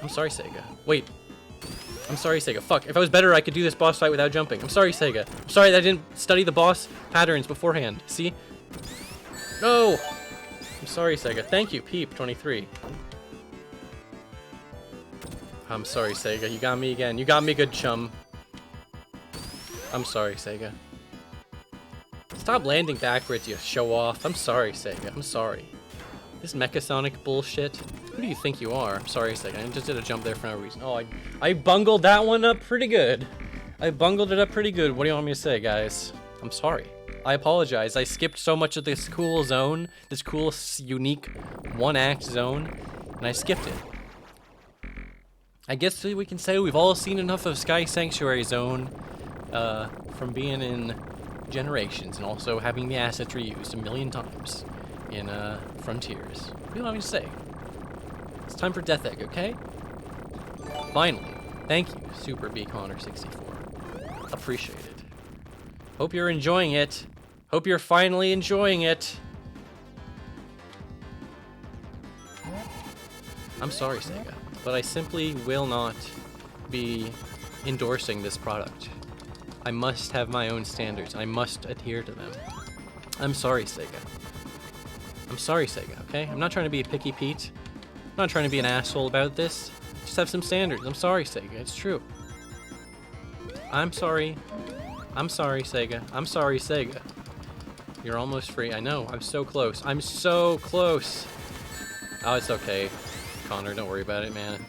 I'm sorry, SEGA. Wait. I'm sorry, SEGA. Fuck. If I was better, I could do this boss fight without jumping. I'm sorry, SEGA. I'm sorry that I didn't study the boss patterns beforehand. See? No! I'm sorry, SEGA. Thank you, Peep23. I'm sorry, SEGA. You got me again. You got me, good chum. I'm sorry, SEGA. Stop landing backwards, you show off. I'm sorry, SEGA. I'm sorry. This Mecha Sonic bullshit. Who do you think you are? I'm sorry, SEGA. I just did a jump there for no reason. Oh, I bungled that one up pretty good. I bungled it up pretty good. What do you want me to say, guys? I'm sorry. I apologize. I skipped so much of this cool zone, this cool, unique one-act zone, and I skipped it. I guess we can say we've all seen enough of Sky Sanctuary Zone from being in Generations and also having the assets reused a million times in Frontiers. What do you want me to say? It's time for Death Egg, okay? Finally. Thank you, Super B Connor 64. Appreciate it. Hope you're enjoying it. Hope you're finally enjoying it. I'm sorry, SEGA, but I simply will not be endorsing this product. I must have my own standards. I must adhere to them. I'm sorry, SEGA. I'm sorry, SEGA, okay? I'm not trying to be a picky Pete. I'm not trying to be an asshole about this. Just have some standards. I'm sorry, SEGA. It's true. I'm sorry. I'm sorry, SEGA. I'm sorry, SEGA. You're almost free. I know. I'm so close. I'm so close. Oh, it's okay, Connor. Don't worry about it, man.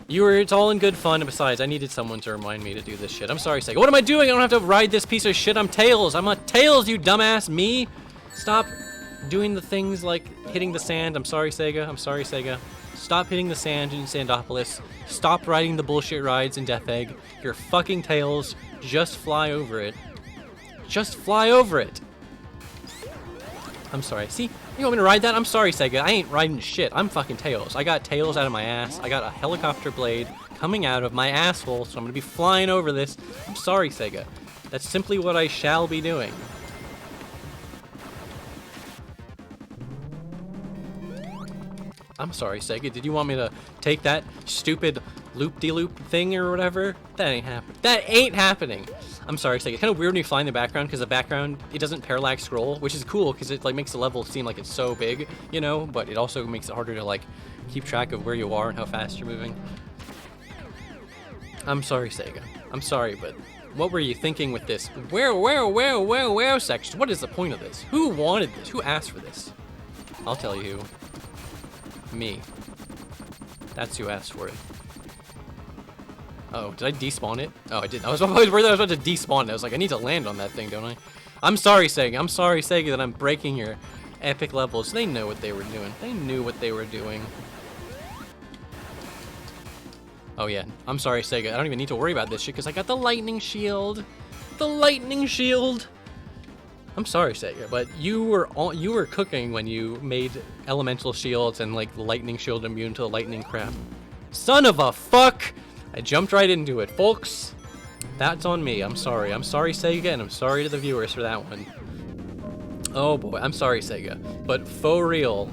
It's all in good fun, and besides, I needed someone to remind me to do this shit. I'm sorry, SEGA. What am I doing? I don't have to ride this piece of shit. I'm Tails. I'm a Tails, you dumbass. Me? Stop doing the things like hitting the sand. I'm sorry, SEGA. I'm sorry, SEGA. Stop hitting the sand in Sandopolis. Stop riding the bullshit rides in Death Egg. You're fucking Tails. Just fly over it. Just fly over it. I'm sorry. See? You want me to ride that? I'm sorry, SEGA. I ain't riding shit. I'm fucking Tails. I got tails out of my ass. I got a helicopter blade coming out of my asshole, so I'm gonna be flying over this. I'm sorry, SEGA. That's simply what I shall be doing. I'm sorry, SEGA. Did you want me to take that stupid loop-de-loop thing or whatever? That ain't happening. That ain't happening. I'm sorry, SEGA. It's kind of weird when you fly in the background because the background, it doesn't parallax scroll, which is cool because it like makes the level seem like it's so big, you know, but it also makes it harder to like keep track of where you are and how fast you're moving. I'm sorry, SEGA. I'm sorry, but what were you thinking with this? Where section? What is the point of this? Who wanted this? Who asked for this? I'll tell you who. Me. That's who asked for it. Oh, did I despawn it? Oh, I didn't. I was worried that I was about to despawn it. I was like, I need to land on that thing, don't I? I'm sorry, SEGA. I'm sorry, SEGA, that I'm breaking your epic levels. They know what they were doing. They knew what they were doing. Oh, yeah. I'm sorry, SEGA. I don't even need to worry about this shit because I got the lightning shield. The lightning shield! I'm sorry, SEGA, but you were cooking when you made elemental shields and like lightning shield immune to the lightning crap. Son of a fuck! I jumped right into it, folks. That's on me. I'm sorry. I'm sorry, SEGA, and I'm sorry to the viewers for that one. Oh boy, I'm sorry, SEGA, but for real,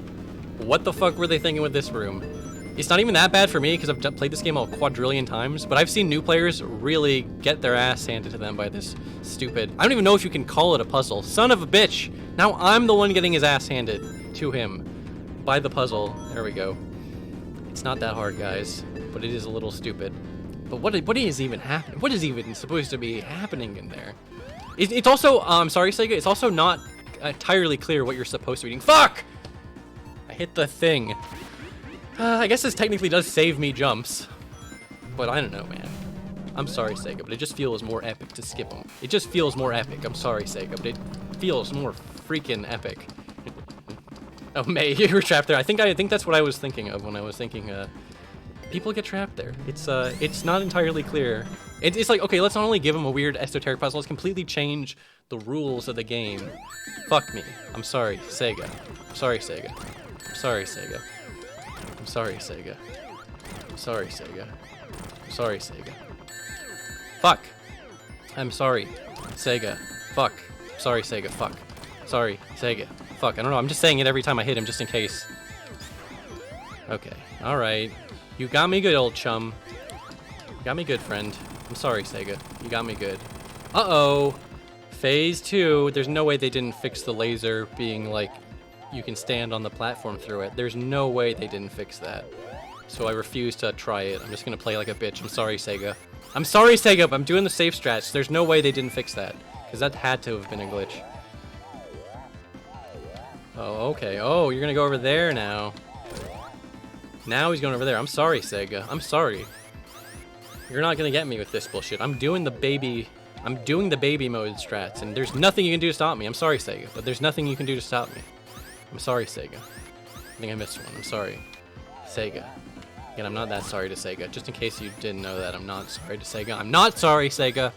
what the fuck were they thinking with this room? It's not even that bad for me because I've played this game a quadrillion times, but I've seen new players really get their ass handed to them by this stupid... I don't even know if you can call it a puzzle. Son of a bitch! Now I'm the one getting his ass handed to him by the puzzle. There we go. It's not that hard, guys, but it is a little stupid. But what is even happening? What is even supposed to be happening in there? It's also, I'm sorry, SEGA, it's also not entirely clear what you're supposed to be doing. Fuck! I hit the thing. I guess this technically does save me jumps. But I don't know, man. I'm sorry, Sega, but it just feels more epic to skip them. It just feels more epic. I'm sorry, Sega, but it feels more freaking epic. Oh, May, you were trapped there. I think that's what I was thinking of when I was thinking, people get trapped there. It's not entirely clear. It's like, okay, let's not only give them a weird esoteric puzzle, let's completely change the rules of the game. Fuck me. I'm sorry, Sega. I'm sorry, Sega. I'm sorry, Sega. I'm sorry, Sega. I'm sorry, Sega. I'm sorry, Sega. Fuck. I'm sorry, Sega. Fuck. Sorry, Sega. Fuck. Sorry, Sega. Fuck. I don't know. I'm just saying it every time I hit him just in case. Okay. Alright. You got me good, old chum. You got me good, friend. I'm sorry, Sega. You got me good. Uh-oh. Phase 2. There's no way they didn't fix the laser being like, you can stand on the platform through it. There's no way they didn't fix that. So I refuse to try it. I'm just gonna play like a bitch. I'm sorry, Sega. I'm sorry, Sega, but I'm doing the safe strats. There's no way they didn't fix that. Because that had to have been a glitch. Oh, okay. Oh, you're gonna go over there now. Now he's going over there. I'm sorry, Sega. I'm sorry. You're not gonna get me with this bullshit. I'm doing the baby mode strats, and there's nothing you can do to stop me. I'm sorry, Sega, but there's nothing you can do to stop me. I'm sorry, Sega. I think I missed one. I'm sorry. Sega. Again, I'm not that sorry to Sega. Just in case you didn't know that, I'm not sorry to Sega. I'm not sorry, Sega.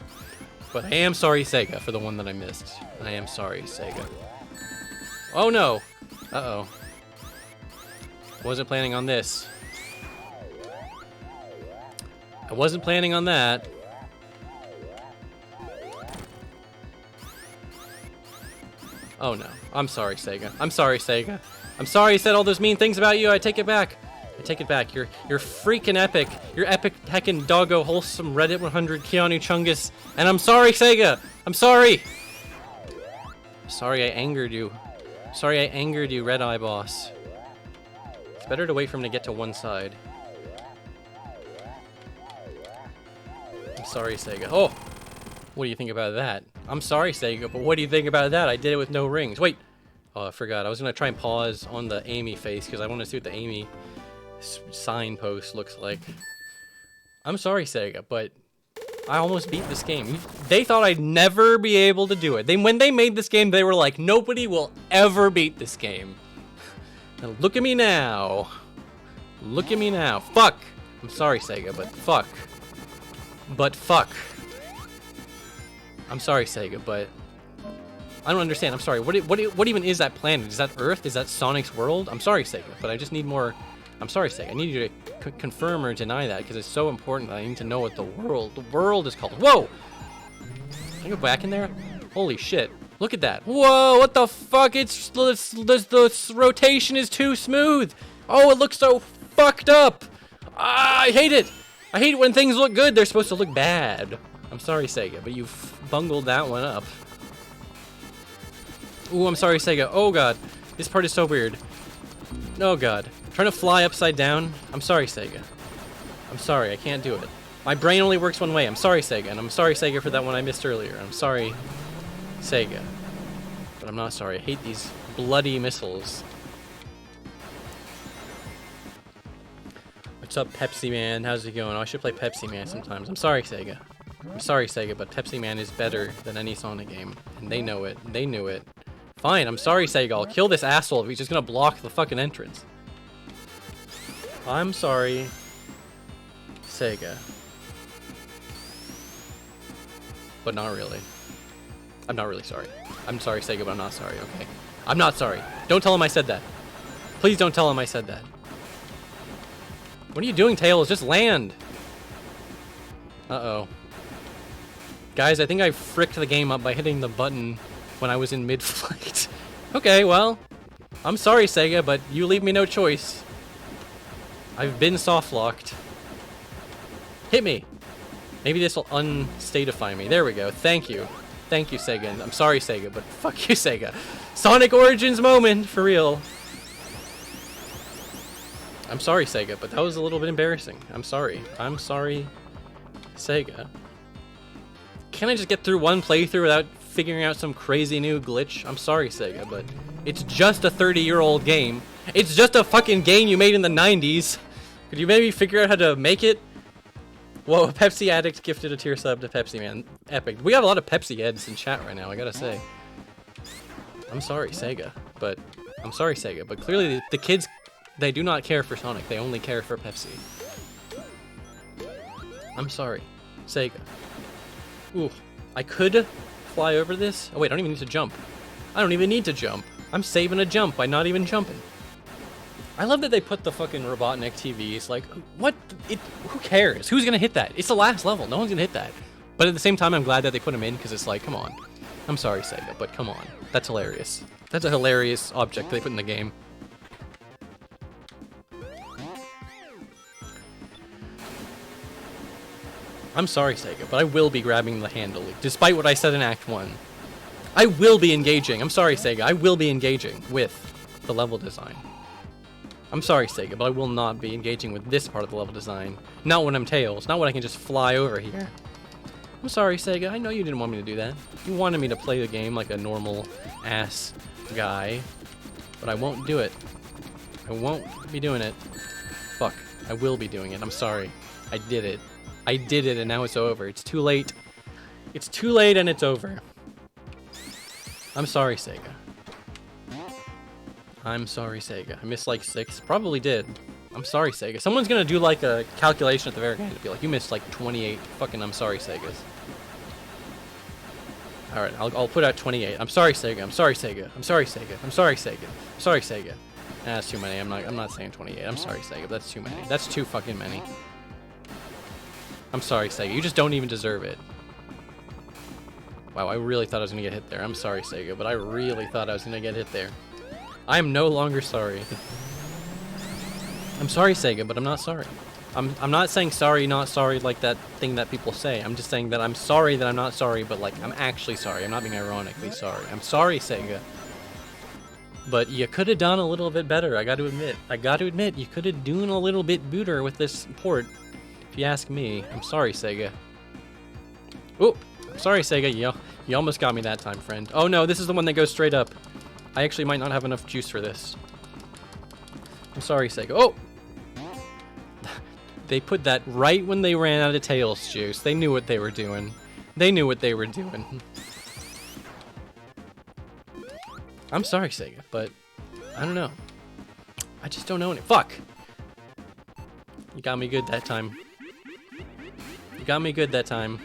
But I am sorry, Sega, for the one that I missed. I am sorry, Sega. Oh, no. Uh-oh. Wasn't planning on this. I wasn't planning on that. Oh, no. I'm sorry, Sega. I'm sorry, Sega. I'm sorry I said all those mean things about you. I take it back. I take it back. You're freaking epic. You're epic heckin' doggo wholesome Reddit 100 Keanu Chungus. And I'm sorry, Sega. I'm sorry. Sorry I angered you. Sorry I angered you, Red Eye Boss. It's better to wait for him to get to one side. I'm sorry, Sega. Oh! What do you think about that? I'm sorry, Sega, but what do you think about that? I did it with no rings. Wait! Oh, I forgot. I was gonna try and pause on the Amy face because I want to see what the Amy signpost looks like. I'm sorry, Sega, but I almost beat this game. They thought I'd never be able to do it. When they made this game, they were like, nobody will ever beat this game. Now look at me now. Look at me now. Fuck! I'm sorry, Sega, but fuck. But fuck. I'm sorry, Sega, but I don't understand. I'm sorry. What even is that planet? Is that Earth? Is that Sonic's world? I'm sorry, Sega, but I just need more. I'm sorry, Sega. I need you to confirm or deny that because it's so important that I need to know what the world is called. Whoa! Can I go back in there? Holy shit! Look at that! Whoa! What the fuck? The rotation is too smooth. Oh, it looks so fucked up. Ah, I hate it. I hate when things look good. They're supposed to look bad. I'm sorry, Sega, but you've bungled that one up. Ooh, I'm sorry, Sega. Oh god, this part is so weird. Oh god. Trying to fly upside down? I'm sorry, Sega. I'm sorry, I can't do it. My brain only works one way. I'm sorry, Sega, and I'm sorry, Sega, for that one I missed earlier. I'm sorry, Sega. But I'm not sorry. I hate these bloody missiles. What's up, Pepsi Man? How's it going? Oh, I should play Pepsi Man sometimes. I'm sorry, Sega. I'm sorry, Sega, but Pepsi Man is better than any Sonic game. And they know it. They knew it. Fine, I'm sorry, Sega. I'll kill this asshole if he's just gonna block the fucking entrance. I'm sorry, Sega. But not really. I'm not really sorry. I'm sorry, Sega, but I'm not sorry, okay? I'm not sorry. Don't tell him I said that. Please don't tell him I said that. What are you doing, Tails? Just land. Uh-oh. Guys, I think I fricked the game up by hitting the button when I was in mid-flight. Okay, well, I'm sorry, Sega, but you leave me no choice. I've been soft-locked. Hit me. Maybe this will unstatify me. There we go. Thank you. Thank you, Sega. I'm sorry, Sega, but fuck you, Sega. Sonic Origins moment, for real. I'm sorry, Sega, but that was a little bit embarrassing. I'm sorry. I'm sorry, Sega. Can't I just get through one playthrough without figuring out some crazy new glitch. I'm sorry, Sega, but it's just a 30-year-old game. It's just a fucking game you made in the 90s. Could you maybe figure out how to make it? Whoa, a Pepsi addict gifted a tier sub to Pepsi, man. Epic. We have a lot of Pepsi heads in chat right now, I gotta say. I'm sorry, Sega, but clearly the kids, they do not care for Sonic. They only care for Pepsi. I'm sorry, Sega. Ooh, I could fly over this. Oh wait, I don't even need to jump. I don't even need to jump. I'm saving a jump by not even jumping. I love that they put the fucking Robotnik TVs. Like, what? Who cares? Who's gonna hit that? It's the last level. No one's gonna hit that. But at the same time, I'm glad that they put them in because it's like, come on. I'm sorry, Sega, but come on. That's hilarious. That's a hilarious object they put in the game. I'm sorry, Sega, but I will be grabbing the handle, despite what I said in Act 1. I will be engaging. I'm sorry, Sega. I will be engaging with the level design. I'm sorry, Sega, but I will not be engaging with this part of the level design. Not when I'm Tails. Not when I can just fly over here. I'm sorry, Sega. I know you didn't want me to do that. You wanted me to play the game like a normal-ass guy. But I won't do it. I won't be doing it. Fuck. I will be doing it. I'm sorry. I did it. I did it, and now it's over. It's too late. It's too late, and it's over. I'm sorry, Sega. I'm sorry, Sega. I missed like 6. Probably did. I'm sorry, Sega. Someone's gonna do like a calculation at the very end to be like, you missed like 28 fucking I'm sorry, Segas. Alright, I'll put out 28. I'm sorry, Sega. I'm sorry, Sega. I'm sorry, Sega. I'm sorry, Sega. I'm sorry, Sega. That's too many. I'm not saying 28. I'm sorry, Sega, but that's too many. That's too fucking many. I'm sorry, Sega. You just don't even deserve it. Wow, I really thought I was gonna get hit there. I'm sorry, Sega, but I really thought I was gonna get hit there. I am no longer sorry. I'm sorry, Sega, but I'm not sorry. I'm not saying sorry, not sorry like that thing that people say. I'm just saying that I'm sorry that I'm not sorry, but like I'm actually sorry. I'm not being ironically sorry. I'm sorry, Sega. But you could have done a little bit better, I gotta admit. I gotta admit, you could have done a little bit better with this port. If you ask me. I'm sorry, Sega. Oh, I'm sorry, Sega. You almost got me that time, friend. Oh no, this is the one that goes straight up. I actually might not have enough juice for this. I'm sorry, Sega. Oh! They put that right when they ran out of Tails juice. They knew what they were doing. They knew what they were doing. I'm sorry, Sega, but I don't know. I just don't know any. Fuck! You got me good that time. You got me good that time.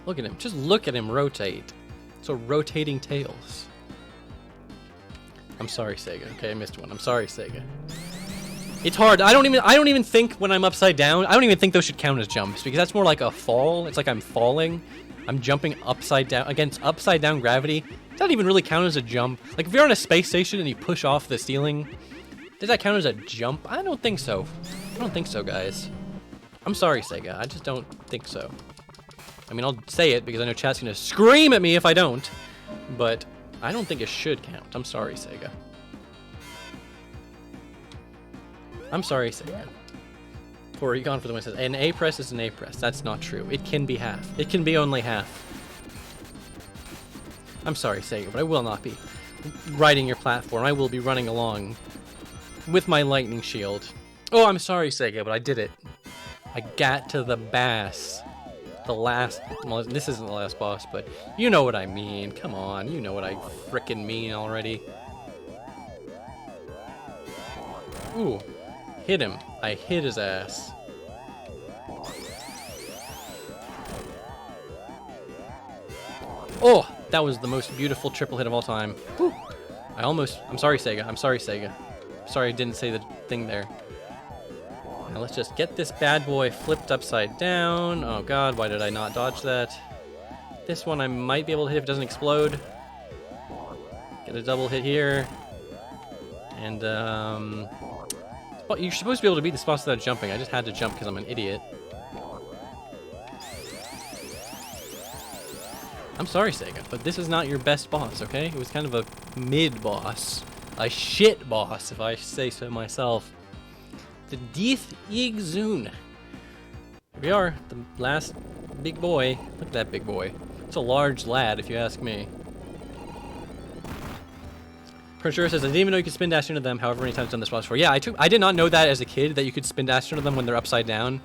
Look at him. Just look at him rotate. So rotating Tails. I'm sorry, Sega. Okay, I missed one. I'm sorry, Sega. It's hard. I don't even think when I'm upside down, I don't even think those should count as jumps because that's more like a fall. It's like I'm falling. I'm jumping upside down against upside down gravity. Does that even really count as a jump? Like if you're on a space station and you push off the ceiling, does that count as a jump? I don't think so. I don't think so, guys. I'm sorry, Sega. I just don't think so. I mean, I'll say it because I know chat's gonna scream at me if I don't, but I don't think it should count. I'm sorry, Sega. I'm sorry, Sega. Poor Recon for the win says, an A press is an A press. That's not true. It can be half. It can be only half. I'm sorry, Sega, but I will not be riding your platform. I will be running along with my lightning shield. Oh, I'm sorry, Sega, but I did it. I got to the bass. The last, well, this isn't the last boss, but you know what I mean. Come on, you know what I frickin' mean already. Ooh, hit him. I hit his ass. Oh, that was the most beautiful triple hit of all time. Whew. I'm sorry, Sega. I'm sorry, Sega. Sorry I didn't say the thing there. Now let's just get this bad boy flipped upside down. Oh god, why did I not dodge that? This one I might be able to hit if it doesn't explode. Get a double hit here. And, you're supposed to be able to beat the spots without jumping. I just had to jump because I'm an idiot. I'm sorry, Sega, but this is not your best boss, okay? It was kind of a mid-boss. A shit boss, if I say so myself. The Death Zone. We are the last big boy. Look at that big boy. It's a large lad, if you ask me. Pernshura says, I didn't even know you could spin dash into them however many times I've done this boss before. Yeah, I did not know that as a kid, that you could spin dash into them when they're upside down.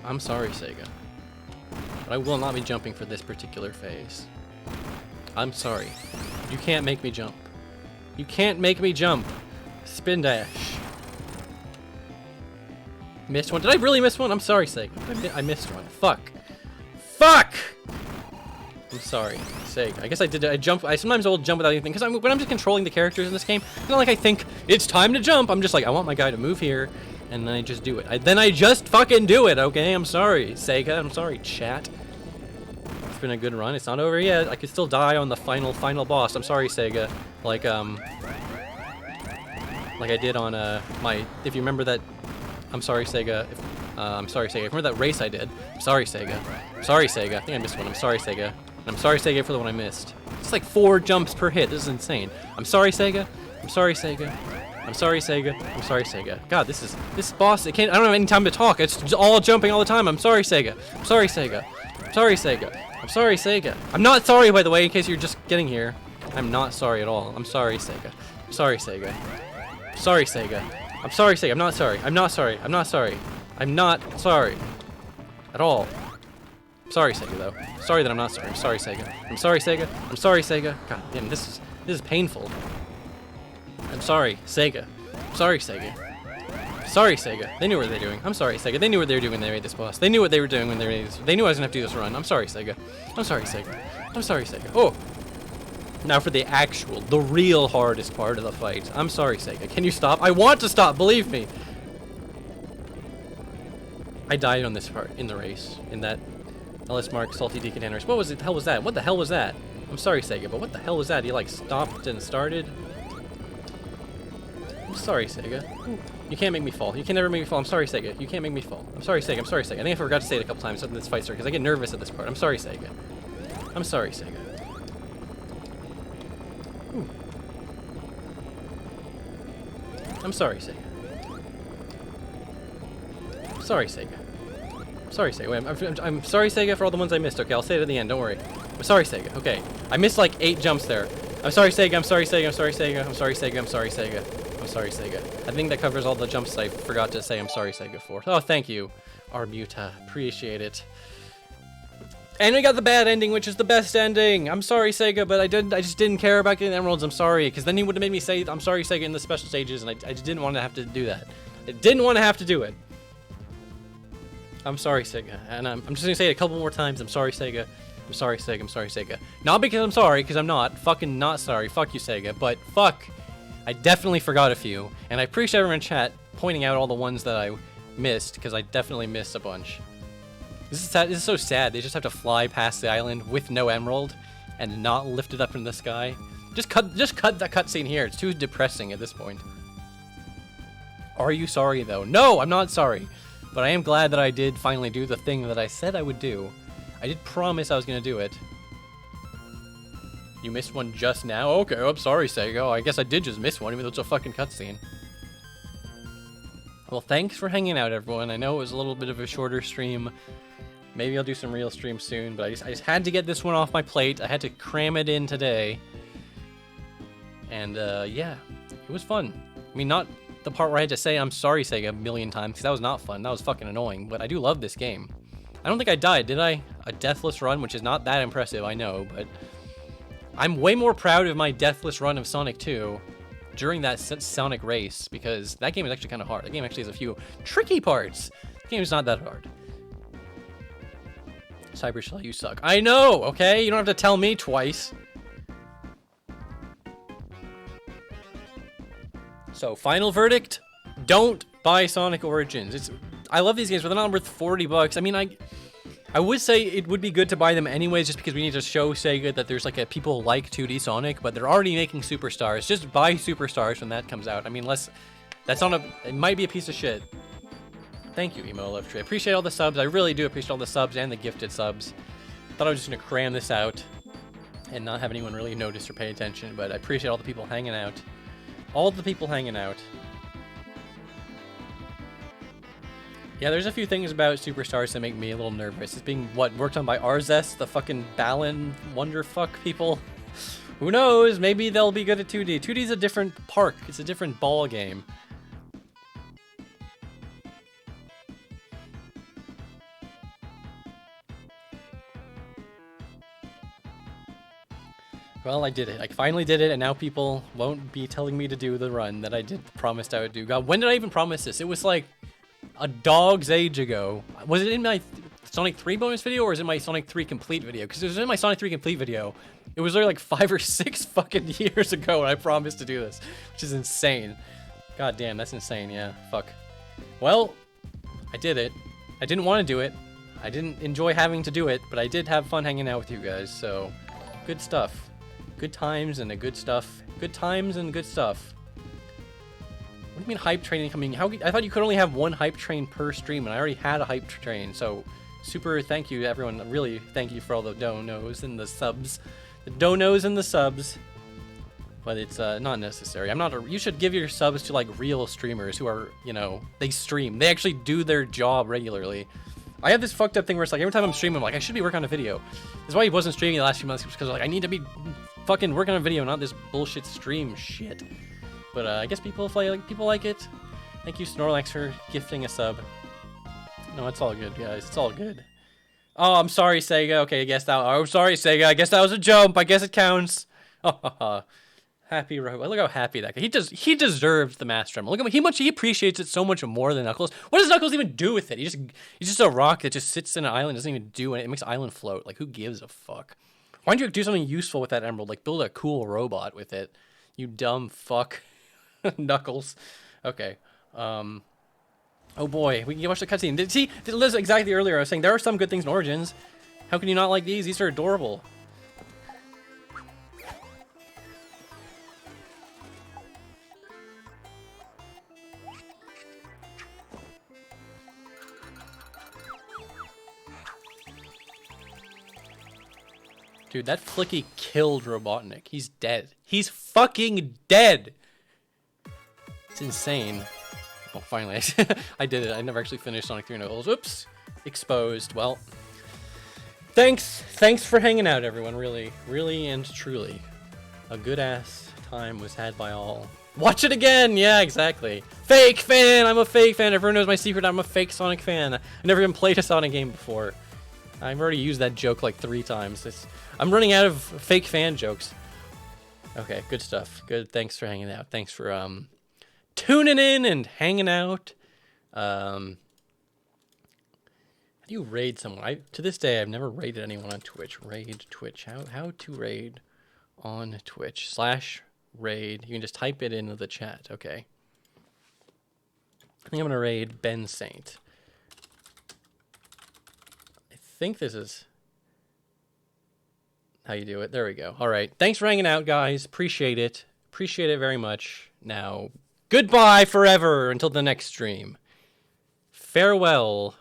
I'm sorry, Sega. But I will not be jumping for this particular phase. I'm sorry. You can't make me jump. You can't make me jump. Spin dash. Missed one. Did I really miss one? I'm sorry, Sega. I missed one. Fuck. Fuck! I'm sorry, Sega. I guess I did. I sometimes will jump without anything, because when I'm just controlling the characters in this game, it's not like I think it's time to jump. I'm just like, I want my guy to move here, and then I just do it. Then I just fucking do it, okay? I'm sorry, Sega. I'm sorry, chat. It's been a good run. It's not over yet. I could still die on the final boss. I'm sorry, Sega. Like I did on if you remember that. I'm sorry, Sega. I'm sorry, Sega. Remember that race I did? I'm sorry, Sega. I'm sorry, Sega. I think I missed one. I'm sorry, Sega. And I'm sorry, Sega, for the one I missed. It's like 4 jumps per hit. This is insane. I'm sorry, Sega. I'm sorry, Sega. I'm sorry, Sega. I'm sorry, Sega. God, this boss. I don't have any time to talk. It's just all jumping all the time. I'm sorry, Sega. I'm sorry, Sega. I'm sorry, Sega. I'm sorry, Sega. I'm not sorry, by the way, in case you're just getting here. I'm not sorry at all. I'm sorry, Sega. I'm sorry, Sega. I'm sorry, Sega. I'm sorry, Sega. I'm not sorry. I'm not sorry. I'm not sorry. I'm not sorry. At all. I'm sorry, Sega, though. Sorry that I'm not sorry. I'm sorry, Sega. I'm sorry, Sega. I'm sorry, Sega. God damn, this is painful. I'm sorry, Sega. I'm sorry, Sega. Sorry, Sega. They knew what they were doing. I'm sorry, Sega. They knew what they were doing when they made this boss. They knew what they were doing when they made this. They knew I was gonna have to do this run. I'm sorry, Sega. I'm sorry, Sega. I'm sorry, Sega. Oh! Now for the real hardest part of the fight. I'm sorry, Sega. Can you stop? I want to stop, believe me! I died on this part, in the race. In that LS Mark Salty D containers. What the hell was that? What the hell was that? I'm sorry, Sega, but what the hell was that? You like stopped and started? I'm sorry, Sega. You can't make me fall. You can never make me fall. I'm sorry, Sega. You can't make me fall. I'm sorry, Sega. I'm sorry, Sega. I think I forgot to say it a couple times in this fight, sir, because I get nervous at this part. I'm sorry, Sega. I'm sorry, Sega. Ooh. I'm sorry, Sega. I'm sorry, Sega. I'm sorry, Sega. Wait, I'm sorry, Sega, for all the ones I missed. Okay, I'll say it at the end. Don't worry. I'm sorry, Sega. Okay. I missed like 8 jumps there. I'm sorry, Sega. I'm sorry, Sega. I'm sorry, Sega. I'm sorry, Sega. I'm sorry, Sega. I'm sorry, Sega. I think that covers all the jumps I forgot to say I'm sorry, Sega, for. Oh, thank you, Arbuta. Appreciate it. And we got the bad ending, which is the best ending. I'm sorry, Sega, but I just didn't care about getting emeralds. I'm sorry, because then he would have made me say I'm sorry, Sega, in the special stages, and I just didn't want to have to do that. I didn't want to have to do it. I'm sorry, Sega, and I'm just gonna say it a couple more times. I'm sorry, Sega. I'm sorry, Sega. I'm sorry, Sega. Not because I'm sorry, because I'm not. Fucking not sorry. Fuck you, Sega. But fuck, I definitely forgot a few, and I appreciate everyone in chat pointing out all the ones that I missed, because I definitely missed a bunch. This is sad. This is so sad. They just have to fly past the island with no emerald and not lift it up in the sky. Just cut that cutscene here. It's too depressing at this point. Are you sorry though? No, I'm not sorry. But I am glad that I did finally do the thing that I said I would do. I did promise I was gonna do it. You missed one just now? Okay, I'm sorry, Sega. Oh, I guess I did just miss one, even though it's a fucking cutscene. Well, thanks for hanging out, everyone. I know it was a little bit of a shorter stream. Maybe I'll do some real streams soon, but I just had to get this one off my plate. I had to cram it in today. And, yeah, it was fun. I mean, not the part where I had to say I'm sorry, Sega, a million times, because that was not fun. That was fucking annoying, but I do love this game. I don't think I died, did I? A deathless run, which is not that impressive, I know, but I'm way more proud of my deathless run of Sonic 2 during that Sonic race, because that game is actually kind of hard. That game actually has a few tricky parts. The game is not that hard. Cybershell, you suck. I know, okay? You don't have to tell me twice. So, final verdict, don't buy Sonic Origins. I love these games, but they're not worth $40. I mean, I would say it would be good to buy them anyways, just because we need to show Sega that there's like people like 2D Sonic, but they're already making Superstars. Just buy Superstars when that comes out. I mean, it might be a piece of shit. Thank you, Emo Love Tree. I appreciate all the subs. I really do appreciate all the subs and the gifted subs. Thought I was just gonna cram this out and not have anyone really notice or pay attention, but I appreciate all the people hanging out. All the people hanging out. Yeah, there's a few things about Superstars that make me a little nervous. It's being, what, worked on by Arzest, the fucking Balan Wonderfuck people? Who knows? Maybe they'll be good at 2D. 2D's a different park. It's a different ball game. Well, I did it. I finally did it, and now people won't be telling me to do the run that I did promised I would do. God, when did I even promise this? It was like a dog's age ago. Was it in my Sonic 3 bonus video, or is it my Sonic 3 complete video? Because it was in my Sonic 3 complete video. It was literally like 5 or 6 fucking years ago when I promised to do this, which is insane. God damn, that's insane. Yeah, fuck. Well, I did it. I didn't want to do it. I didn't enjoy having to do it, but I did have fun hanging out with you guys, so good stuff. Good times and a good stuff. Good times and good stuff. What do you mean hype train incoming? I thought you could only have one hype train per stream, and I already had a hype train, so super thank you everyone. Really thank you for all the donos and the subs. The donos and the subs. But it's not necessary. You should give your subs to like real streamers who are, you know, they stream. They actually do their job regularly. I have this fucked up thing where it's like every time I'm streaming, I'm like, I should be working on a video. That's why he wasn't streaming the last few months, because like I need to be fucking working on a video, not this bullshit stream shit. But I guess people like it. Thank you, Snorlax, for gifting a sub. No, it's all good, guys. It's all good. Oh, I'm sorry, SEGA. Okay, I guess that. Oh, I'm sorry, SEGA. I guess that was a jump. I guess it counts. Happy Robot. Look how happy that guy. He deserves the Master Emerald. Look how much he appreciates it so much more than Knuckles. What does Knuckles even do with it? He's just a rock that just sits in an island, doesn't even do it. It makes island float. Like, who gives a fuck? Why don't you do something useful with that emerald? Like, build a cool robot with it. You dumb fuck. Knuckles. Okay. Oh boy, we can watch the cutscene. See, Liz, exactly earlier I was saying there are some good things in Origins. How can you not like these? These are adorable. Dude, that Flicky killed Robotnik. He's dead. He's fucking dead! It's insane. Oh, finally. I did it. I never actually finished Sonic 3 Knuckles. Oops. Exposed. Well, thanks for hanging out, everyone. Really and truly. A good-ass time was had by all. Watch it again! Yeah, exactly. Fake fan! I'm a fake fan. Everyone knows my secret. I'm a fake Sonic fan. I've never even played a Sonic game before. I've already used that joke like 3 times. I'm running out of fake fan jokes. Okay, good stuff. Good. Thanks for hanging out. Thanks for tuning in and hanging out. How do you raid someone? To this day, I've never raided anyone on Twitch. Raid Twitch. How to raid on Twitch /raid. You can just type it into the chat. Okay. I think I'm gonna raid Ben Saint. I think this is how you do it. There we go. All right. Thanks for hanging out, guys. Appreciate it. Appreciate it very much. Now, goodbye forever until the next stream. Farewell.